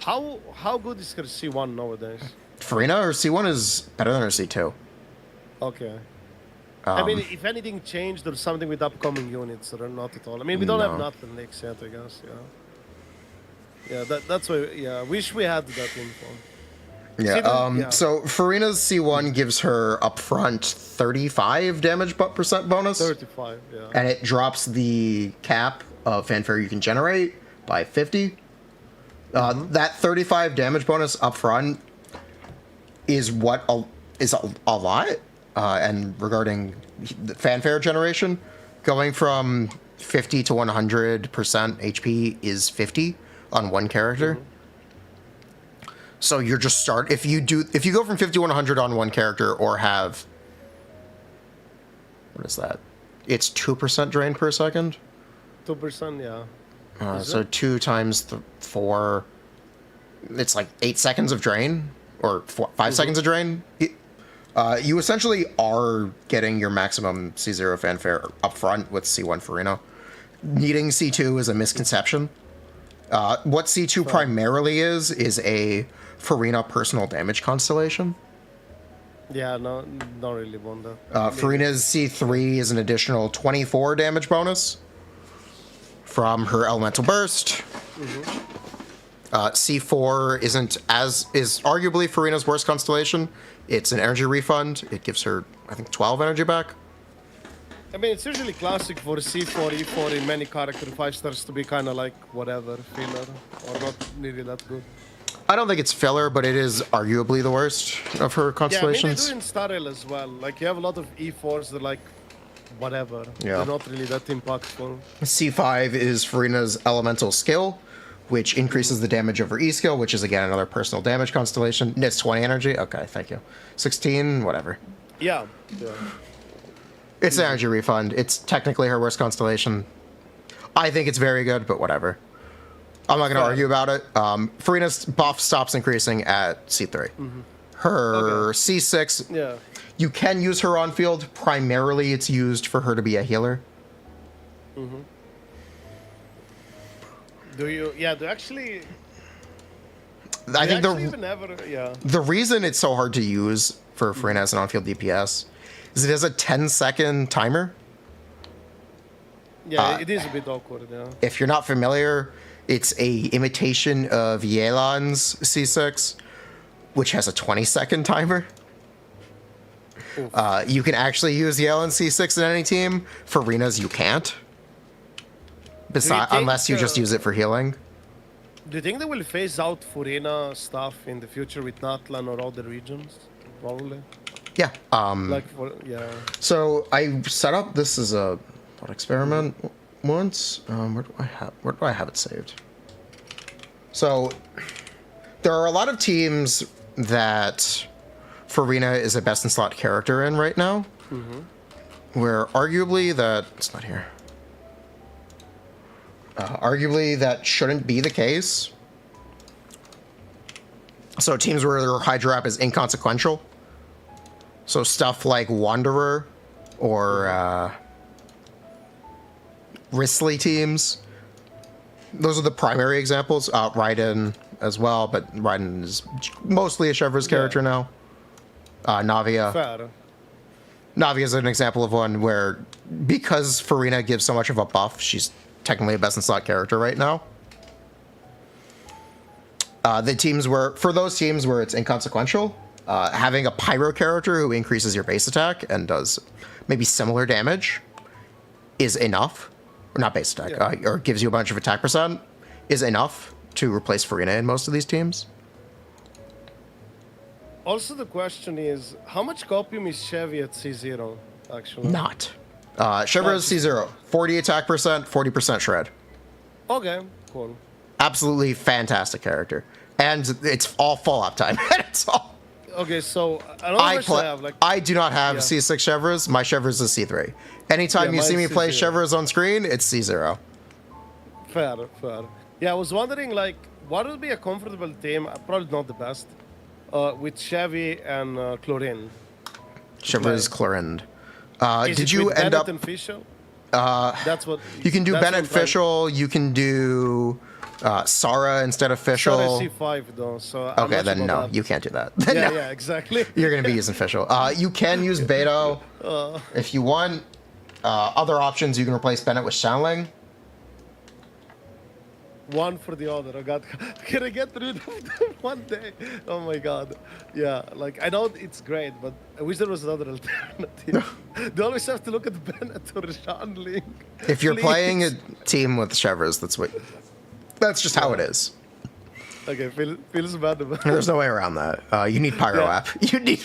How good is her C1 nowadays? Furina, her C1 is better than her C2. Okay. I mean, if anything changed or something with upcoming units, or not at all. I mean, we don't have No. nothing next yet, I guess. Yeah. That's why. Yeah, wish we had that info. Yeah, so Furina's C1 gives her upfront 35 damage percent bonus. 35. Yeah. And it drops the cap of fanfare you can generate by 50. That 35 damage bonus upfront is is a lot. And regarding the fanfare generation, going from 50 to 100% HP is 50 on one character. So you're just if you go from 50 to 100 on one character or have, what is that? It's 2% drain per second. 2%, yeah. So 2 times 4, it's like 8 seconds of drain, or 5 seconds of drain. You essentially are getting your maximum C0 fanfare up front with C1 Furina. Needing C2 is a misconception. What C2 primarily is a Furina personal damage constellation. Yeah, no, not really want that. Furina's C3 is an additional 24 damage bonus from her elemental burst. C4 is arguably Furina's worst constellation. It's an energy refund. It gives her, I think, 12 energy back. I mean, it's usually classic for C4, E4 in many character 5 stars to be kind of like whatever, filler, or not really that good. I don't think it's filler, but it is arguably the worst of her constellations. Yeah, I mean, they do in Star Rail as well. Like, you have a lot of E4s that are like, whatever. Yeah. They're not really that impactful. C5 is Furina's elemental skill, which increases the damage of her E skill, which is, again, another personal damage constellation. It's 20 energy. Okay, thank you. 16, whatever. Yeah. It's an energy refund. It's technically her worst constellation. I think it's very good, but whatever. I'm not going to argue about it. Furina's buff stops increasing at C3. Her C6, Yeah. you can use her on field. Primarily, it's used for her to be a healer. Do you? Yeah. Do actually? I think Yeah. the reason it's so hard to use for Furina as an on-field DPS is it has a 10-second timer. Yeah, it is a bit awkward. Yeah. If you're not familiar, it's a imitation of Yelan's C6, which has a 20-second timer. You can actually use Yelan's C6 in any team. Furina's you can't. Unless you just use it for healing. Do you think they will phase out Furina stuff in the future with Natlan or other regions? Probably. Yeah. So I set up this as a thought experiment once. Where do I have it saved? So there are a lot of teams that Furina is a best in slot character in right now. Where arguably it's not here. Arguably that shouldn't be the case. So teams where their Hydra app is inconsequential. So stuff like Wanderer or Risley teams. Those are the primary examples. Raiden as well, but Raiden is mostly a Chevreuse character now. Navia. Fair. Navia is an example of one where, because Furina gives so much of a buff, she's technically a best in slot character right now. For those teams where it's inconsequential, having a Pyro character who increases your base attack and does maybe similar damage is enough. Or not base attack, or gives you a bunch of attack percent, is enough to replace Furina in most of these teams. Also, the question is, how much copium is Chevy at C0, actually? Not. Chevreuse C0, 40 attack percent, 40% shred. Okay, cool. Absolutely fantastic character. And it's all full uptime. It's all... Okay, so I do not have C6 Chevreuse. My Chevreuse is C3. Anytime you see me play C0. Chevreuse on screen, it's C0. Fair, fair. Yeah, I was wondering, like, what would be a comfortable team? Probably not the best. With Chevy and Chlorine. Chevreuse Clorind. Is Did it you with end Bennett up? and Fischl? That's what You can do that's Bennett what, like, Fischl. You can do Sara instead of Sorry, Fischl. C5 though. So I'm Okay, not then sure no, about that. you can't do that. Yeah, No. yeah, exactly. You're going to be using Fischl. You can use Beto if you want. Other options, you can replace Bennett with Shanling. One for the other. Oh god, can I get rid of them one day? Oh my god. Yeah, like I know it's great, but I wish there was another alternative. They always have to look at Bennett or Shanling. If you're Please. playing a team with Chevreuse, that's just how it is. Okay, feels bad about There's no way around that. You need Pyro Yeah. app. You need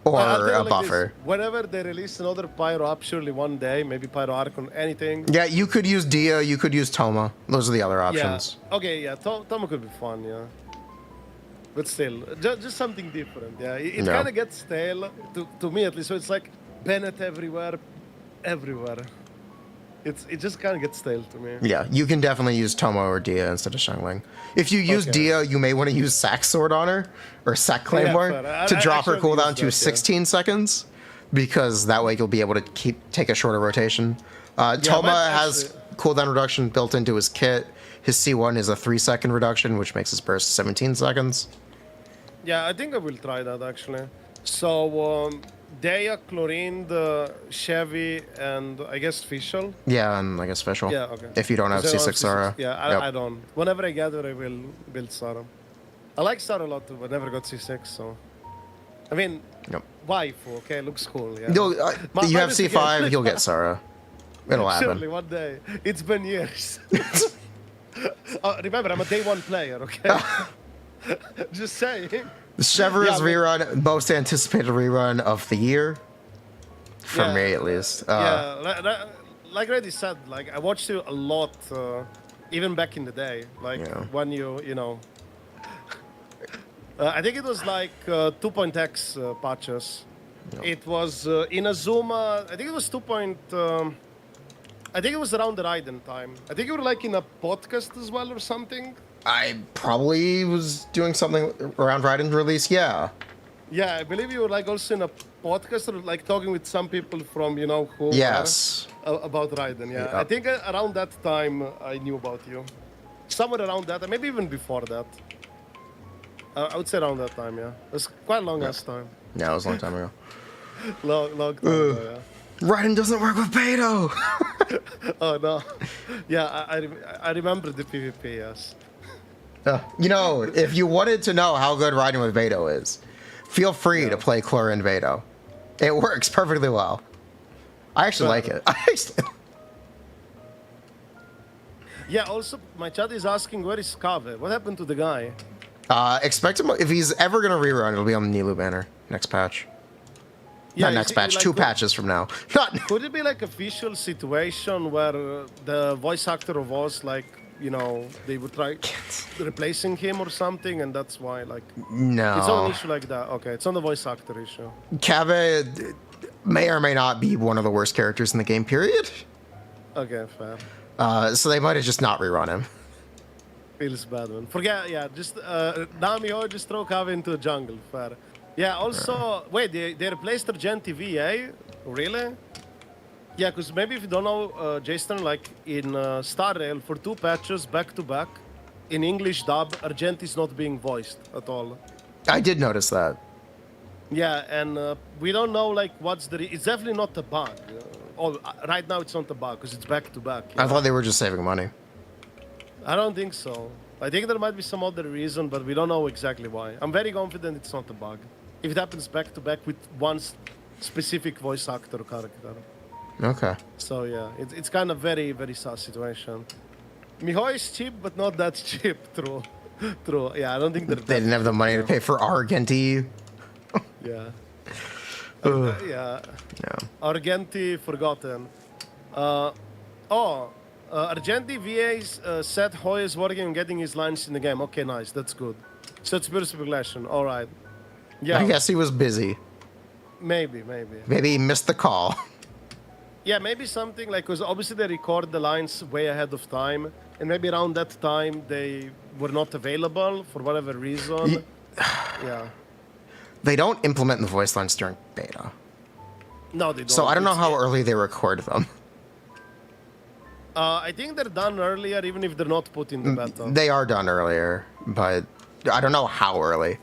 or I'll tell you a like buffer. this, whenever they release another Pyro app, surely one day, maybe Pyro Archon, anything. Yeah, you could use Dehya. You could use Toma. Those are the other options. Yeah. Okay, yeah, Tomo could be fun, yeah. But still, just something different, yeah. It Yeah. kind of gets stale, to me at least. So it's like Bennett everywhere. It just kind of gets stale to me. Yeah, you can definitely use Toma or Dehya instead of Shangling. If you use Okay. Dehya, you may want to use Sack Sword on her or Sack Claymore fair. to I drop her actually cooldown used to that, yeah. 16 seconds, because that way you'll be able to take a shorter rotation. I Toma might has actually- cooldown reduction built into his kit. His C1 is a 3-second reduction, which makes his burst 17 seconds. Yeah, I think I will try that actually. So, Dehya, Chlorine, Chevy, and I guess Fischl. Yeah, and I guess Fischl. Yeah, okay. If you don't have Because I C6 Sara. Yeah, Yep. I don't. Whenever I get her, I will build Sara. I like Sara a lot too, but never got C6, so. I mean, Yep. waifu, okay, looks cool, yeah. You'll, you have mine is again- C5, you'll get Sara. It'll happen. Surely, one day. It's been years. Remember, I'm a day one player, okay? Just saying. The Chevreuse Yeah, but- rerun, most anticipated rerun of the year. For Yeah. me, at least. Yeah, like Reddy said, like I watched you a lot, even back in the day, like Yeah. when you know. I think it was like 2.x patches. Yep. It was in Azuma. I think it was 2. I think it was around the Raiden time. I think you were like in a podcast as well or something. I probably was doing something around Raiden release, yeah. Yeah, I believe you were like also in a podcast or like talking with some people from who. Yes. About Raiden, yeah. Yeah. I think around that time I knew about you. Somewhere around that, maybe even before that. I would say around that time, yeah. It was quite a long ass time. Yeah, it was a long time ago. Long time ago, yeah. Raiden doesn't work with Beto! Oh no. Yeah, I remember the PvP, yes. If you wanted to know how good Raiden with Beto is, feel free to play Chlorine Beto. It works perfectly well. I actually like it. Yeah, also, my chat is asking, where is Kave? What happened to the guy? Expect him, if he's ever going to rerun, it'll be on the Nilu banner next patch. Not next is it patch, like 2 good- patches from now. Not. Could it be like a visual situation where the voice actor of Oz, like, they would try replacing him or something, and that's why, like, it's not No. an issue like that. Okay, it's not a voice actor issue. Cave may or may not be one of the worst characters in the game, period. Okay, fair. So they might have just not rerun him. Feels bad, man. Forget, yeah, just, Nami, just throw Kave into the jungle, fair. Yeah, also, wait, they replaced Argenti VA? Really? Yeah, because maybe if you don't know, Jason, like in Star Rail, for 2 patches back to back, in English dub, Argent is not being voiced at all. I did notice that. Yeah, and we don't know like what's it's definitely not a bug. Right now it's not a bug because it's back to back. I thought they were just saving money. I don't think so. I think there might be some other reason, but we don't know exactly why. I'm very confident it's not a bug. If it happens back to back with one specific voice actor character. Okay. So yeah, it's kind of very, very sad situation. Miho is cheap, but not that cheap. True. True. Yeah, I don't think They they're didn't have the money to pay for Argenti. Yeah. Ugh. Yeah. Yeah. Argenti forgotten. Argenti VA said Hoy is working on getting his lines in the game. Okay, nice. That's good. So it's pure speculation. All right. Yeah. I guess he was busy. Maybe. Maybe he missed the call. Yeah, maybe something like, because obviously they record the lines way ahead of time. and maybe around that time they were not available for whatever reason. Yeah. They don't implement the voice lines during beta. No, they don't. So I don't know It's- how early they record them. I think they're done earlier, even if they're not put in the beta. They are done earlier, but I don't know how early.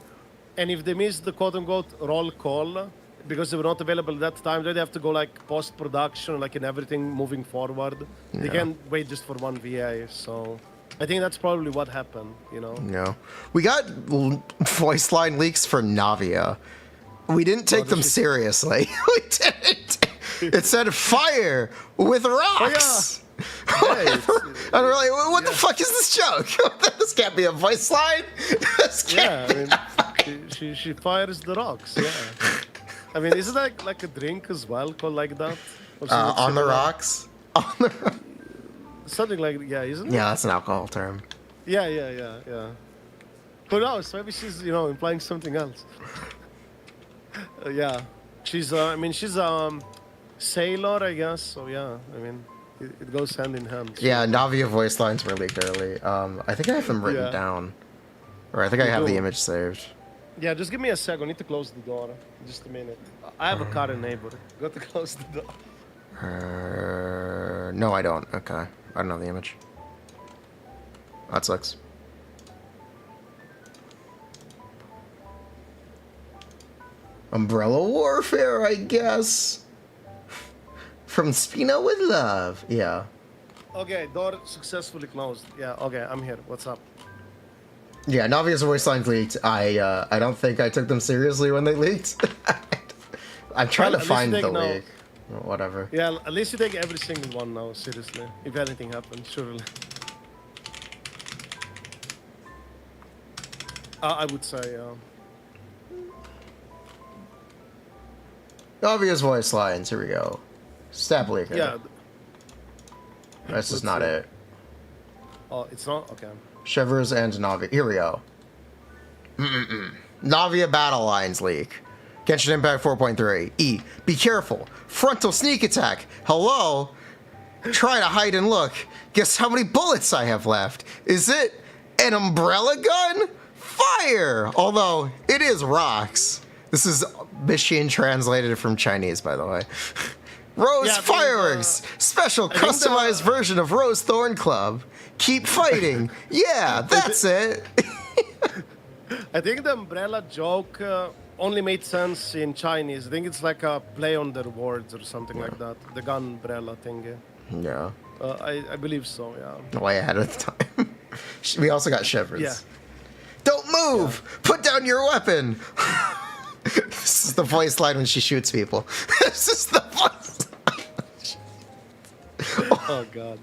And if they miss the quote-unquote roll call, because they were not available at that time, then they have to go like post-production, like in everything moving forward. They can't wait just for one VA, so I think that's probably what happened, you know? No. We got voice line leaks for Navia. We didn't take them seriously. We didn't. It said fire with rocks. Hey, And we're like, what the fuck is this joke? This can't be a voice line. This can't yeah, I mean, she fires the rocks, yeah. I mean, is it like a drink as well called like that? Or something on the similar? rocks. On the rocks. Something like, yeah, isn't it? Yeah, that's an alcohol term. Yeah. Who knows? Maybe she's, implying something else. Yeah. She's, she's a sailor, I guess. So, yeah, I mean, it goes hand in hand. So. Yeah, Navia voice lines were leaked early. I think I have them written Yeah. down. Or I think I have the do. image saved. Yeah, just give me a sec. I need to close the door. Just a minute. I have a car and neighbor. Got to close the door. No, I don't. Okay. I don't know the image. That sucks. Umbrella Warfare, I guess. From Spino with love. Yeah. Okay, door successfully closed. Yeah, okay, I'm here. What's up? Yeah, Navia's voice lines leaked. I don't think I took them seriously when they leaked. I'm trying Well, to at least find you the take now- leak. Whatever. Yeah, at least you take every single one now, seriously. If anything happens, surely. I would say, Navia's voice lines. Here we go. Stab leaker. yeah. That's just let's not see. it. Oh, it's not? Okay. Chevreuse and Navia. Here we go. Navia battle lines leak. Genshin Impact 4.3. E. Be careful. Frontal sneak attack. Hello? Try to hide and look. Guess how many bullets I have left? Is it an umbrella gun? Fire! Although, it is rocks. This is machine translated from Chinese, by the way. Rose Yeah, I think, fireworks. Special think the- customized version of Rose Thorn Club. Keep fighting. Yeah, that's it. I think the umbrella joke only made sense in Chinese. I think it's like a play on their words or something like that. The gun umbrella thing. Yeah. I believe so, yeah. Way ahead of the time. We also got Chevreuse. Yeah. Don't move! Put down your weapon! This is the voice line when she shoots people. This is the voice line. Oh, God.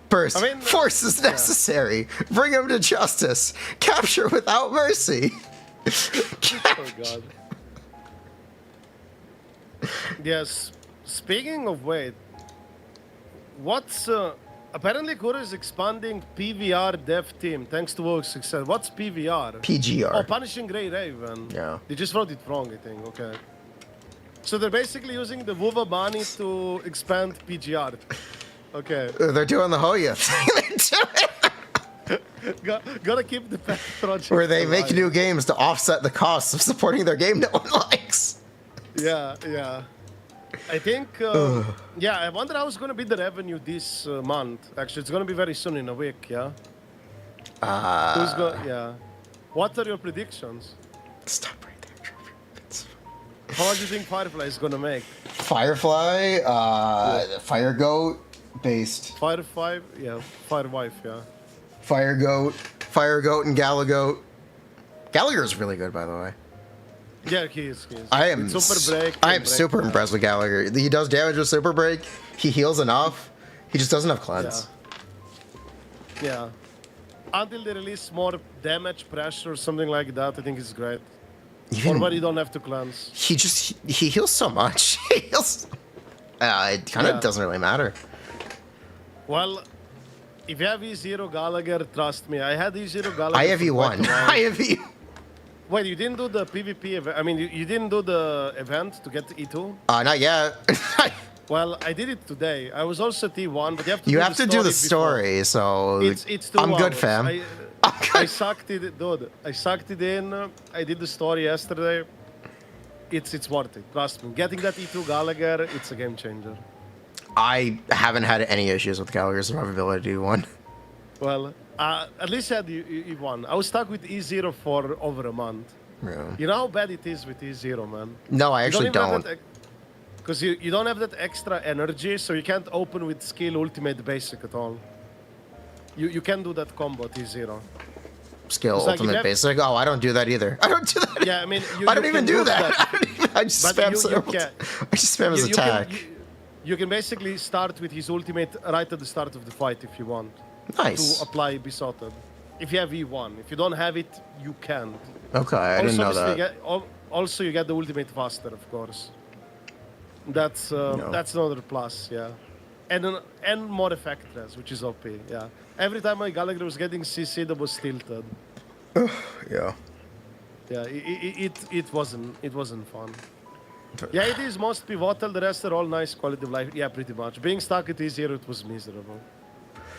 Burst. I mean, Force is necessary. Bring him to justice. Capture without mercy. Oh, God. Yes. Speaking of wait, what's apparently Kura is expanding PVR dev team thanks to WoW's success. What's PVR? PGR. Oh, Punishing Grey Raven. Yeah. They just wrote it wrong, I think. Okay. So they're basically using the WuWa money to expand PGR. Okay. They're doing the Hoya thing. They're doing Gotta keep the pet project. where they make alive. new games to offset the costs of supporting their game no one likes. Yeah. I think, yeah, I wonder how it's going to be the revenue this month. Actually, it's going to be very soon in a week, yeah? Yeah. What are your predictions? Stop right there, Trevor. It's How much do you think Firefly is going to make? Firefly, Fire Goat based. Firefly? Yeah, Firewife, yeah. Fire Goat, and Gallagher. Gallagher's really good, by the way. Yeah, he is. I am With super break. I and am break super down. impressed with Gallagher. He does damage with super break. He heals enough. He just doesn't have cleanse. Yeah. Until they release more damage, pressure, something like that, I think it's great. Even Or when you don't have to cleanse. he heals so much. He heals. It kind of Yeah. doesn't really matter. Well, if you have E0 Gallagher, trust me, I had E0 Gallagher. I have for quite E1. a while. I have E. Wait, you didn't do the PvP event? I mean, you didn't do the event to get E2? Not yet. Well, I did it today. I was also T1, but you have to do the story, so It's 2 I'm good, hours. fam. I sucked it, dude. I sucked it in. I did the story yesterday. It's worth it. Trust me. Getting that E2 Gallagher, it's a game changer. I haven't had any issues with Gallagher's survivability one. Well, at least I had E1. I was stuck with E0 for over a month. Yeah. You know how bad it is with E0, man? No, I actually don't. Because you don't have that extra energy, so you can't open with skill ultimate basic at all. You can do that combo at E0. Skill It's like ultimate basic? Oh, I don't do that either. I don't do that. Yeah, I mean, I don't you even can do use that. I just But spam I just spam his attack. You can basically start with his ultimate right at the start of the fight if you want. Nice. To apply Besotted. If you have E1. If you don't have it, you can't. Okay, I didn't know obviously that. Also, you get the ultimate faster, of course. That's another plus, yeah. And more effect res, which is OP, yeah. Every time my Gallagher was getting CC'd, I was tilted. Yeah. Yeah, it wasn't fun. Yeah, it is most pivotal. The rest are all nice quality of life. Yeah, pretty much. Being stuck at E0, it was miserable.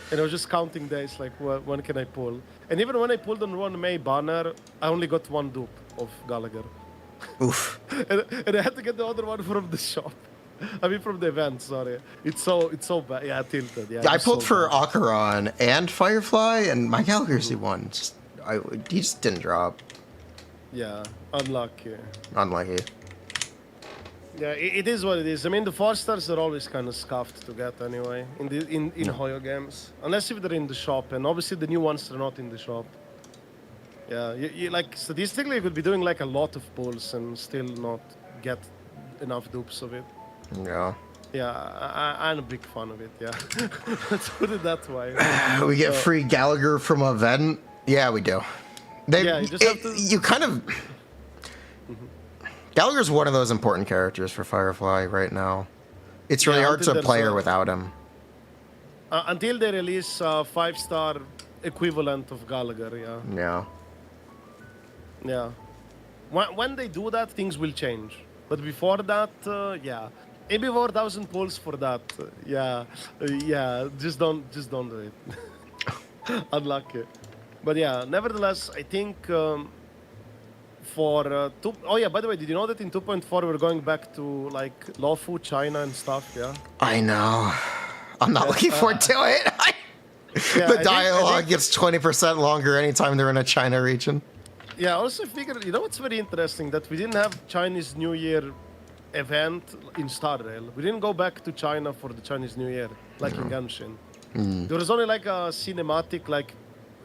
And I was just counting days, like, when can I pull? And even when I pulled on one May banner, I only got one dupe of Gallagher. Oof. and I had to get the other one from the shop. I mean, from the event, sorry. It's so bad. Yeah, tilted. Yeah, I pulled for Acheron and Firefly, and my Gallagher's won. He just didn't drop. Yeah, unlucky. Unlucky. Yeah, it is what it is. I mean, the 4-stars are always kind of scuffed to get anyway in Hoyo games, unless if they're in the shop, and obviously the new ones are not in the shop. Yeah, you like statistically you could be doing like a lot of pulls and still not get enough dupes of it. Yeah. Yeah, I'm a big fan of it. Yeah, let's put it that way. We get free Gallagher from a event. Yeah, we do. Yeah, you just have to. You kind of. Gallagher's one of those important characters for Firefly right now. It's really hard to play her without him. Until they release a 5-star equivalent of Gallagher, yeah. Yeah. Yeah. When they do that, things will change. But before that, yeah. Maybe 4,000 pulls for that. Yeah. Yeah. Just don't do it. Unlucky. But yeah, nevertheless, I think oh yeah, by the way, did you know that in 2.4 we're going back to like Lofu, China and stuff, yeah? I know. I'm not looking forward to it. The dialogue gets 20% longer anytime they're in a China region. Yeah, I also figured, you know what's very interesting? That we didn't have Chinese New Year event in Star Rail. We didn't go back to China for the Chinese New Year, like in Genshin. There was only like a cinematic, like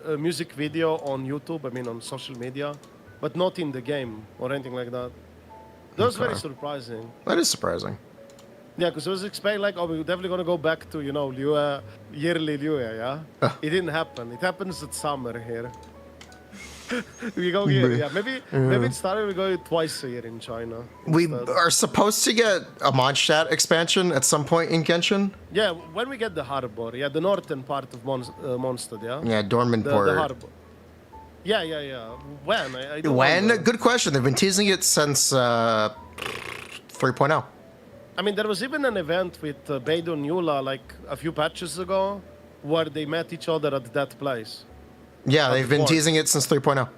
a music video on YouTube, I mean on social media, but not in the game or anything like that. That was very surprising. That is surprising. Yeah, because I was expecting like, oh, we're definitely going to go back to, you know, yearly Liuya, yeah? It didn't happen. It happens at summer here. We go here, yeah. Maybe it started, we go twice a year in China. We are supposed to get a Mondstadt expansion at some point in Genshin. Yeah, when we get the harbor, yeah, the northern part of Mondstadt, yeah? Yeah, Dortmund Port. The harbor. Yeah. When? I don't when? remember. Good question. They've been teasing it since 3.0. I mean, there was even an event with Beidou and Eula like a few patches ago where they met each other at that place. Yeah, they've been teasing it since 3.0.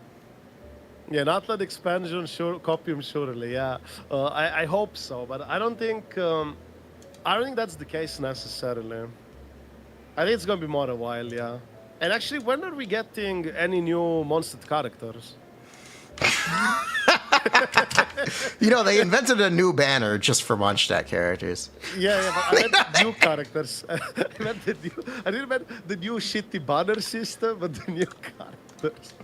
Yeah, not that expansion, sure, copium surely. Yeah, I hope so, but I don't think that's the case necessarily. I think it's gonna be more a while, yeah. And actually, when are we getting any new Mondstadt characters? You know, they invented a new banner just for Mondstadt characters. Yeah, but I meant new characters. I didn't mean the new shitty banner system, but the new characters.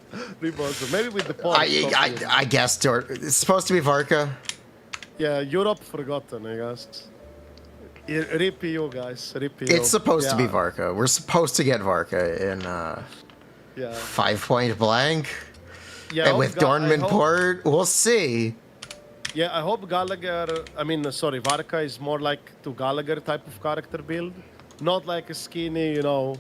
Maybe with the point. I guess it's supposed to be Varka. Yeah, Europe forgotten, I guess. Rip you guys, rip you. It's supposed to be Varka. We're supposed to get Varka in 5 Point Blank. Yeah, and with Dortmund Port, we'll see. Yeah, I hope Gallagher, Varka is more like to Gallagher type of character build. Not like a skinny, you know.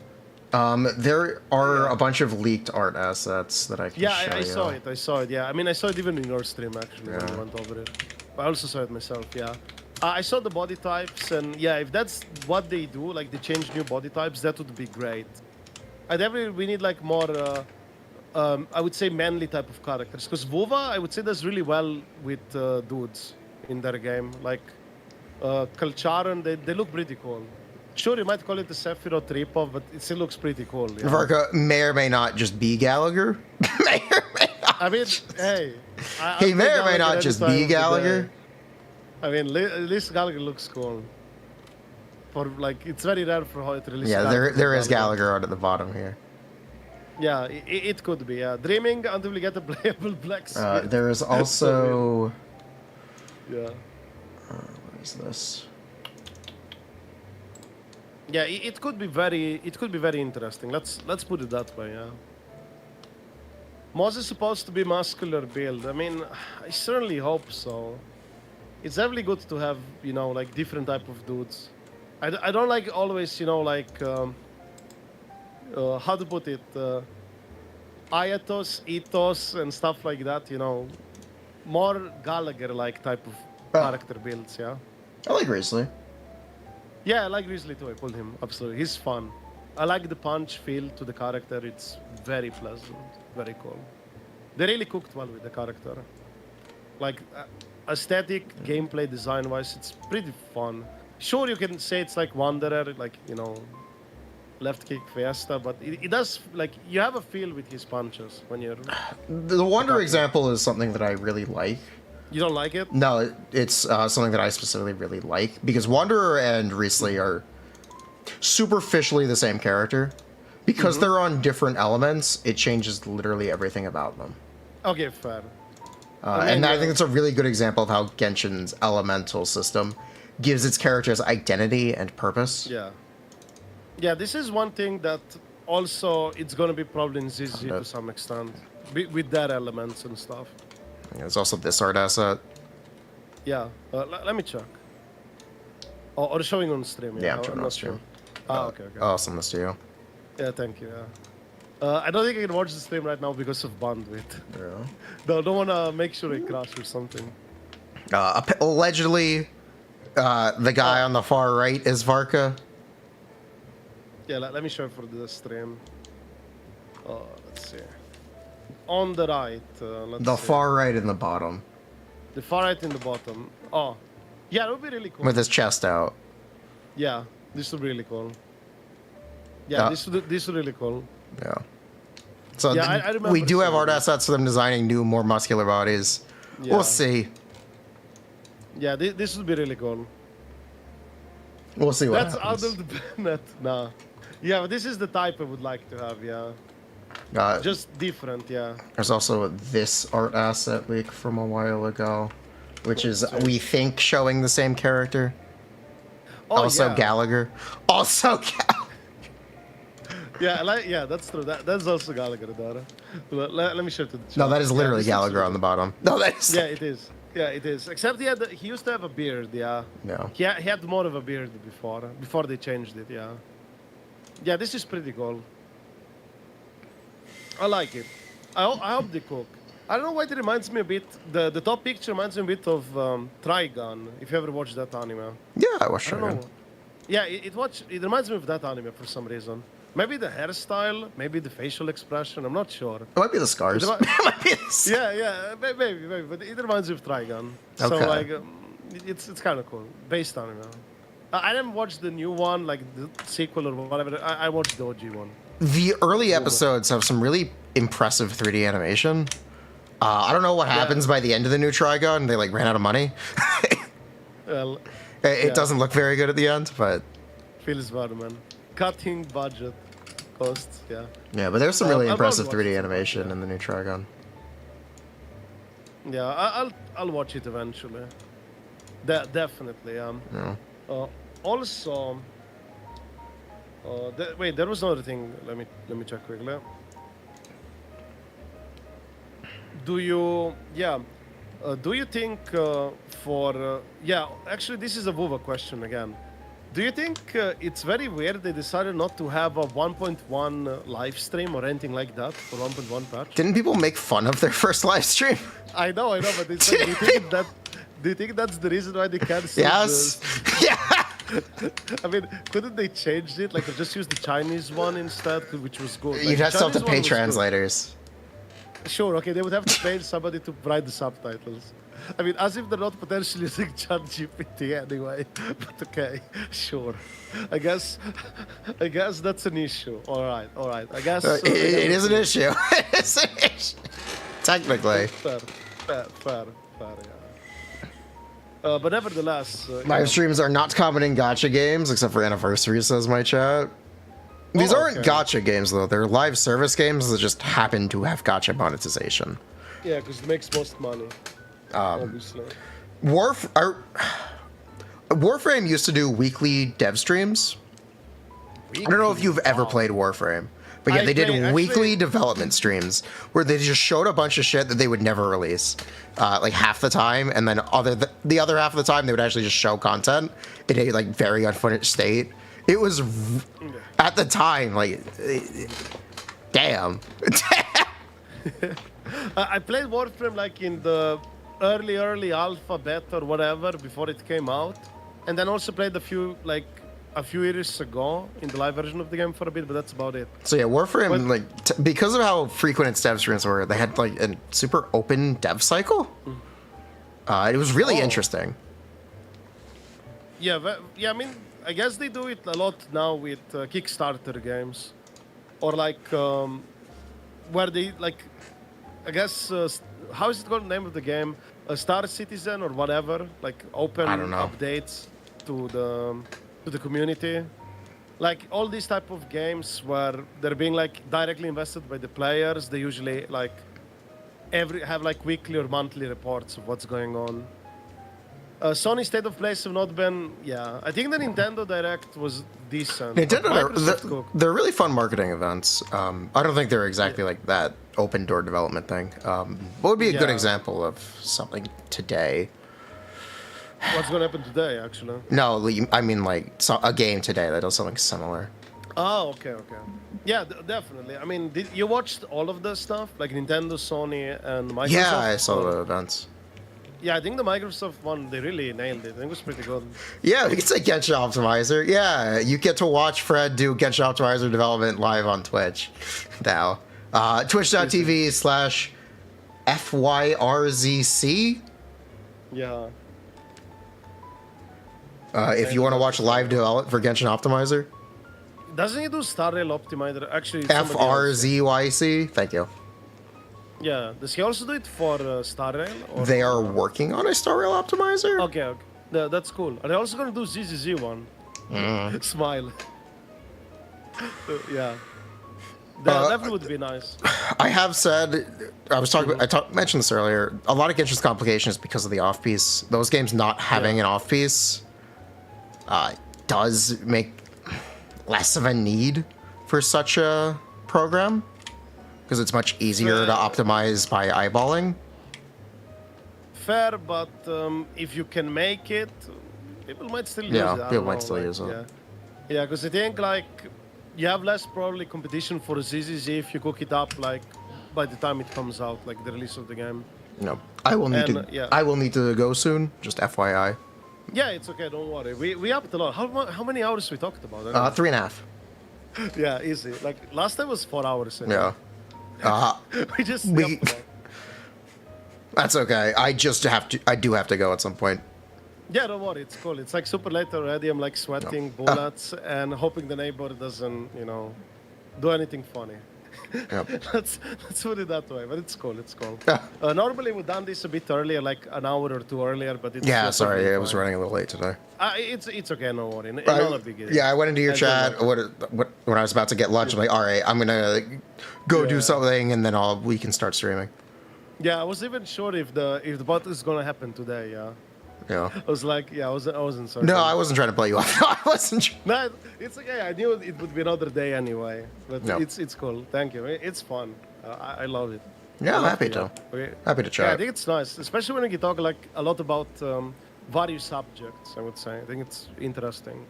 There are a bunch of leaked art assets that I can show you. I saw it, yeah. I mean, I saw it even in your stream, actually, when I went over it. I also saw it myself, yeah. I saw the body types, and yeah, if that's what they do, like they change new body types, that would be great. I definitely we need like more, I would say manly type of characters, because WuWa I would say does really well with dudes in their game. Like Kalcharan, they look pretty cool. Sure, you might call it the Sephiroth ripoff, but it still looks pretty cool. Yeah? Varka may or may not just be Gallagher. May or may not. I mean, hey, He may or may not just be Gallagher. I mean, at least Gallagher looks cool. For like, it's very rare for how it releases. Yeah, there is Gallagher out at the bottom here. Yeah, it could be. Yeah, dreaming until we get a playable black skin. There is also. Yeah. What is this? Yeah, it could be very interesting. Let's put it that way. Yeah. Moz is supposed to be muscular build. I mean, I certainly hope so. It's definitely good to have, you know, like different type of dudes. I don't like always, you know, like how to put it, Ayatos, Ethos, and stuff like that. You know, more Gallagher-like type of character builds. Yeah. I like Risley. Yeah, I like Grizzly too. I pulled him. Absolutely. He's fun. I like the punch feel to the character. It's very pleasant. Very cool. They really cooked well with the character. Like, aesthetic, gameplay, design-wise, it's pretty fun. Sure, you can say it's like Wanderer, like, you know, left kick Fiesta, but it does, like, you have a feel with his punches when you're... The Wanderer example is something that I really like. You don't like it? No, it's something that I specifically really like, because Wanderer and Risley are superficially the same character. Because they're on different elements, it changes literally everything about them. Okay, fair. And I think it's a really good example of how Genshin's elemental system gives its characters identity and purpose. Yeah. Yeah, this is one thing that also it's going to be probably in ZZ to some extent, with their elements and stuff. There's also this art asset. Yeah, let me check. Or showing on stream. Yeah, I'm showing on stream. Okay. I'll send this to you. Yeah, thank you. Yeah. I don't think I can watch the stream right now because of bandwidth. Yeah. No, don't want to make sure it crashes or something. Allegedly, the guy on the far right is Varka. Yeah, let me show for the stream. Let's see. On the right, The far right in the bottom. The far right in the bottom. Oh, yeah, it would be really cool. With his chest out. Yeah, this would be really cool. Yeah, this would be really cool. Yeah. So yeah, I remember we do have art seeing assets for them designing new, more muscular bodies. Yeah. We'll see. Yeah, this would be really cool. We'll see what That's happens. Adult Bennett. Nah. Yeah, but this is the type I would like to have, yeah. Just different, yeah. There's also this art asset leak from a while ago, which is, we think, showing the same character. Oh, Also yeah. Gallagher. Also Gallagher. Yeah, that's true. That's also Gallagher, Dara. Let me show it to the chat. No, that is literally this Gallagher on the bottom. No, that is... Yeah, it is. Yeah, it is. Except he used to have a beard, yeah. No. He had more of a beard before they changed it, yeah. Yeah, this is pretty cool. I like it. I hope they cook. I don't know why it reminds me a bit. The top picture reminds me a bit of Trigun. If you ever watched that anime. Yeah, I watched I it. don't know. Yeah, it reminds me of that anime for some reason. Maybe the hairstyle, maybe the facial expression. I'm not sure. It might be the scars. It might be the Yeah, maybe, but it reminds me of Trigun. So Okay. like, it's kind of cool. Based anime. I didn't watch the new one, like the sequel or whatever. I watched the OG one. The early episodes have some really impressive 3D animation. I don't know what happens by the end of the new Trigun. They like ran out of money. Well, It doesn't look very good at the end, but feels bad, man. Cutting budget costs, yeah. yeah. But there's some really I'll impressive probably watch 3D it. animation in the new Trigun. Yeah, I'll watch it eventually. Definitely. Yeah. Also, wait, there was another thing. Let me check quickly. Do you think actually this is a WuWa question again. Do you think it's very weird they decided not to have a 1.1 live stream or anything like that for 1.1 patch? Didn't people make fun of their first live stream? I know, but it's like, do you think Do you think that's the reason why they canceled? Yes. Yeah. I mean, couldn't they change it? Like, just use the Chinese one instead, which was good. Like, You'd have the to Chinese pay one was good. translators. Sure, okay, they would have to pay somebody to write the subtitles. I mean, as if they're not potentially using ChatGPT anyway. But okay, sure. I guess that's an issue. All right. I guess It is an issue. It's an issue. Technically. Fair, yeah. But nevertheless, Live streams are not common in gacha games, except for anniversaries, says my chat. These aren't okay. gacha games, though. They're live service games that just happen to have gacha monetization. Yeah, because it makes most money. Obviously. Warframe used to do weekly dev streams. I don't know if you've ever played Warframe. But yeah, they did weekly development streams where they just showed a bunch of shit that they would never release, like half the time, and then the other half of the time they would actually just show content in a like very unfinished state. It was at the time like, damn. I played Warframe like in the early alpha, beta, or whatever before it came out, and then also played a few years ago in the live version of the game for a bit, but that's about it. So yeah, Warframe, because of how frequent its dev streams were, they had like a super open dev cycle. It was really interesting. Yeah, I mean, I guess they do it a lot now with Kickstarter games, or like where they like, I guess how is it called? The name of the game? Star Citizen or whatever, like open updates to the community. Like all these type of games where they're being like directly invested by the players, they usually like have like weekly or monthly reports of what's going on. Sony State of Plays have not been, I think the Nintendo Direct was decent. They're really fun marketing events. I don't think they're exactly like that open door development thing. What would be a good example of something today? What's going to happen today, actually? No, I mean like a game today that does something similar. Oh, okay. Yeah, definitely. I mean, you watched all of the stuff, like Nintendo, Sony, and Microsoft? Yeah, I saw the events. Yeah, I think the Microsoft one, they really nailed it. I think it was pretty good. Yeah, it's a Genshin Optimizer. Yeah, you get to watch Fred do Genshin Optimizer development live on Twitch now. Twitch.tv/FYRZC. Yeah. If you want to watch live development for Genshin Optimizer. Doesn't he do Star Rail Optimizer? Actually, FRZYC. Thank you. Yeah. Does he also do it for Star Rail? They are working on a Star Rail Optimizer. Okay. That's cool. Are they also going to do ZZZ one? Smile. Yeah. That definitely would be nice. I have said, I mentioned this earlier, a lot of Genshin's complication is because of the off-piece. Those games not having an off-piece does make less of a need for such a program, because it's much easier to optimize by eyeballing. Fair, but if you can make it, people might still use it. Yeah, people might still use it. Yeah, because I think like you have less probably competition for ZZZ if you cook it up like by the time it comes out, like the release of the game. No, I will need I will need to go soon. Just FYI. Yeah, it's okay. Don't worry. We upped a lot. How many hours we talked about? 3.5. Yeah, easy. Like last time was 4 hours. Yeah. we just. That's okay. I do have to go at some point. Yeah, don't worry. It's cool. It's like super late already. I'm like sweating bullets and hoping the neighbor doesn't, do anything funny. Yep. let's put it that way. But it's cool. It's cool. Normally we've done this a bit earlier, like an hour or two earlier. But it's sorry, I was running a little late today. It's okay. No worry. Not a big deal. Yeah, I went into your chat when I was about to get lunch. I'm like, all right, I'm gonna go do something, and then we can start streaming. Yeah, I was even sure if the bot is gonna happen today. Yeah. Yeah. I was like, I wasn't certain. No, I wasn't trying to play you off. I wasn't. No, it's okay. I knew it would be another day anyway. But it's cool. Thank you. It's fun. I love it. Yeah, I'm happy to. Happy to chat. Yeah, I think it's nice, especially when you talk like a lot about various subjects. I would say. I think it's interesting.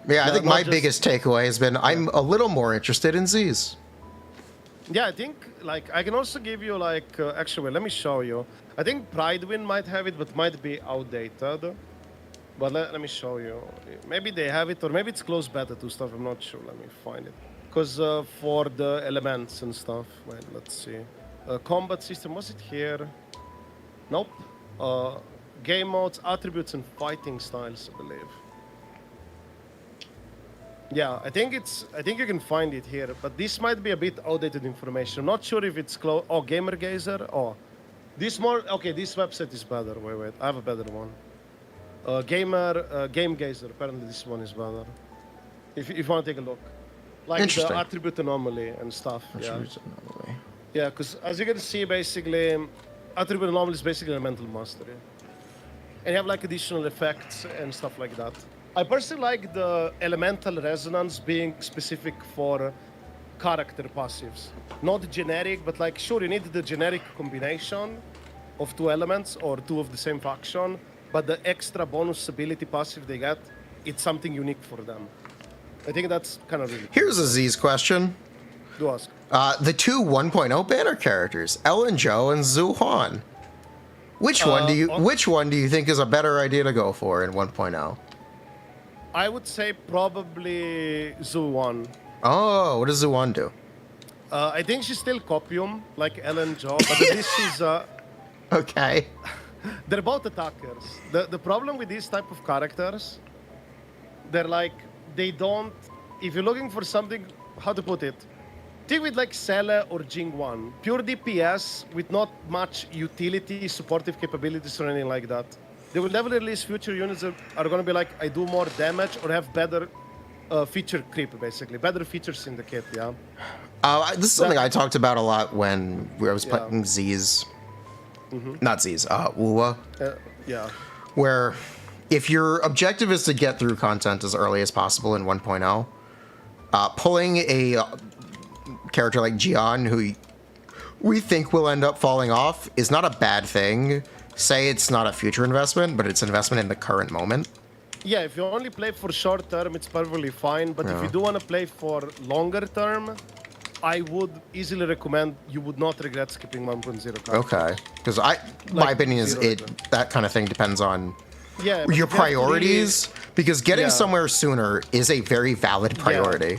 Yeah, I think my biggest takeaway has been I'm a little more interested in Z's. Yeah, I think like I can also give you like actually let me show you. I think Pridewind might have it, but might be outdated. But let me show you. Maybe they have it, or maybe it's close beta to stuff. I'm not sure. Let me find it. Because for the elements and stuff. Wait, let's see. Combat system, was it here? Nope. Game modes, attributes, and fighting styles, I believe. Yeah, I think you can find it here, but this might be a bit outdated information. I'm not sure if it's close. Oh, Gamer Gazer. Oh, this more. Okay, this website is better. Wait, I have a better one. Game Gazer. Apparently, this one is better. If you want to take a look, like the attribute anomaly and stuff. Attribute anomaly. Yeah, because as you can see, basically, attribute anomaly is basically elemental mastery, and you have like additional effects and stuff like that. I personally like the elemental resonance being specific for character passives, not generic, but like sure you need the generic combination of two elements or two of the same faction. But the extra bonus ability passive they get, it's something unique for them. I think that's kind of really cool. Here's a Z's question. Do ask. The two 1.0 banner characters, Ellen Joe and Zhu Huan. Which one do you think is a better idea to go for in 1.0? I would say probably Zhu Huan. Oh, what does Zhu Huan do? I think she's still copium, like Ellen Joe, but at least she's... Okay. They're both attackers. The problem with these type of characters, they're like, they don't... If you're looking for something, how to put it? Think with like Sele or Jingwan. Pure DPS with not much utility, supportive capabilities or anything like that. They will never release future units that are going to be like, I do more damage or have better feature creep, basically. Better features in the kit, yeah? This is something I talked about a lot when I was playing Z's. Not Z's, WuWa. Yeah. Where if your objective is to get through content as early as possible in 1.0, pulling a character like Jian, who we think will end up falling off, is not a bad thing. Say it's not a future investment, but it's investment in the current moment. Yeah, if you only play for short term, it's perfectly fine. But if you do want to play for longer term, I would easily recommend you would not regret skipping 1.0. Okay, because my opinion is that kind of thing depends on your priorities. Because getting somewhere sooner is a very valid priority.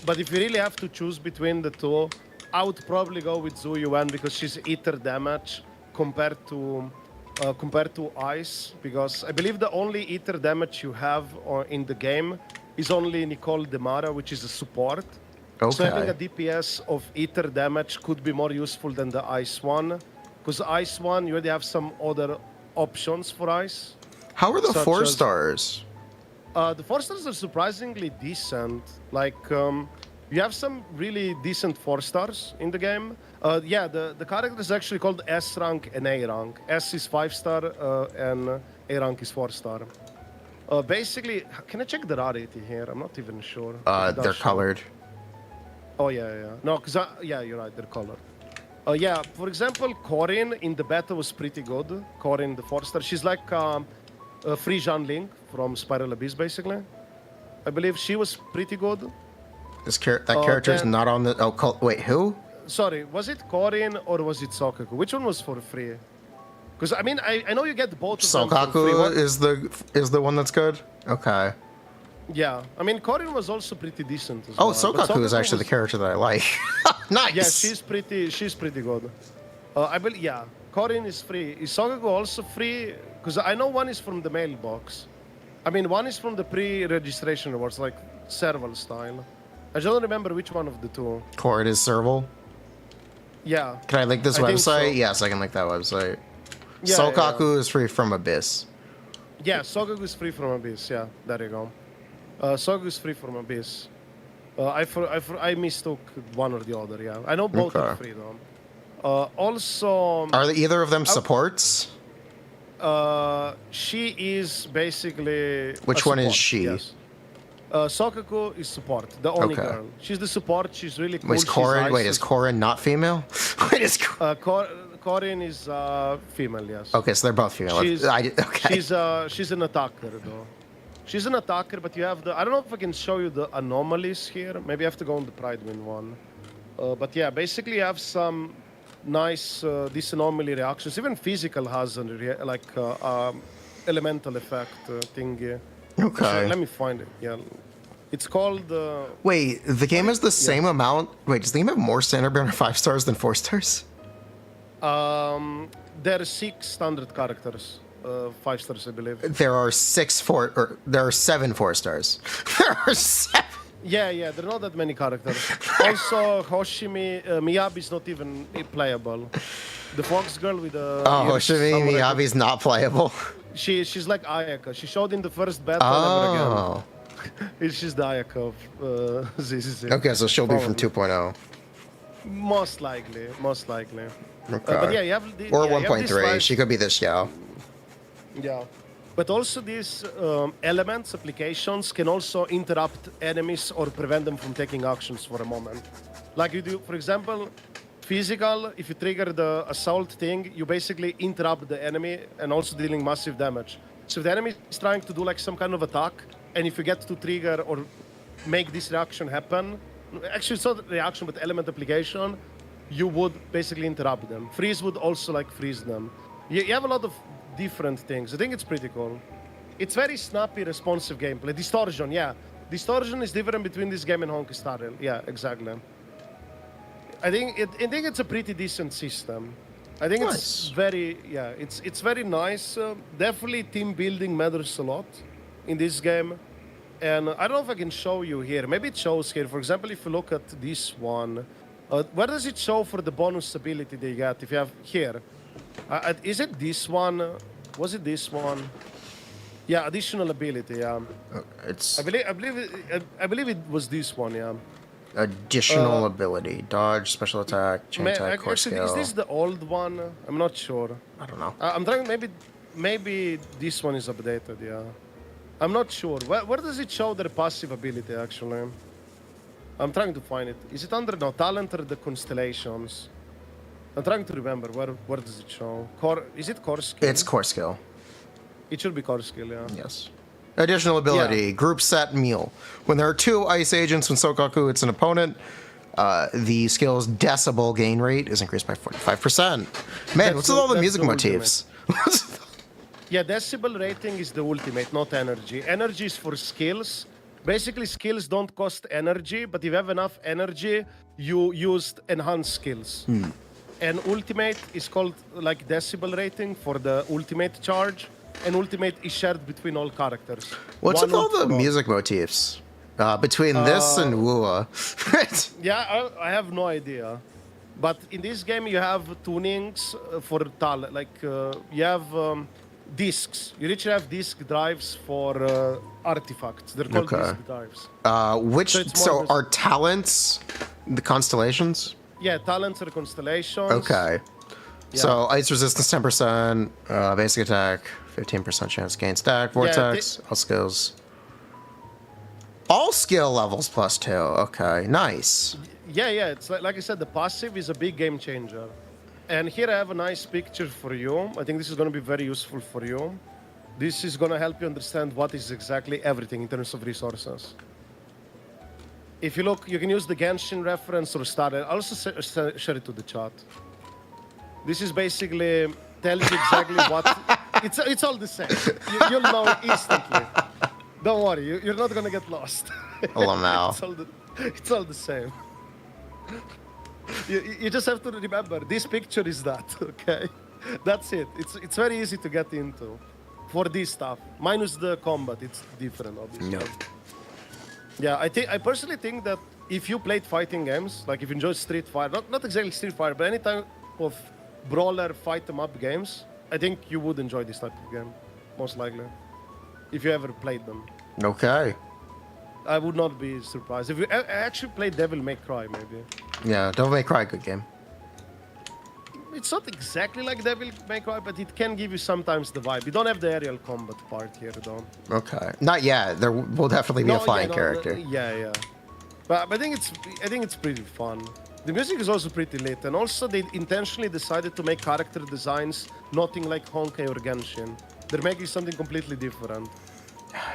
But if you really have to choose between the two, I would probably go with Zhu Yuan because she's ether damage compared to ice. Because I believe the only ether damage you have in the game is only Nicole Demara, which is a support. Okay. So having a DPS of ether damage could be more useful than the ice one. Because the ice one, you already have some other options for ice. How are the 4-stars? The 4-stars are surprisingly decent. Like, you have some really decent 4-stars in the game. The character is actually called S rank and A rank. S is 5-star and A rank is 4-star. Basically, can I check the rarity here? I'm not even sure. They're colored. Oh, yeah. No, because, you're right, they're colored. For example, Corin in the beta was pretty good. Corin, the 4-star. She's like a free Jean Link from Spiral Abyss, basically. I believe she was pretty good. That character is not on the... Oh, wait, who? Sorry, was it Corin or was it Sokaku? Which one was for free? Because, I mean, I know you get both of them for free. Sokaku is the one that's good? Okay. Yeah, I mean, Corin was also pretty decent as well. Sokaku is actually the character that I like. Nice! Yeah, she's pretty good. I believe, Corin is free. Is Sokaku also free? Because I know one is from the mailbox. I mean, one is from the pre-registration rewards, like serval style. I just don't remember which one of the two. Corin is serval? Yeah. Can I link this website? So. Yes, I can link that website. Yeah, Sokaku is free from Abyss. Yeah, Sokaku is free from Abyss. Yeah, there you go. Sokaku is free from Abyss. I mistook one or the other. Yeah, I know both are free though. Also, are either of them supports? She is basically. Which one is she? Yes. Sokaku is support, the only girl. She's the support. She's really cool. Is Corin not female? Corin is female. Yes. Okay, so they're both female. She's an attacker though. She's an attacker, but you have the... I don't know if I can show you the anomalies here. Maybe I have to go on the Pridewind one. But yeah, basically you have some nice disanomaly reactions. Even physical has elemental effect thingy. Okay. Let me find it. Yeah, it's called. Wait, the game has the same amount. Wait, does the game have more standard banner 5 stars than 4 stars? There are 6 standard characters, 5 stars, I believe. There are 7 4 stars. There are 7. Yeah, there are not that many characters. Also, Miyabi is not even playable. The fox girl with the. Hoshimi Miyabi's not playable. She's like Ayaka. She showed in the first battle. Never Oh. again. She's the Ayaka of ZZZ. Okay, so she'll be from 2.0. Most likely. Okay. But yeah, you have Or you have this 1.3. nice- She could be this Xiao. Yeah. But also these elements, applications, can also interrupt enemies or prevent them from taking actions for a moment. Like you do, for example, physical, if you trigger the assault thing, you basically interrupt the enemy and also dealing massive damage. So if the enemy is trying to do like some kind of attack, and if you get to trigger or make this reaction happen, actually it's not reaction but element application, you would basically interrupt them. Freeze would also like freeze them. You have a lot of different things. I think it's pretty cool. It's very snappy, responsive gameplay. Distortion, yeah. Distortion is different between this game and Honkai Star Rail. Yeah, exactly. I think it's a pretty decent system. I think it's very, yeah, it's very nice. Definitely team building matters a lot in this game. And I don't know if I can show you here. Maybe it shows here. For example, if you look at this one, where does it show for the bonus ability they get? If you have here, is it this one? Was it this one? Yeah, additional ability. Yeah, It's I believe it was this one. Yeah. additional ability. Dodge, special attack, chain attack, core Actually, skill. is this the old one? I'm not sure. I don't know. I'm trying. Maybe this one is updated. Yeah. I'm not sure. Where does it show their passive ability? Actually, I'm trying to find it. Is it under talent or the constellations? I'm trying to remember where does it show? Is it core skill? It's core skill. It should be core skill, yeah. Yes. Additional ability, Yeah. group set meal. When there are 2 ice agents when Sokaku it's an opponent, the skill's decibel gain rate is increased by 45%. Man, what's with all the that's music the motifs? Yeah, decibel rating is the ultimate, not energy. Energy is for skills. Basically, skills don't cost energy, but if you have enough energy, you use enhanced skills. And ultimate is called like decibel rating for the ultimate charge. And ultimate is shared between all characters. What's One with all ult the for all. music motifs? Between this and WuWa. Yeah, I have no idea. But in this game, you have tunings for talent. Like, you have discs. You literally have disc drives for artifacts. They're called Okay. disc drives. it's more of a- Are talents the constellations? Yeah, talents are constellations. Okay. Yeah. So ice resistance 10%, basic attack 15% chance gain stack, vortex, all skills. All skill levels +2. Okay, nice. Yeah. It's like I said, the passive is a big game changer. And here I have a nice picture for you. I think this is going to be very useful for you. This is going to help you understand what is exactly everything in terms of resources. If you look, you can use the Genshin reference or start it. I'll also share it to the chat. This is basically tells you exactly what... It's all the same. You'll know instantly. Don't worry, you're not going to get lost. LMAO. It's all the same. You just have to remember, this picture is that, okay? That's it. It's very easy to get into for this stuff. Minus the combat, it's different, obviously. No. Yeah, I personally think that if you played fighting games, like if you enjoy Street Fighter, not exactly Street Fighter, but any type of brawler fight 'em up games, I think you would enjoy this type of game, most likely, if you ever played them. Okay. I would not be surprised if you actually played Devil May Cry, maybe. Yeah, Devil May Cry, good game. It's not exactly like Devil May Cry, but it can give you sometimes the vibe. You don't have the aerial combat part here, though. Okay. Not yet. There will definitely be a flying character. Yeah. But I think it's pretty fun. The music is also pretty lit, and also they intentionally decided to make character designs nothing like Honkai or Genshin. They're making something completely different.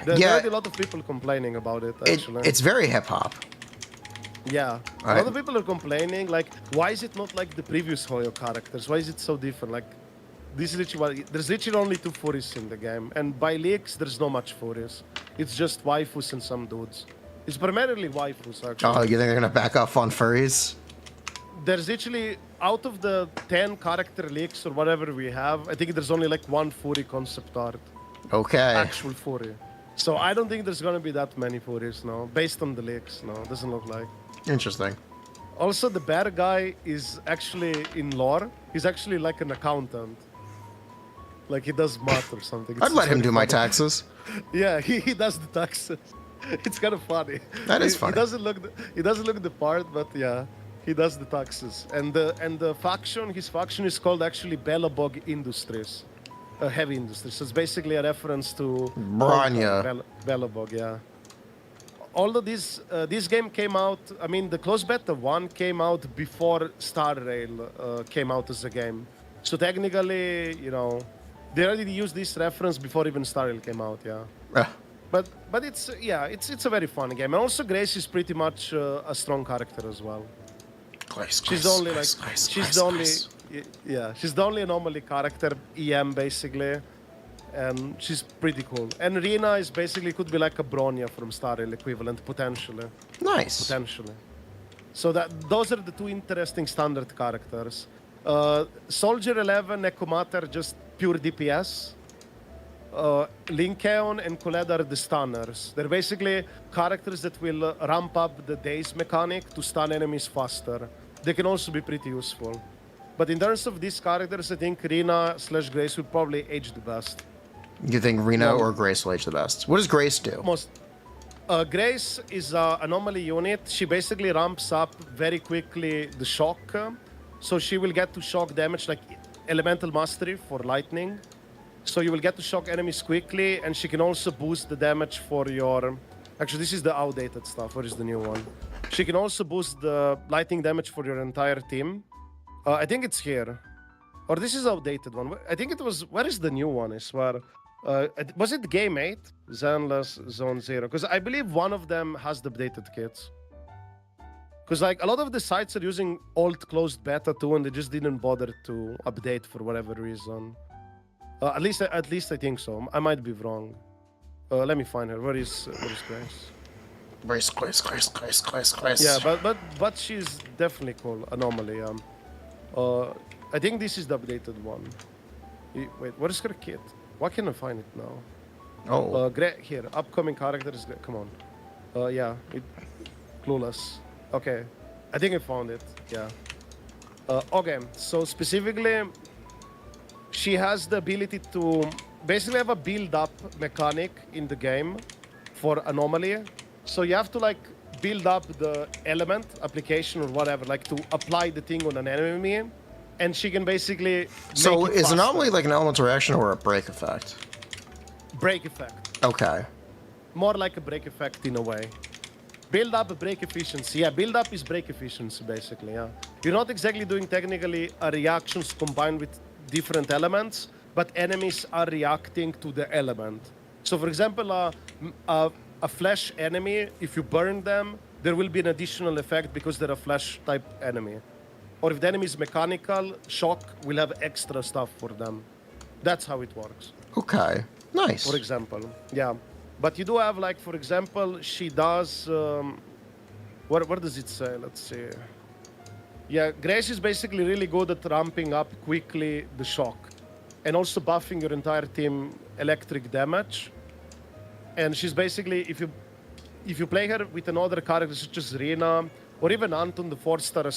There are a lot of people complaining about it, actually. It's very hip hop. Yeah. A lot of people are complaining, like, why is it not like the previous Hoyo characters? Why is it so different? Like, this is literally, there's literally only 2 furries in the game, and by leaks, there's not much furries. It's just waifus and some dudes. It's primarily waifus, actually. Oh, you think they're gonna back off on furries? There's literally, out of the 10 character leaks or whatever we have, I think there's only like 1 furry concept art. Okay. Actual furry. So I don't think there's gonna be that many furries, no. Based on the leaks, no. Doesn't look like. Interesting. Also, the bear guy is actually, in lore, he's actually like an accountant. Like, he does math or something. I'd let him do my taxes. Yeah, he does the taxes. It's kind of funny. That is funny. He doesn't look the part, but yeah, he does the taxes. And the faction, his faction is called actually Belobog Industries, heavy industries. So it's basically a reference to Branya. Belobog, yeah. Although this game came out, I mean, the closed beta 1 came out before Star Rail came out as a game. So technically, you know, they already used this reference before even Star Rail came out, yeah. But it's, yeah, it's a very fun game. And also Grace is pretty much a strong character as well. She's the only anomaly character, EM basically. And she's pretty cool. And Rina is basically, could be like a Bronya from Star Rail equivalent, potentially. Nice. Potentially. So those are the 2 interesting standard characters. Soldier 11, Nekomater, just pure DPS. Linkeon and Koled are the stunners. They're basically characters that will ramp up the daze mechanic to stun enemies faster. They can also be pretty useful. But in terms of these characters, I think Rina/Grace will probably age the best. You think Rena or Grace will age the best? What does Grace do? Grace is an anomaly unit. She basically ramps up very quickly the shock. So she will get to shock damage like elemental mastery for lightning. So you will get to shock enemies quickly, and she can also boost the damage for your... Actually, this is the outdated stuff. Where is the new one? She can also boost the lightning damage for your entire team. I think it's here. Or this is outdated one. I think it was... Where is the new one? I swear. Was it Game 8? Zenless Zone 0? Because I believe one of them has the updated kits. Because like a lot of the sites are using old closed beta too, and they just didn't bother to update for whatever reason. At least I think so. I might be wrong. Let me find her. Where is Grace? Grace. Yeah, but she's definitely cool. Anomaly. I think this is the updated one. Wait, what is her kit? Why can't I find it now? Oh. Here, upcoming characters. Come on. Yeah, Clueless. Okay, I think I found it. Yeah. Okay, so specifically, she has the ability to basically have a build-up mechanic in the game for anomaly. So you have to like build up the element application or whatever, like to apply the thing on an enemy, and she can basically. So make it is faster. anomaly like an elemental reaction or a break effect? Break effect. Okay. More like a break effect in a way. Build up, break efficiency. Yeah, build up is break efficiency basically. Yeah, you're not exactly doing technically a reactions combined with different elements, but enemies are reacting to the element. So for example, a flesh enemy, if you burn them, there will be an additional effect because they're a flesh type enemy. Or if the enemy is mechanical, shock will have extra stuff for them. That's how it works. Okay. Nice. For example, yeah. But you do have, like, for example, she does... Where does it say? Let's see. Yeah, Grace is basically really good at ramping up quickly the shock. And also buffing your entire team electric damage. And she's basically, if you play her with another character such as Rina, or even Anton, the 4-star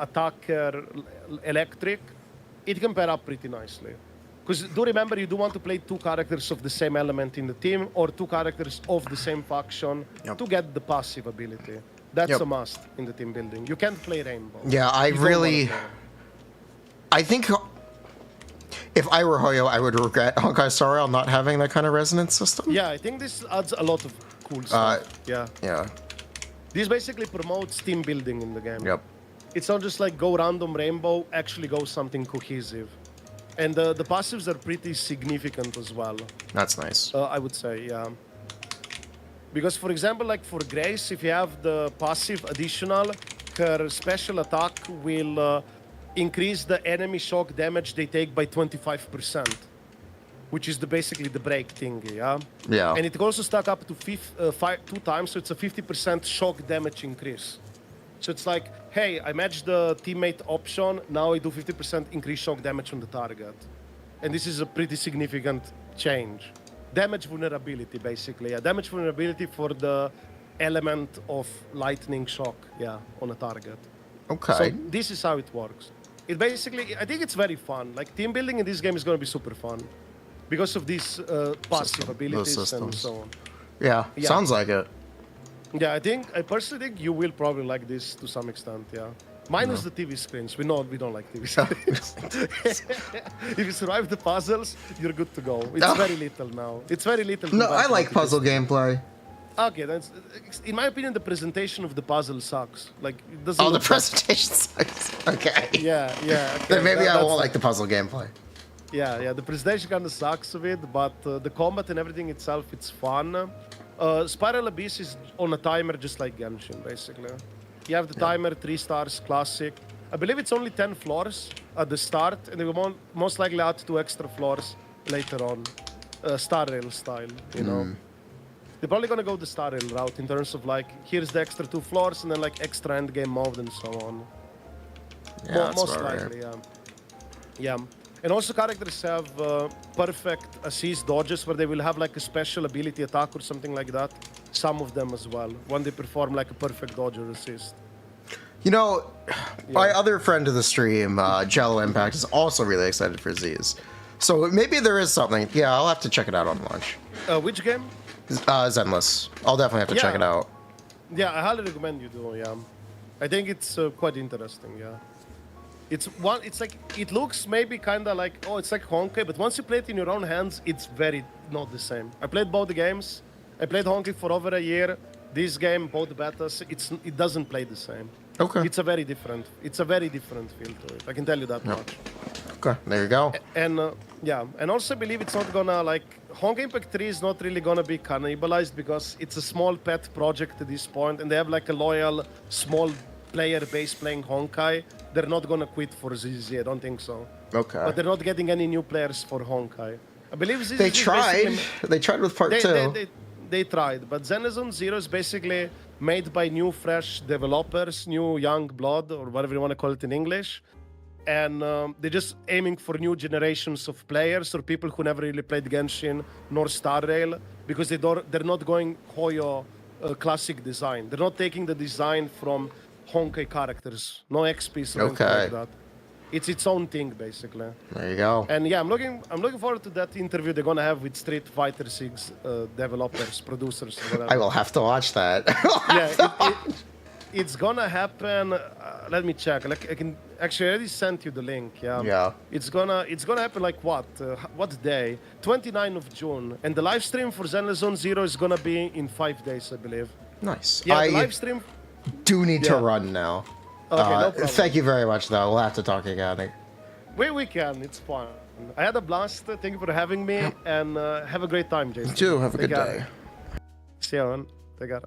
attacker electric, it can pair up pretty nicely. Because do remember, you do want to play 2 characters of the same element in the team, or 2 characters of the same faction to get the passive ability. That's a must in the team building. You can't play Rainbow. Yeah, I think if I were Hoyo, I would regret Honkai Star Rail not having that kind of resonance system. Yeah, I think this adds a lot of cool stuff. Yeah. This basically promotes team building in the game. Yep. It's not just like go random Rainbow, actually go something cohesive. And the passives are pretty significant as well. That's nice. I would say, yeah. Because, for example, like for Grace, if you have the passive additional, her special attack will increase the enemy shock damage they take by 25%, which is basically the break thingy, yeah? Yeah. And it can also stack up to 2 times, so it's a 50% shock damage increase. So it's like, hey, I match the teammate option, now I do 50% increased shock damage on the target. And this is a pretty significant change. Damage vulnerability, basically. Yeah, damage vulnerability for the element of lightning shock, yeah, on a target. Okay. So this is how it works. It basically, I think it's very fun. Like, team building in this game is going to be super fun because of these passive abilities and so on. Yeah, Yeah. sounds like it. Yeah, I personally think you will probably like this to some extent, yeah. Minus the TV screens. We don't like TV screens. If you survive the puzzles, you're good to go. It's very little now. It's very little. No, compared I to like TV puzzle screens. gameplay. Okay, that's in my opinion the presentation of the puzzle sucks. Like it doesn't. Oh, the look that- presentation sucks. Okay. Yeah, yeah. Okay. Then maybe I that's won't like the puzzle gameplay. Yeah. The presentation kind of sucks of it, but the combat and everything itself, it's fun. Spiral Abyss is on a timer, just like Genshin, basically. You have the timer, 3 stars, classic. I believe it's only 10 floors at the start, and they will most likely add 2 extra floors later on, Star Rail style, you know. They're probably gonna go the Star Rail route in terms of like, here's the extra 2 floors, and then like extra endgame mode and so on. Yeah, that's Most about likely, right. yeah. And also characters have perfect assist dodges where they will have like a special ability attack or something like that. Some of them as well, when they perform like a perfect dodge or assist. You know, my other friend of the stream, Jello Impact, is also really excited for Z's. So maybe there is something. Yeah, I'll have to check it out on launch. Which game? Zenless. I'll definitely have to check it out. Yeah, I highly recommend you do, yeah. I think it's quite interesting, yeah. It's like, it looks maybe kind of like, oh, it's like Honkai, but once you play it in your own hands, it's very not the same. I played both the games. I played Honkai for over a year. This game, both betas, it doesn't play the same. Okay. It's a very different feel to it. I can tell you that much. Okay, there you go. And yeah, and also I believe it's not gonna like Honkai Impact 3 is not really gonna be cannibalized because it's a small pet project at this point, and they have like a loyal small player base playing Honkai. They're not gonna quit for ZZ. I don't think so. Okay. But they're not getting any new players for Honkai. I believe ZZ They is tried. basically- They tried with part 2. They tried, but Zenizon Zero is basically made by new, fresh developers, new young blood, or whatever you want to call it in English. And they're just aiming for new generations of players or people who never really played Genshin nor Star Rail, because they're not going Hoyo classic design. They're not taking the design from Honkai characters, no XPs or anything like that. It's its own thing, basically. There you go. And yeah, I'm looking forward to that interview they're gonna have with Street Fighter 6 developers, producers, or whatever. I will have to watch that. It's gonna happen. Let me check. Like I can actually I already sent you the link. Yeah. Yeah. It's gonna happen like what? What day? 29th of June. And the live stream for Zenless Zone Zero is gonna be in 5 days, I believe. Nice. Yeah, I the live stream. do need to Yeah. run now. Okay, no problem. Thank you very much, though. We'll have to talk again. We can. It's fun. I had a blast. Thank you for having me, and have a great time, Jason. You too. Have a good Take care. day. See you, man. Take care.